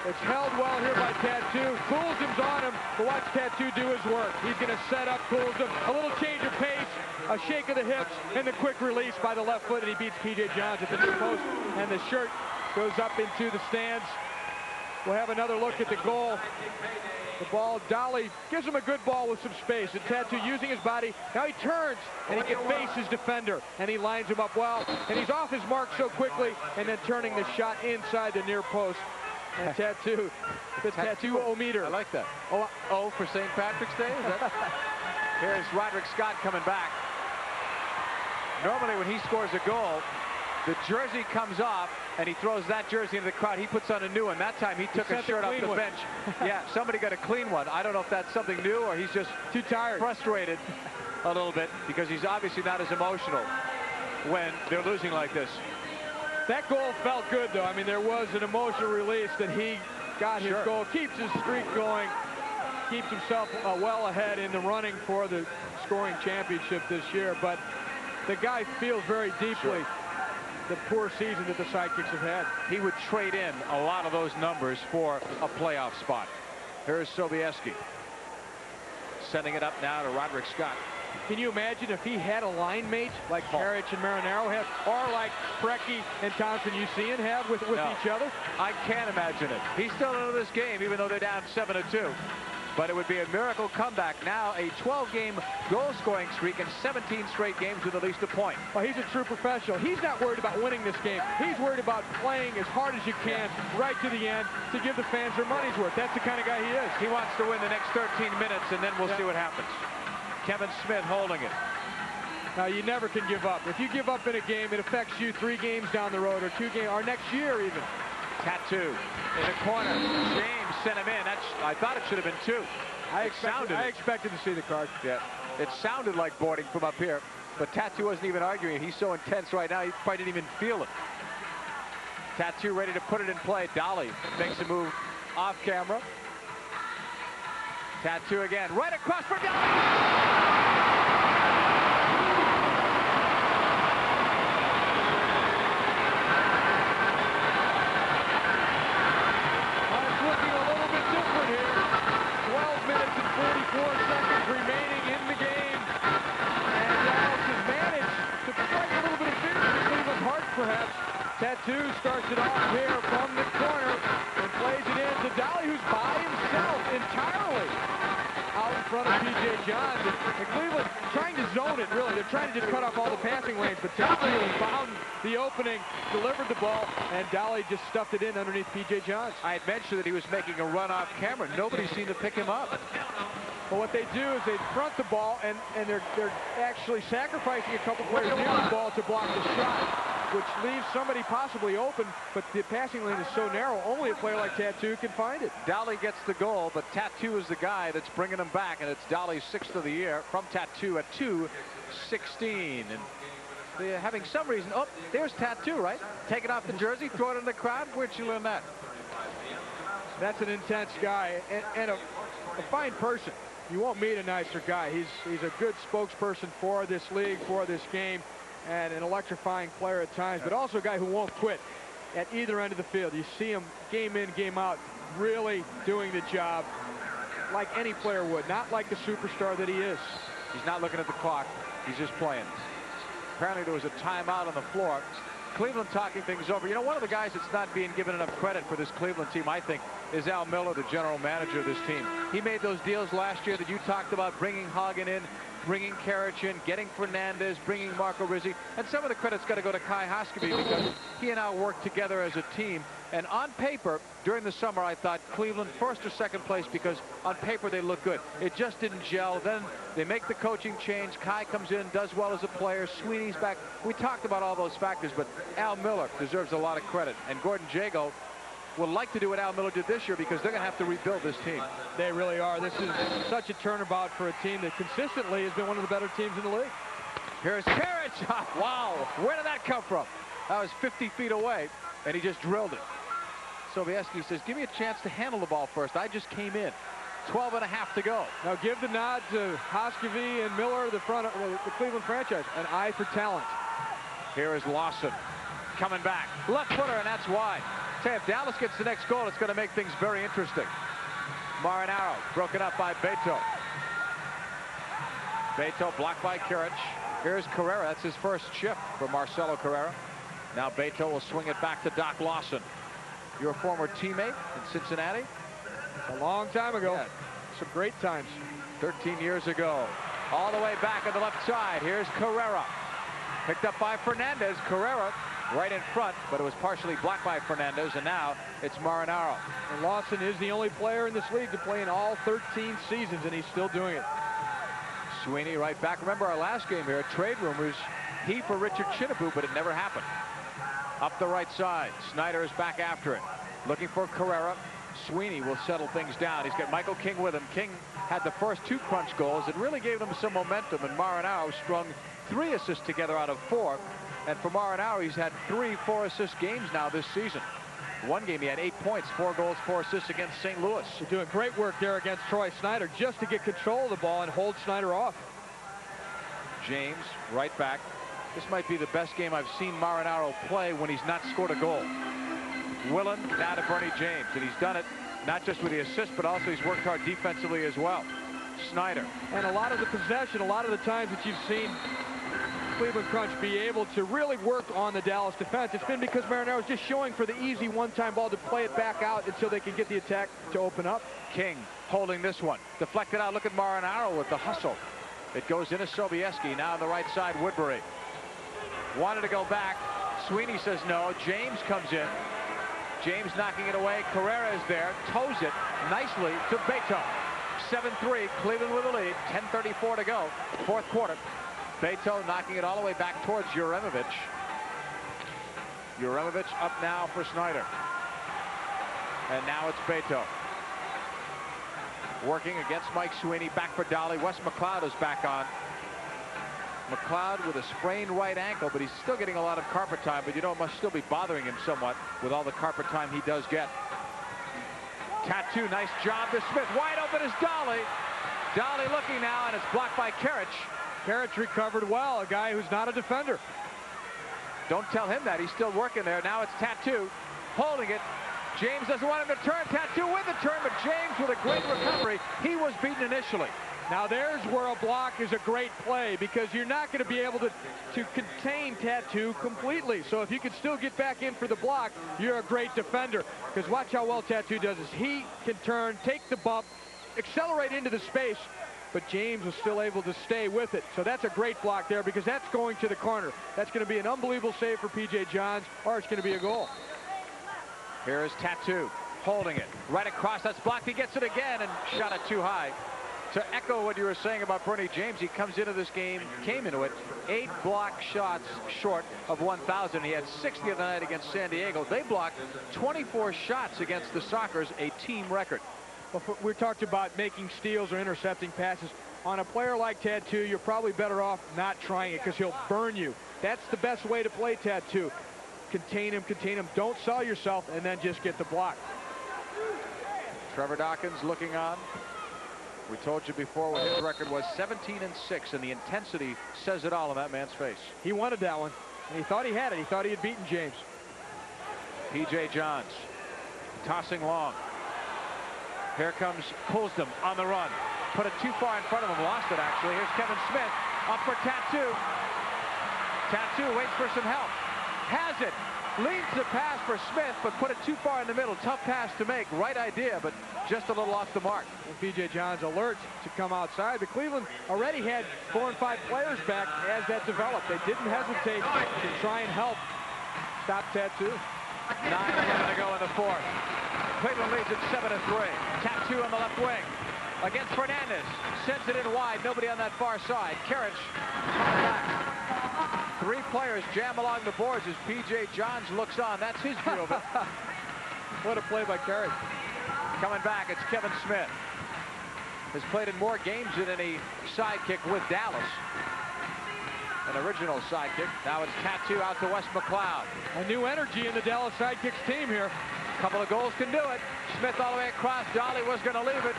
B: It's held well here by Tattoo. Coulson's on him, but watch Tattoo do his work. He's going to set up Coulson. A little change of pace, a shake of the hips, and the quick release by the left foot, and he beats P.J. Johns at the near post, and the shirt goes up into the stands. We'll have another look at the goal. The ball, Dolly gives him a good ball with some space, and Tattoo using his body. Now he turns, and he can face his defender, and he lines him up well, and he's off his mark so quickly, and then turning the shot inside the near post. And Tattoo, the Tattoo-o-meter.
A: I like that. Oh, for St. Patrick's Day? Is that? Here's Roderick Scott coming back. Normally when he scores a goal, the jersey comes off, and he throws that jersey into the crowd. He puts on a new one. That time he took a shirt off the bench. Yeah, somebody got a clean one. I don't know if that's something new or he's just
B: too tired,
A: frustrated a little bit, because he's obviously not as emotional when they're losing like this.
B: That goal felt good, though. I mean, there was an emotional release that he got his goal, keeps his streak going, keeps himself well ahead in the running for the scoring championship this year. But the guy feels very deeply the poor season that the Sidekicks have had.
A: He would trade in a lot of those numbers for a playoff spot. Here's Sobieski sending it up now to Roderick Scott.
B: Can you imagine if he had a line mate like Karich and Marinaro have, or like Brecky and Thompson Usian have with each other?
A: I can't imagine it. He's still into this game, even though they're down 7-2. But it would be a miracle comeback. Now a 12-game goal-scoring streak and 17 straight games with at least a point.
B: Well, he's a true professional. He's not worried about winning this game. He's worried about playing as hard as you can right to the end to give the fans their money's worth. That's the kind of guy he is.
A: He wants to win the next 13 minutes, and then we'll see what happens. Kevin Smith holding it.
B: Now, you never can give up. If you give up in a game, it affects you 3 games down the road, or 2 games, or next year even.
A: Tattoo in the corner. James sent him in. I thought it should have been 2.
B: I expected to see the card.
A: Yeah, it sounded like boarding from up here, but Tattoo wasn't even arguing. He's so intense right now, he probably didn't even feel it. Tattoo ready to put it in play. Dolly makes a move off camera. Tattoo again, right across for Dolly.
B: Remaining in the game, and Dallas has managed to strike a little bit of fear into Cleveland's heart, perhaps. Tattoo starts it off here from the corner and plays it in to Dolly, who's by himself entirely out in front of P.J. Johns. And Cleveland trying to zone it, really. They're trying to just cut off all the passing lanes, but Tattoo found the opening, delivered the ball, and Dolly just stuffed it in underneath P.J. Johns.
A: I had mentioned that he was making a run off camera. Nobody seemed to pick him up.
B: But what they do is they front the ball, and they're actually sacrificing a couple players near the ball to block the shot, which leaves somebody possibly open, but the passing lane is so narrow, only a player like Tattoo can find it.
A: Dolly gets the goal, but Tattoo is the guy that's bringing him back, and it's Dolly's 6th of the year from Tattoo at 2:16. And they're having some reason. Oh, there's Tattoo, right? Taking off the jersey, throw it in the crowd. Where'd you learn that?
B: That's an intense guy and a fine person. You won't meet a nicer guy. He's a good spokesperson for this league, for this game, and an electrifying player at times, but also a guy who won't quit at either end of the field. You see him game in, game out, really doing the job like any player would, not like the superstar that he is.
A: He's not looking at the clock. He's just playing. Apparently there was a timeout on the floor. Cleveland talking things over. You know, one of the guys that's not being given enough credit for this Cleveland team, I think, is Al Miller, the general manager of this team. He made those deals last year that you talked about, bringing Hagen in, bringing Karich in, getting Fernandez, bringing Marco Rizzi. And some of the credit's got to go to Kai Hoskeby because he and Al worked together as a team. And on paper, during the summer, I thought Cleveland 1st or 2nd place because on paper they look good. It just didn't gel. Then they make the coaching change. Kai comes in, does well as a player. Sweeney's back. We talked about all those factors, but Al Miller deserves a lot of credit. And Gordon Jago would like to do what Al Miller did this year because they're going to have to rebuild this team.
B: They really are. This is such a turnabout for a team that consistently has been one of the better teams in the league.
A: Here's Karich. Wow. Where did that come from? That was 50 feet away, and he just drilled it. Sobieski says, give me a chance to handle the ball first. I just came in. 12 and a half to go.
B: Now give the nod to Hoskevy and Miller, the front of the Cleveland franchise. An eye for talent.
A: Here is Lawson coming back. Left footer, and that's wide. Say, if Dallas gets the next goal, it's going to make things very interesting. Marinaro broken up by Beto. Beto blocked by Karic. Here's Carrera. That's his first shift for Marcelo Carrera. Now Beto will swing it back to Doc Lawson, your former teammate in Cincinnati.
B: A long time ago.
A: Yeah.
B: Some great times.
A: 13 years ago. All the way back on the left side. Here's Carrera. Picked up by Fernandez. Carrera right in front, but it was partially blocked by Fernandez, and now it's Marinaro.
B: And Lawson is the only player in this league to play in all 13 seasons, and he's still doing it.
A: Sweeney right back. Remember our last game here, trade rumors, he for Richard Chinaboo, but it never happened. Up the right side. Snyder is back after it. Looking for Carrera. Sweeney will settle things down. He's got Michael King with him. King had the first 2 crunch goals. It really gave them some momentum, and Marinaro strung 3 assists together out of 4. And for Marinaro, he's had 3 4-assist games now this season. One game he had 8 points, 4 goals, 4 assists against St. Louis.
B: They're doing great work there against Troy Snyder just to get control of the ball and hold Snyder off.
A: James right back. This might be the best game I've seen Marinaro play when he's not scored a goal. Willen now to Bernie James, and he's done it not just with the assist, but also he's worked hard defensively as well. Snyder.
B: And a lot of the possession, a lot of the times that you've seen Cleveland Crunch be able to really work on the Dallas defense, it's been because Marinaro's just showing for the easy one-time ball to play it back out until they can get the attack to open up.
A: King holding this one. Deflected out. Look at Marinaro with the hustle. It goes into Sobieski. Now on the right side, Woodbury. Wanted to go back. Sweeney says no. James comes in. James knocking it away. Carrera is there. Toes it nicely to Beto. 7-3. Cleveland with the lead. 10:34 to go. 4th quarter. Beto knocking it all the way back towards Juremovic. Juremovic up now for Snyder. And now it's Beto. Working against Mike Sweeney. Back for Dolly. Wes McLeod is back on. McLeod with a sprained right ankle, but he's still getting a lot of carpet time, but you know it must still be bothering him somewhat with all the carpet time he does get. Tattoo, nice job to Smith. Wide open is Dolly. Dolly looking now, and it's blocked by Karic.
B: Karic recovered well, a guy who's not a defender.
A: Don't tell him that. He's still working there. Now it's Tattoo holding it. James doesn't want him to turn. Tattoo with the turn, but James with a great recovery. He was beaten initially.
B: Now there's where a block is a great play, because you're not going to be able to contain Tattoo completely. So if you can still get back in for the block, you're a great defender. Because watch how well Tattoo does this. He can turn, take the bump, accelerate into the space, but James was still able to stay with it. So that's a great block there, because that's going to the corner. That's going to be an unbelievable save for P.J. Johns, or it's going to be a goal.
A: Here is Tattoo holding it. Right across, that's blocked. He gets it again and shot it too high. To echo what you were saying about Bernie James, he comes into this game, came into it, 8 block shots short of 1,000. He had 60 the other night against San Diego. They blocked 24 shots against the Sockers, a team record.
B: Well, we talked about making steals or intercepting passes. On a player like Tattoo, you're probably better off not trying it, because he'll burn you. That's the best way to play Tattoo. Contain him, don't sell yourself, and then just get the block.
A: Trevor Dawkins looking on. We told you before what his record was, 17-6, and the intensity says it all in that man's face.
B: He wanted that one, and he thought he had it. He thought he had beaten James.
A: P.J. Johns tossing long. Here comes Kulsdom on the run. Put it too far in front of him. Lost it, actually. Here's Kevin Smith up for Tattoo. Tattoo waits for some help. Has it. Leads the pass for Smith, but put it too far in the middle. Tough pass to make. Right idea, but just a little off the mark.
B: And P.J. Johns alert to come outside. But Cleveland already had 4 and 5 players back as that developed. They didn't hesitate to try and help stop Tattoo.
A: 9:11 to go in the 4th. Cleveland leads at 7-3. Tattoo on the left wing against Fernandez. Sends it in wide. Nobody on that far side. Karic on the back. 3 players jam along the boards as P.J. Johns looks on. That's his view of it.
B: What a play by Karic.
A: Coming back, it's Kevin Smith. Has played in more games than any sidekick with Dallas. An original sidekick. Now it's Tattoo out to Wes McLeod.
B: A new energy in the Dallas Sidekicks team here.
A: Couple of goals can do it. Smith all the way across. Dolly was going to leave it.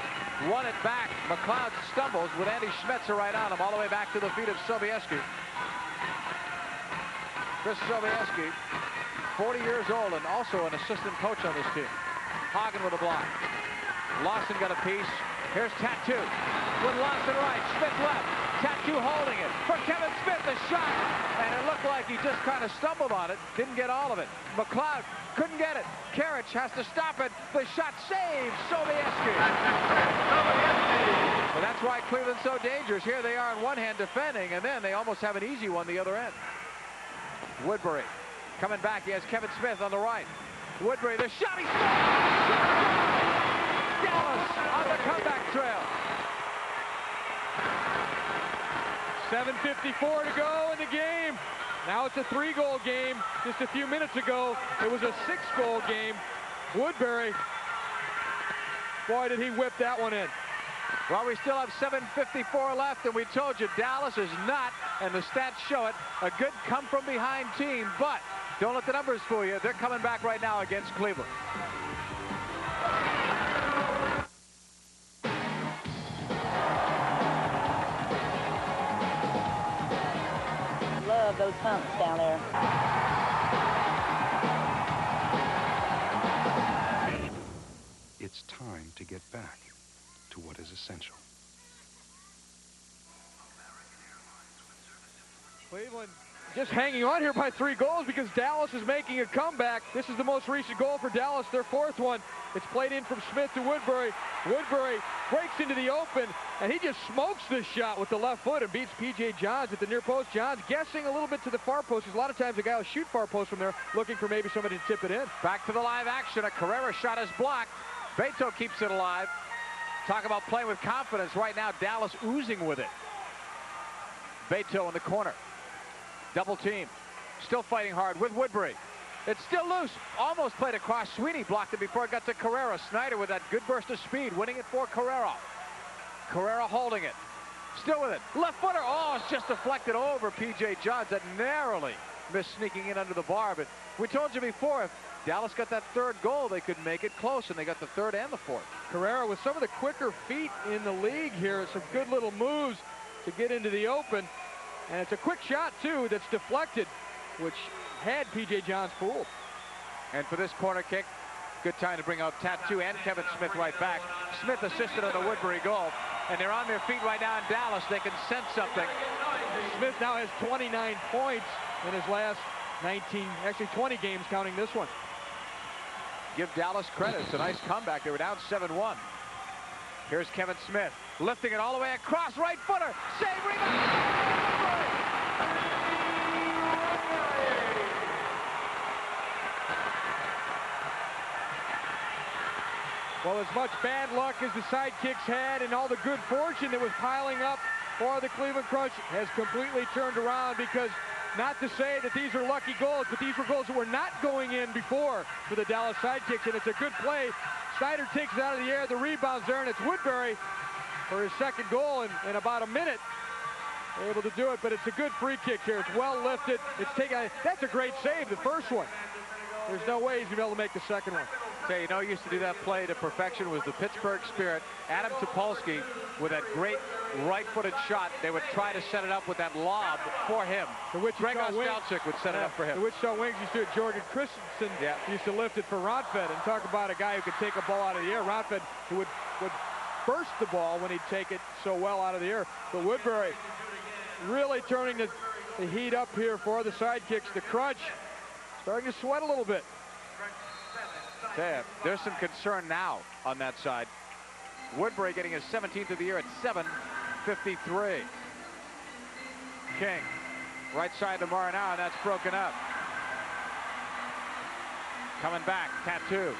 A: won it back. McLeod stumbles with Andy Schmetzer right on him, all the way back to the feet of Sobieski. Chris Sobieski, 40 years old and also an assistant coach on this team. Hagen with a block. Lawson got a piece. Here's Tattoo with Lawson right, Smith left. Tattoo holding it for Kevin Smith, the shot. And it looked like he just kind of stumbled on it, didn't get all of it. McLeod couldn't get it. Karich has to stop it. The shot saves Sobieski. Well, that's why Cleveland's so dangerous. Here they are on one hand defending, and then they almost have an easy one the other end. Woodbury coming back. He has Kevin Smith on the right. Woodbury, the shot, he scores! Dallas on the comeback trail.
B: 7:54 to go in the game. Now it's a 3-goal game. Just a few minutes ago, it was a 6-goal game. Woodbury, boy, did he whip that one in.
A: Well, we still have 7:54 left, and we told you Dallas is not, and the stats show it, a good come-from-behind team, but don't let the numbers fool you. They're coming back right now against Cleveland.
F: Love those humps down there.
J: It's time to get back to what is essential.
B: Cleveland just hanging on here by 3 goals because Dallas is making a comeback. This is the most recent goal for Dallas, their 4th one. It's played in from Smith to Woodbury. Woodbury breaks into the open, and he just smokes this shot with the left foot and beats P.J. Johns at the near post. Johns guessing a little bit to the far post, because a lot of times a guy will shoot far post from there, looking for maybe somebody to tip it in.
A: Back to the live action. A Carrera shot is blocked. Beto keeps it alive. Talk about playing with confidence. Right now, Dallas oozing with it. Beto in the corner. Double team. Still fighting hard with Woodbury. It's still loose. Almost played across. Sweeney blocked it before it got to Carrera. Snyder with that good burst of speed, winning it for Carrera. Carrera holding it. Still with it. Left footer. Oh, it's just deflected over P.J. Johns. That narrowly missed sneaking in under the bar. But we told you before, if Dallas got that 3rd goal, they could make it close, and they got the 3rd and the 4th.
B: Carrera with some of the quicker feet in the league here. Some good little moves to get into the open. And it's a quick shot, too, that's deflected, which had P.J. Johns fooled.
A: And for this corner kick, good time to bring out Tattoo and Kevin Smith right back. Smith assisted on the Woodbury goal, and they're on their feet right now in Dallas. They can sense something.
B: Smith now has 29 points in his last 19, actually 20 games, counting this one.
A: Give Dallas credit. It's a nice comeback. They were down 7-1. Here's Kevin Smith, lifting it all the way across, right footer. Save, rebound!
B: Well, as much bad luck as the Sidekicks had and all the good fortune that was piling up for the Cleveland Crunch has completely turned around, because not to say that these are lucky goals, but these were goals that were not going in before for the Dallas Sidekicks, and it's a good play. Snyder takes it out of the air, the rebound's there, and it's Woodbury for his 2nd goal in about a minute. Able to do it, but it's a good free kick here. It's well lifted. It's taken. That's a great save, the first one. There's no way he's going to be able to make the 2nd one.
A: Okay, you know, used to do that play to perfection was the Pittsburgh Spirit. Adam Topolsky with that great right-footed shot. They would try to set it up with that lob for him. Greg Ostalczyk would set it up for him.
B: The Wichita Wings used to do it. Jorgen Christensen used to lift it for Ronfed, and talk about a guy who could take a ball out of the air. Ronfed, who would burst the ball when he'd take it so well out of the air. But Woodbury really turning the heat up here for the Sidekicks. The Crunch starting to sweat a little bit.
A: There's some concern now on that side. Woodbury getting his 17th of the year at 7:53. King, right side to Marinaro, and that's broken up. Coming back, Tattoo.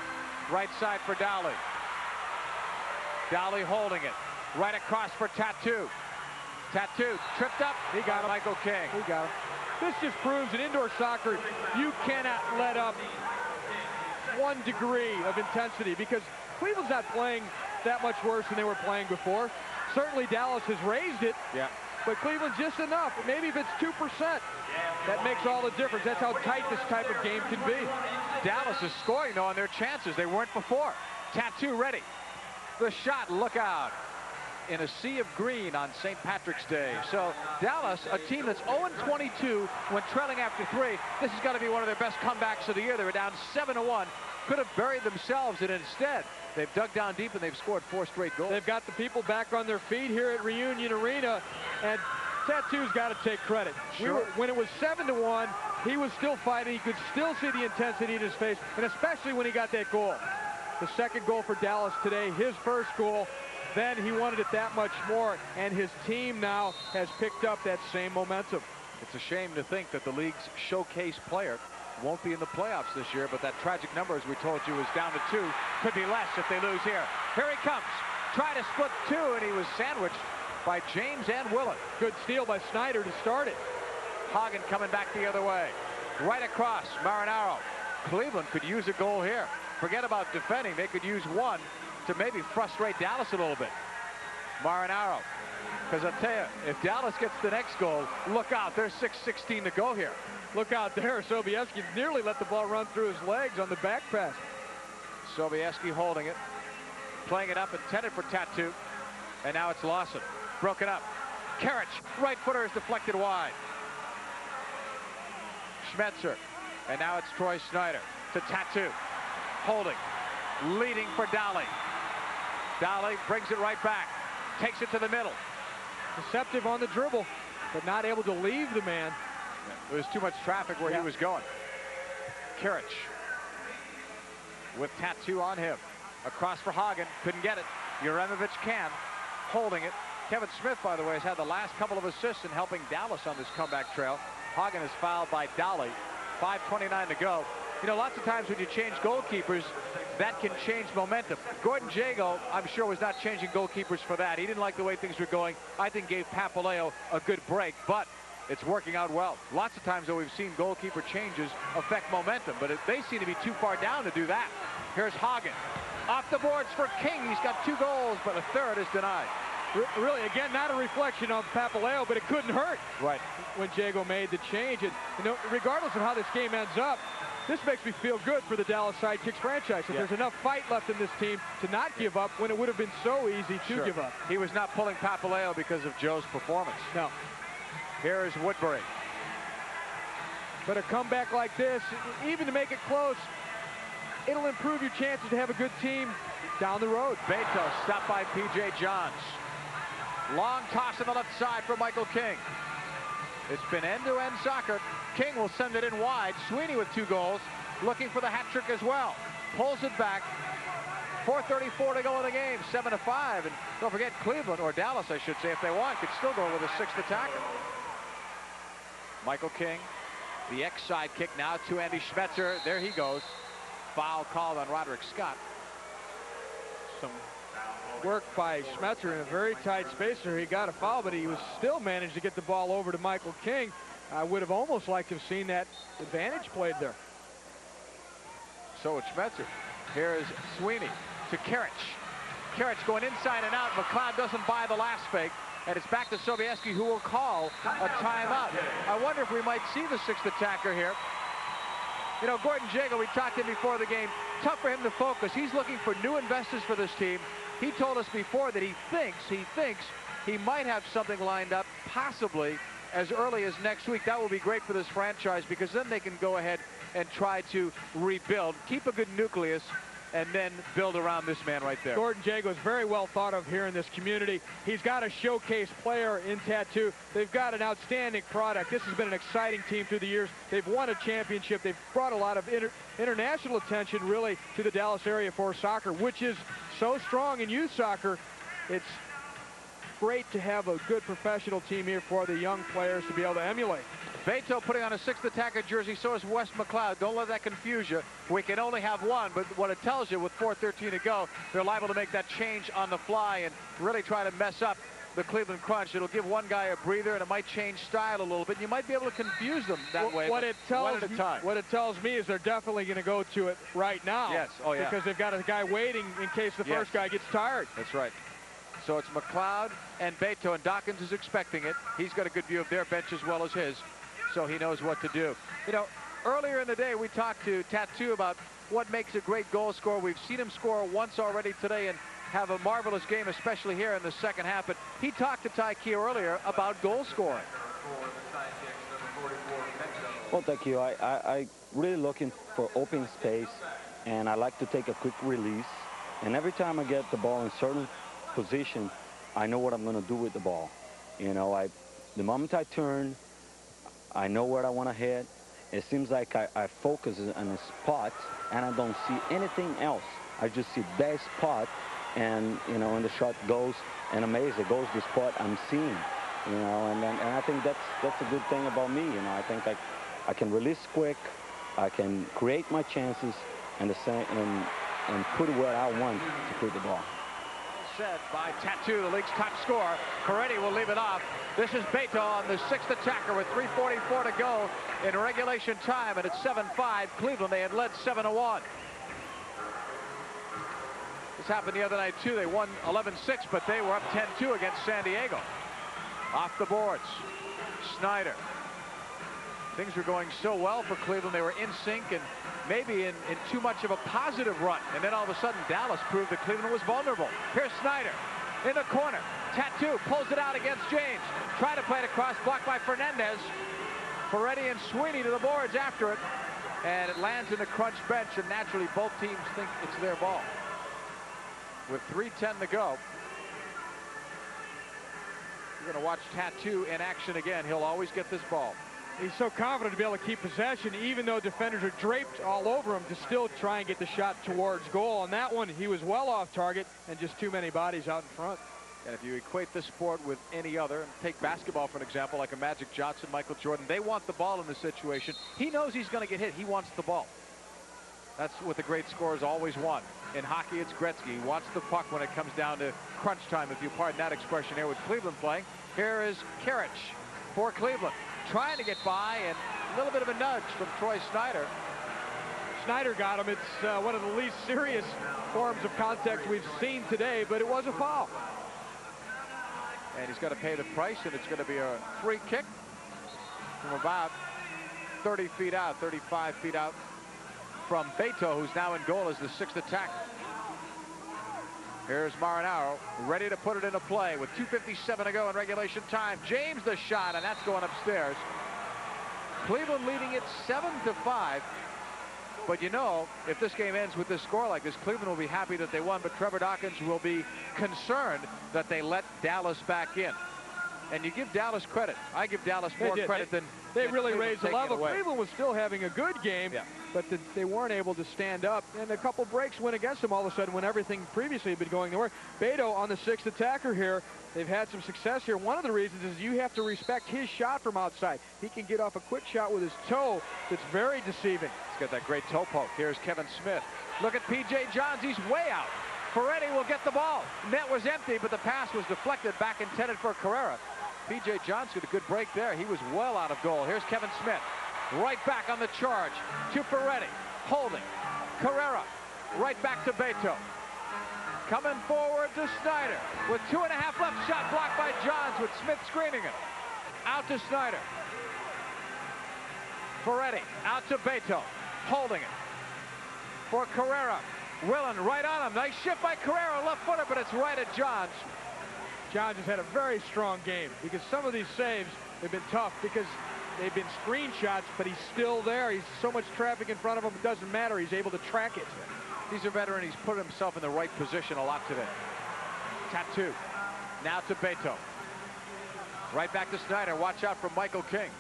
A: Right side for Dowley. Dowley holding it. Right across for Tattoo. Tattoo tripped up.
B: He got him.
A: Michael King.
B: He got him. This just proves in indoor soccer, you cannot let up 1 degree of intensity, because Cleveland's not playing that much worse than they were playing before. Certainly Dallas has raised it, but Cleveland just enough. Maybe if it's 2%, that makes all the difference. That's how tight this type of game can be.
A: Dallas is scoring, though, on their chances. They weren't before. Tattoo ready. The shot, look out. In a sea of green on St. Patrick's Day. So Dallas, a team that's 0-22 when trailing after 3. This has got to be one of their best comebacks of the year. They were down 7-1. Could have buried themselves, and instead they've dug down deep and they've scored 4 straight goals.
B: They've got the people back on their feet here at Reunion Arena, and Tattoo's got to take credit.
A: Sure.
B: When it was 7-1, he was still fighting. He could still see the intensity in his face, and especially when he got that goal. The second goal for Dallas today, his first goal. Then he wanted it that much more, and his team now has picked up that same momentum.
A: It's a shame to think that the league's showcase player won't be in the playoffs this year, but that tragic number, as we told you, is down to 2. Could be less if they lose here. Here he comes. Try to split 2, and he was sandwiched by James and Willett.
B: Good steal by Snyder to start it.
A: Hagen coming back the other way. Right across, Marinaro. Cleveland could use a goal here. Forget about defending. They could use one to maybe frustrate Dallas a little bit. Marinaro. Because I'll tell you, if Dallas gets the next goal, look out. There's 6:16 to go here.
B: Look out there. Sobieski nearly let the ball run through his legs on the back pass.
A: Sobieski holding it. Playing it up, intended for Tattoo. And now it's Lawson. Broken up. Karich, right footer is deflected wide. Schmetzer. And now it's Troy Snyder to Tattoo. Holding. Leading for Dolly. Dolly brings it right back. Takes it to the middle.
B: Deceptive on the dribble, but not able to leave the man.
A: There was too much traffic where he was going. Karich with Tattoo on him. Across for Hagen. Couldn't get it. Uremovich can. Holding it. Kevin Smith, by the way, has had the last couple of assists in helping Dallas on this comeback trail. Hagen is fouled by Dolly. 5:29 to go. You know, lots of times when you change goalkeepers, that can change momentum. Gordon Jago, I'm sure, was not changing goalkeepers for that. He didn't like the way things were going. I think gave Papaleo a good break, but it's working out well. Lots of times, though, we've seen goalkeeper changes affect momentum, but they seem to be too far down to do that. Here's Hagen. Off the boards for King. He's got 2 goals, but a third is denied.
B: Really, again, not a reflection of Papaleo, but it couldn't hurt.
A: Right. When
B: Jago made the change. And, you know, regardless of how this game ends up, this makes me feel good for the Dallas Sidekicks franchise. If there's enough fight left in this team to not give up when it would have been so easy to give up.
A: He was not pulling Papaleo because of Joe's performance.
B: No.
A: Here is Woodbury.
B: But a comeback like this, even to make it close, it'll improve your chances to have a good team down the road.
A: Beto stopped by P.J. Johns. Long toss on the left side for Michael King. It's been end-to-end soccer. King will send it in wide. Sweeney with 2 goals, looking for the hat trick as well. Pulls it back. 4:34 to go in the game, 7-5. And don't forget, Cleveland, or Dallas, I should say, if they want, could still go with a 6th attacker. Michael King, the ex-sidekick now to Andy Schmetzer. There he goes. Foul called on Roderick Scott.
B: Some work by Schmetzer in a very tight space there. He got a foul, but he was still managed to get the ball over to Michael King. I would have almost liked to have seen that advantage played there.
A: So it's Schmetzer. Here is Sweeney to Karich. Karich going inside and out. McLeod doesn't buy the last fake. And it's back to Sobieski, who will call a timeout. I wonder if we might see the 6th attacker here. You know, Gordon Jago, we talked to him before the game. Tough for him to focus. He's looking for new investors for this team. He told us before that he thinks he might have something lined up, possibly as early as next week. That will be great for this franchise, because then they can go ahead and try to rebuild, keep a good nucleus, and then build around this man right there.
B: Gordon Jago is very well thought of here in this community. He's got a showcase player in Tattoo. They've got an outstanding product. This has been an exciting team through the years. They've won a championship. They've brought a lot of international attention, really, to the Dallas area for soccer, which is so strong in youth soccer. It's great to have a good professional team here for the young players to be able to emulate.
A: Beto putting on a 6th attacker jersey, so is Wes McLeod. Don't let that confuse you. We can only have one, but what it tells you with 4:13 to go, they're liable to make that change on the fly and really try to mess up the Cleveland Crunch. It'll give one guy a breather, and it might change style a little bit. You might be able to confuse them that way.
B: What it tells me is they're definitely going to go to it right now.
A: Yes, oh yeah.
B: Because they've got a guy waiting in case the first guy gets tired.
A: That's right. So it's McLeod and Beto, and Dawkins is expecting it. He's got a good view of their bench as well as his, so he knows what to do. You know, earlier in the day, we talked to Tattoo about what makes a great goal scorer. We've seen him score once already today, and have a marvelous game, especially here in the second half. But he talked to Taiki earlier about goal scoring.
K: Well, thank you. I really looking for open space, and I like to take a quick release. And every time I get the ball in certain position, I know what I'm going to do with the ball. You know, the moment I turn, I know where I want to hit. It seems like I focus on a spot, and I don't see anything else. I just see that spot, and, you know, and the shot goes, and amazing, it goes the spot I'm seeing. You know, and I think that's a good thing about me. You know, I think I can release quick, I can create my chances, and put it where I want to put the ball.
A: Set by Tattoo, the league's top scorer. Peretti will leave it off. This is Beto on the 6th attacker with 3:44 to go in regulation time, and it's 7-5. Cleveland, they had led 7-1. This happened the other night too. They won 11-6, but they were up 10-2 against San Diego. Off the boards, Snyder. Things were going so well for Cleveland. They were in sync and maybe in too much of a positive run. And then all of a sudden, Dallas proved that Cleveland was vulnerable. Here's Snyder in the corner. Tattoo pulls it out against James. Try to play it across, blocked by Fernandez. Peretti and Sweeney to the boards after it. And it lands in the crunch bench, and naturally both teams think it's their ball. With 3:10 to go. You're going to watch Tattoo in action again. He'll always get this ball.
B: He's so confident to be able to keep possession, even though defenders are draped all over him, to still try and get the shot towards goal. On that one, he was well off target and just too many bodies out in front.
A: And if you equate this sport with any other, and take basketball for an example, like a Magic Johnson, Michael Jordan, they want the ball in this situation. He knows he's going to get hit. He wants the ball. That's what the great scorers always want. In hockey, it's Gretzky. He wants the puck when it comes down to crunch time, if you pardon that expression here with Cleveland playing. Here is Karich for Cleveland. Trying to get by, and a little bit of a nudge from Troy Snyder.
B: Snyder got him. It's one of the least serious forms of contact we've seen today, but it was a foul.
A: And he's got to pay the price, and it's going to be a free kick from about 30 feet out, 35 feet out from Beto, who's now in goal as the 6th attacker. Here's Marinaro, ready to put it into play with 2:57 to go in regulation time. James the shot, and that's going upstairs. Cleveland leading it 7-5. But you know, if this game ends with this score like this, Cleveland will be happy that they won, but Trevor Dawkins will be concerned that they let Dallas back in. And you give Dallas credit. I give Dallas more credit than
B: they really
A: Cleveland
B: raised the level. Cleveland was still having a good game,
A: yeah,
B: but they weren't able to stand up. And a couple breaks went against them all of a sudden when everything previously had been going their way. Beto on the 6th attacker here. They've had some success here. One of the reasons is you have to respect his shot from outside. He can get off a quick shot with his toe that's very deceiving.
A: He's got that great toe poke. Here's Kevin Smith. Look at P.J. Johns. He's way out. Peretti will get the ball. Net was empty, but the pass was deflected back intended for Carrera. P.J. Johns got a good break there. He was well out of goal. Here's Kevin Smith. Right back on the charge to Peretti. Holding. Carrera. Right back to Beto. Coming forward to Snyder. With 2.5 left, shot blocked by Johns with Smith screening it. Out to Snyder. Peretti out to Beto. Holding it. For Carrera. Willen right on him. Nice shift by Carrera. Left footer, but it's right at Johns.
B: Johns has had a very strong game because some of these saves have been tough because they've been screen shots, but he's still there. He's so much traffic in front of him, it doesn't matter. He's able to track it.
A: He's a veteran. He's put himself in the right position a lot today. Tattoo. Now to Beto. Right back to Snyder. Watch out for Michael King.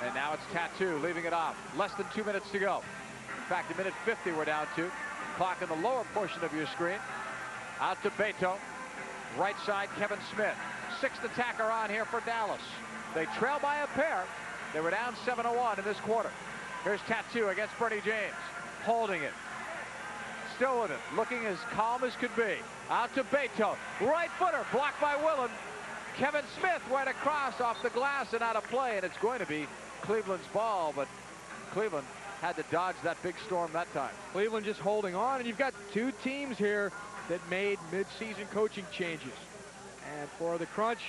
A: And now it's Tattoo leaving it off. Less than 2 minutes to go. In fact, 1:50 we're down to. Clock in the lower portion of your screen. Out to Beto. Right side, Kevin Smith. 6th attacker on here for Dallas. They trail by a pair. They were down 7-1 in this quarter. Here's Tattoo against Bernie James. Holding it. Still with it. Looking as calm as could be. Out to Beto. Right footer. Blocked by Willen. Kevin Smith went across off the glass and out of play. And it's going to be Cleveland's ball. But Cleveland had to dodge that big storm that time.
B: Cleveland just holding on. And you've got two teams here that made mid-season coaching changes. And for the Crunch,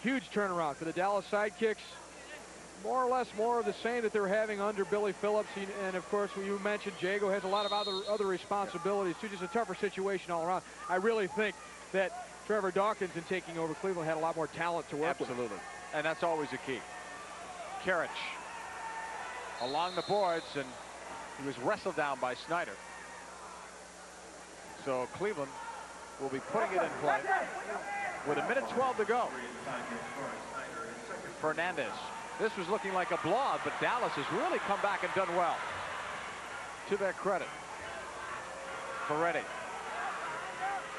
B: huge turnaround for the Dallas Sidekicks. more or less more of the same that they're having under Billy Phillips. And of course, you mentioned Jago has a lot of other responsibilities too. Just a tougher situation all around. I really think that Trevor Dawkins in taking over Cleveland had a lot more talent to work with.
A: Absolutely. And that's always a key. Karich along the boards, and he was wrestled down by Snyder. So Cleveland will be putting it in play with 1:12 to go. Fernandez. This was looking like a blowout, but Dallas has really come back and done well. To their credit. Ferretti.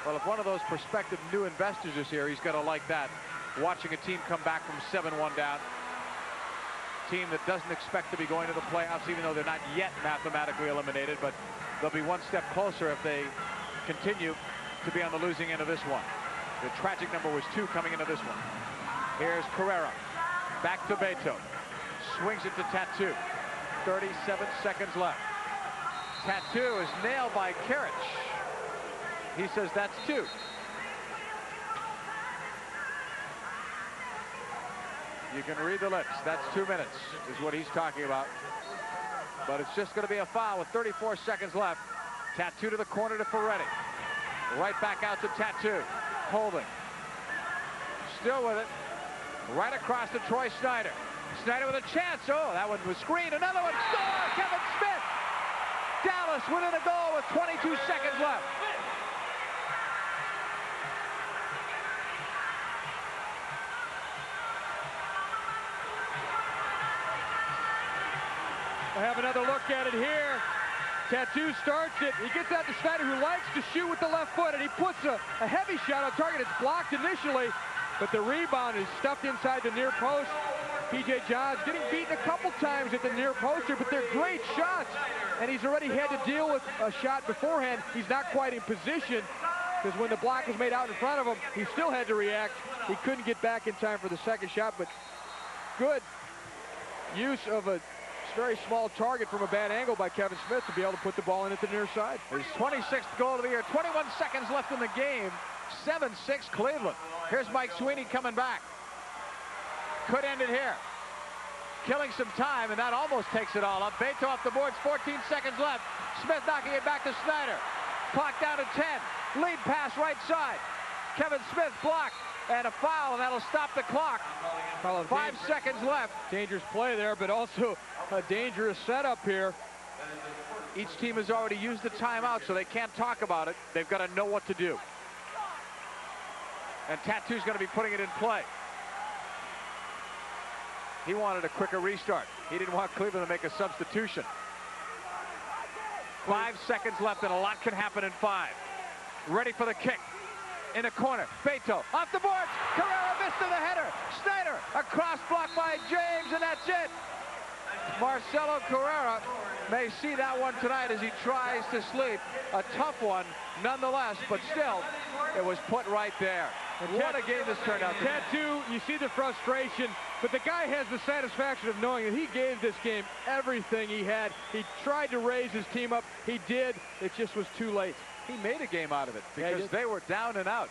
A: Well, if one of those prospective new investors is here, he's going to like that. Watching a team come back from 7-1 down. Team that doesn't expect to be going to the playoffs, even though they're not yet mathematically eliminated, but they'll be one step closer if they continue to be on the losing end of this one. The tragic number was 2 coming into this one. Here's Carrera. Back to Beto. Swings it to Tattoo. 37 seconds left. Tattoo is nailed by Karich. He says that's 2. You can read the lips. That's 2 minutes is what he's talking about. But it's just going to be a foul with 34 seconds left. Tattoo to the corner to Ferretti. Right back out to Tattoo. Holding. Still with it. Right across to Troy Snyder. Snyder with a chance. Oh, that one was screened. Another one. Score! Kevin Smith. Dallas within a goal with 22 seconds left.
B: We'll have another look at it here. Tattoo starts it. He gets out to Snyder, who likes to shoot with the left foot, and he puts a heavy shot on target. It's blocked initially, but the rebound is stuffed inside the near post. P.J. Johns getting beaten a couple times at the near poster, but they're great shots. And he's already had to deal with a shot beforehand. He's not quite in position, because when the block was made out in front of him, he still had to react. He couldn't get back in time for the second shot, but good use of a very small target from a bad angle by Kevin Smith to be able to put the ball in at the near side.
A: His 26th goal of the year. 21 seconds left in the game. 7-6 Cleveland. Here's Mike Sweeney coming back. Could end it here. Killing some time, and that almost takes it all up. Beto off the boards. 14 seconds left. Smith knocking it back to Snyder. Clock down to 10. Lead pass right side. Kevin Smith blocked. And a foul, and that'll stop the clock. 5 seconds left.
B: Dangerous play there, but also a dangerous setup here.
A: Each team has already used the timeout, so they can't talk about it. They've got to know what to do. And Tattoo's going to be putting it in play. He wanted a quicker restart. He didn't want Cleveland to make a substitution. 5 seconds left, and a lot can happen in 5. Ready for the kick. In the corner, Beto off the boards. Carrera missed to the header. Snyder across, blocked by James, and that's it. Marcelo Carrera may see that one tonight as he tries to sleep. A tough one nonetheless, but still, it was put right there. And what a game this turned out to be.
B: Tattoo, you see the frustration, but the guy has the satisfaction of knowing that he gave this game everything he had. He tried to raise his team up. He did. It just was too late.
A: He made a game out of it because they were down and out.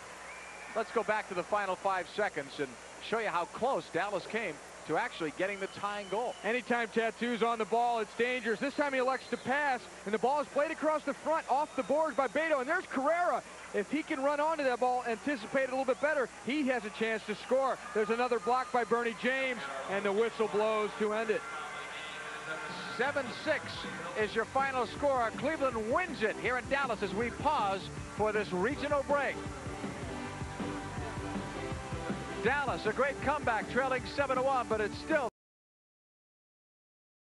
A: Let's go back to the final 5 seconds and show you how close Dallas came to actually getting the tying goal.
B: Anytime Tattoo's on the ball, it's dangerous. This time he elects to pass, and the ball is played across the front off the boards by Beto, and there's Carrera. If he can run onto that ball, anticipate it a little bit better, he has a chance to score. There's another block by Bernie James, and the whistle blows to end it.
A: 7-6 is your final score. Cleveland wins it here in Dallas as we pause for this regional break. Dallas, a great comeback, trailing 7-1, but it's still